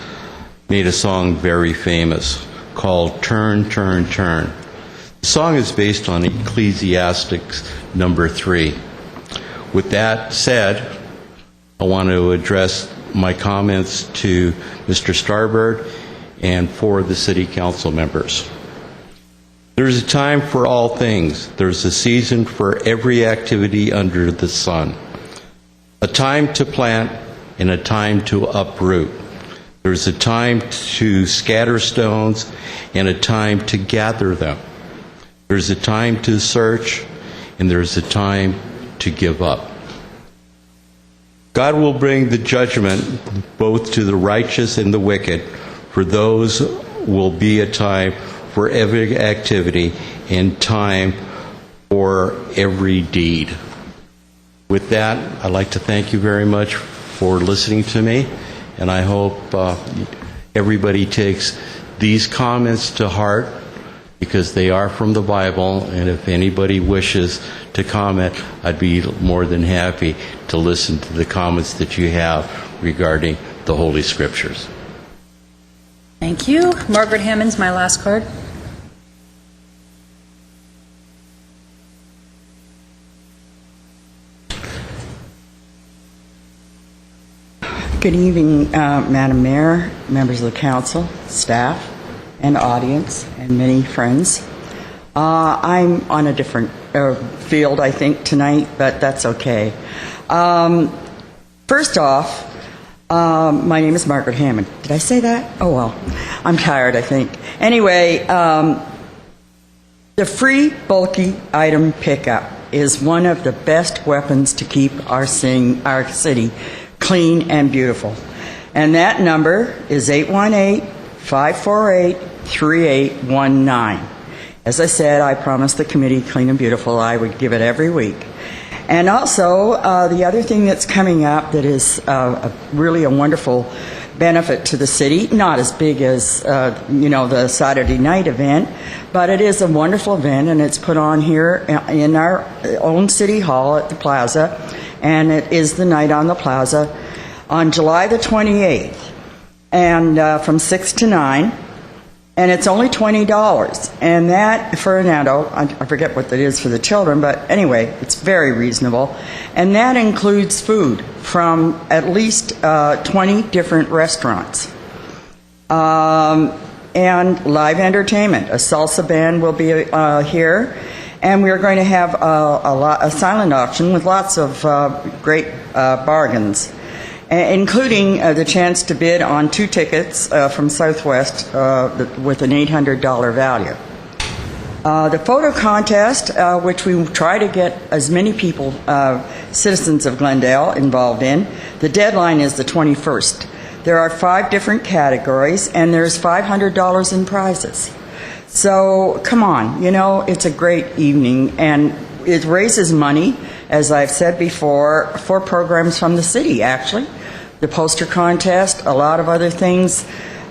made a song very famous called Turn, Turn, Turn. The song is based on Ecclesiastes number 3. With that said, I want to address my comments to Mr. Starbird and for the City Council members. There's a time for all things. There's a season for every activity under the sun. A time to plant and a time to uproot. There's a time to scatter stones and a time to gather them. There's a time to search and there's a time to give up. God will bring the judgment both to the righteous and the wicked. For those will be a time for every activity and time for every deed. With that, I'd like to thank you very much for listening to me, and I hope everybody takes these comments to heart because they are from the Bible, and if anybody wishes to comment, I'd be more than happy to listen to the comments that you have regarding the Holy Scriptures. Thank you. Margaret Hammond's my last card. Good evening, Madam Mayor, members of the council, staff, and audience, and many friends. I'm on a different field, I think, tonight, but that's okay. First off, my name is Margaret Hammond. Did I say that? Oh, well, I'm tired, I think. Anyway, The free bulky item pickup is one of the best weapons to keep our city clean and beautiful. And that number is 818-548-3819. As I said, I promised the committee Clean and Beautiful I would give it every week. And also, the other thing that's coming up that is really a wonderful benefit to the city, not as big as, the Saturday night event, but it is a wonderful event, and it's put on here in our own city hall at the plaza, and it is the Night on the Plaza on July the 28th, and from 6 to 9, and it's only $20, and that for an adult, I forget what that is for the children, but anyway, it's very reasonable, and that includes food from at least 20 different restaurants, and live entertainment. A salsa band will be here, and we're going to have a silent auction with lots of great bargains, including the chance to bid on 2 tickets from Southwest with an $800 value. The photo contest, which we try to get as many people, citizens of Glendale, involved in, the deadline is the 21st. There are 5 different categories, and there's $500 in prizes. So, come on, it's a great evening, and it raises money, as I've said before, for programs from the city, actually. The poster contest, a lot of other things,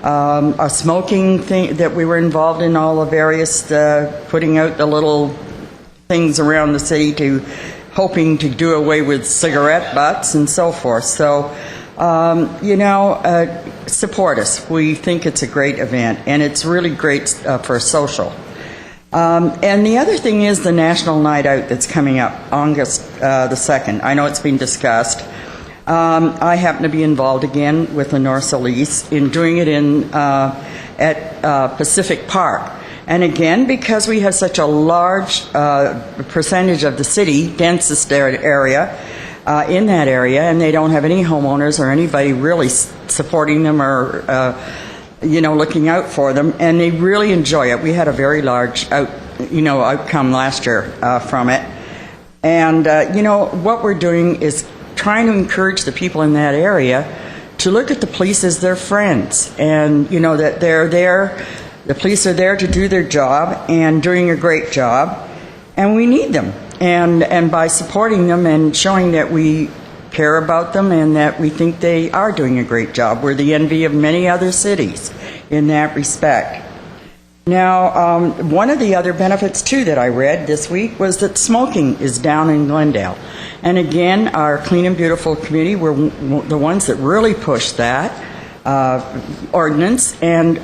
a smoking thing that we were involved in, all the various, putting out the little things around the city hoping to do away with cigarette butts and so forth. So, support us. We think it's a great event, and it's really great for social. And the other thing is the National Night Out that's coming up, August the 2nd. I know it's been discussed. I happen to be involved again with the North Solis in doing it at Pacific Park. And again, because we have such a large percentage of the city, densest area, in that area, and they don't have any homeowners or anybody really supporting them or looking out for them, and they really enjoy it. We had a very large outcome last year from it, and what we're doing is trying to encourage the people in that area to look at the police as their friends, and that they're there. The police are there to do their job and doing a great job, and we need them. And by supporting them and showing that we care about them and that we think they are doing a great job, we're the envy of many other cities in that respect. Now, one of the other benefits, too, that I read this week was that smoking is down in Glendale. And again, our Clean and Beautiful committee were the ones that really pushed that ordinance, and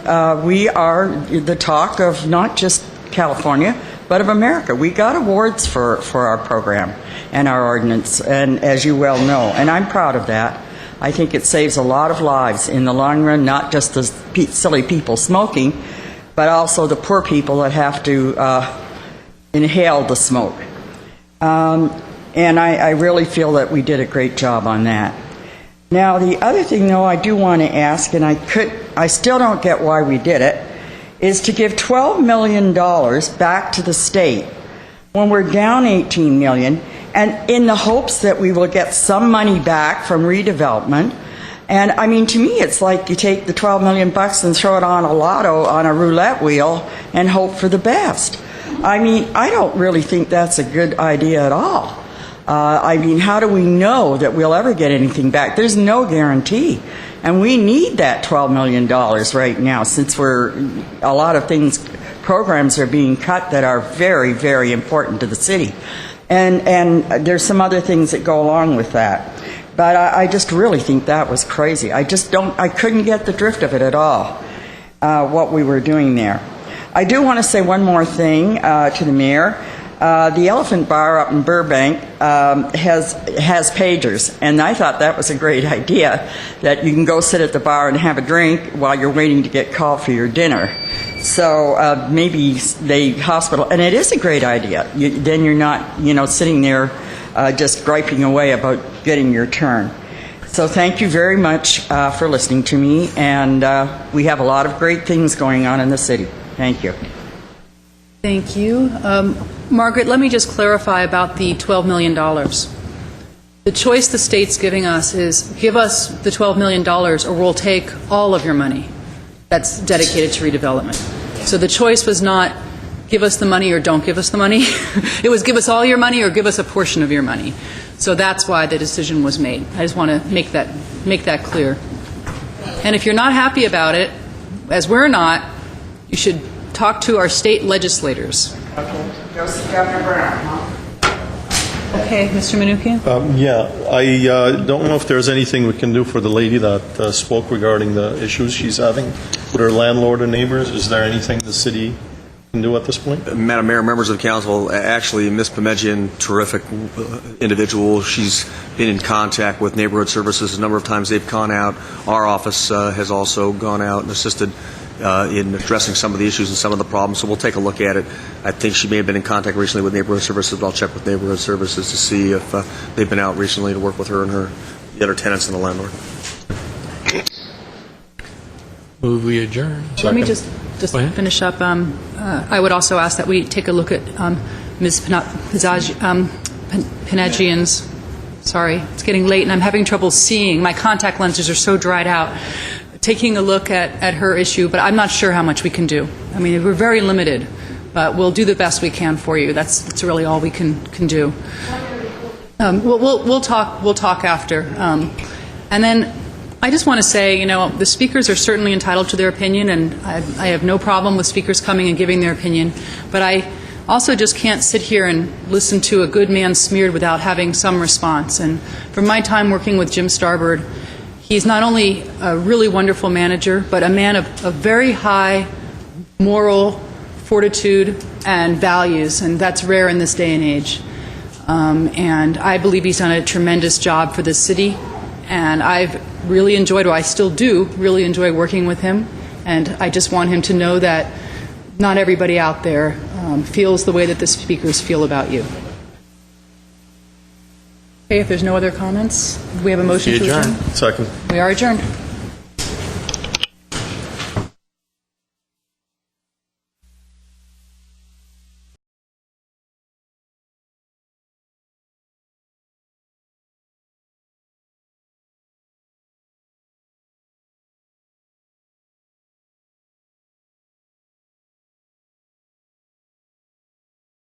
we are the talk of not just California, but of America. We got awards for our program and our ordinance, and as you well know, and I'm proud of that. I think it saves a lot of lives in the long run, not just the silly people smoking, but also the poor people that have to inhale the smoke. And I really feel that we did a great job on that. Now, the other thing, though, I do want to ask, and I still don't get why we did it, is to give $12 million back to the state when we're down $18 million, and in the hopes that we will get some money back from redevelopment. And I mean, to me, it's like you take the $12 million and throw it on a lotto on a roulette wheel and hope for the best. I mean, I don't really think that's a good idea at all. I mean, how do we know that we'll ever get anything back? There's no guarantee. And we need that $12 million right now, since a lot of programs are being cut that are very, very important to the city. And there's some other things that go along with that. But I just really think that was crazy. I couldn't get the drift of it at all, what we were doing there. I do want to say one more thing to the mayor. The Elephant Bar up in Burbank has pagers, and I thought that was a great idea, that you can go sit at the bar and have a drink while you're waiting to get called for your dinner. So maybe the hospital, and it is a great idea. Then you're not, sitting there just griping away about getting your turn. So thank you very much for listening to me, and we have a lot of great things going on in the city. Thank you. Thank you. Margaret, let me just clarify about the $12 million. The choice the state's giving us is give us the $12 million or we'll take all of your money that's dedicated to redevelopment. So the choice was not give us the money or don't give us the money. It was give us all your money or give us a portion of your money. So that's why the decision was made. I just want to make that clear. And if you're not happy about it, as we're not, you should talk to our state legislators. Okay. Governor Brown, huh? Okay, Mr. Manoukian? I don't know if there's anything we can do for the lady that spoke regarding the issues she's having with her landlord and neighbors. Is there anything the city can do at this point? Madam Mayor, members of the council, actually, Ms. Pemedjian, terrific individual. She's been in contact with neighborhood services a number of times. They've gone out. Our office has also gone out and assisted in addressing some of the issues and some of the problems. So we'll take a look at it. I think she may have been in contact recently with neighborhood services, but I'll check with neighborhood services to see if they've been out recently to work with her and the other tenants and the landlord. Move we adjourn. Let me just finish up. I would also ask that we take a look at Ms. Pemedjian's. Sorry, it's getting late and I'm having trouble seeing. My contact lenses are so dried out. Taking a look at her issue, but I'm not sure how much we can do. I mean, we're very limited, but we'll do the best we can for you. That's really all we can do. We'll talk after. And then I just want to say, the speakers are certainly entitled to their opinion, and I have no problem with speakers coming and giving their opinion, but I also just can't sit here and listen to a good man smeared without having some response. And from my time working with Jim Starbird, he's not only a really wonderful manager, but a man of very high moral fortitude and values, and that's rare in this day and age. And I believe he's done a tremendous job for the city, and I've really enjoyed, or I still do, really enjoy working with him, and I just want him to know that not everybody out there feels the way that the speakers feel about you. Okay, if there's no other comments, we have a motion to adjourn. Second. We are adjourned.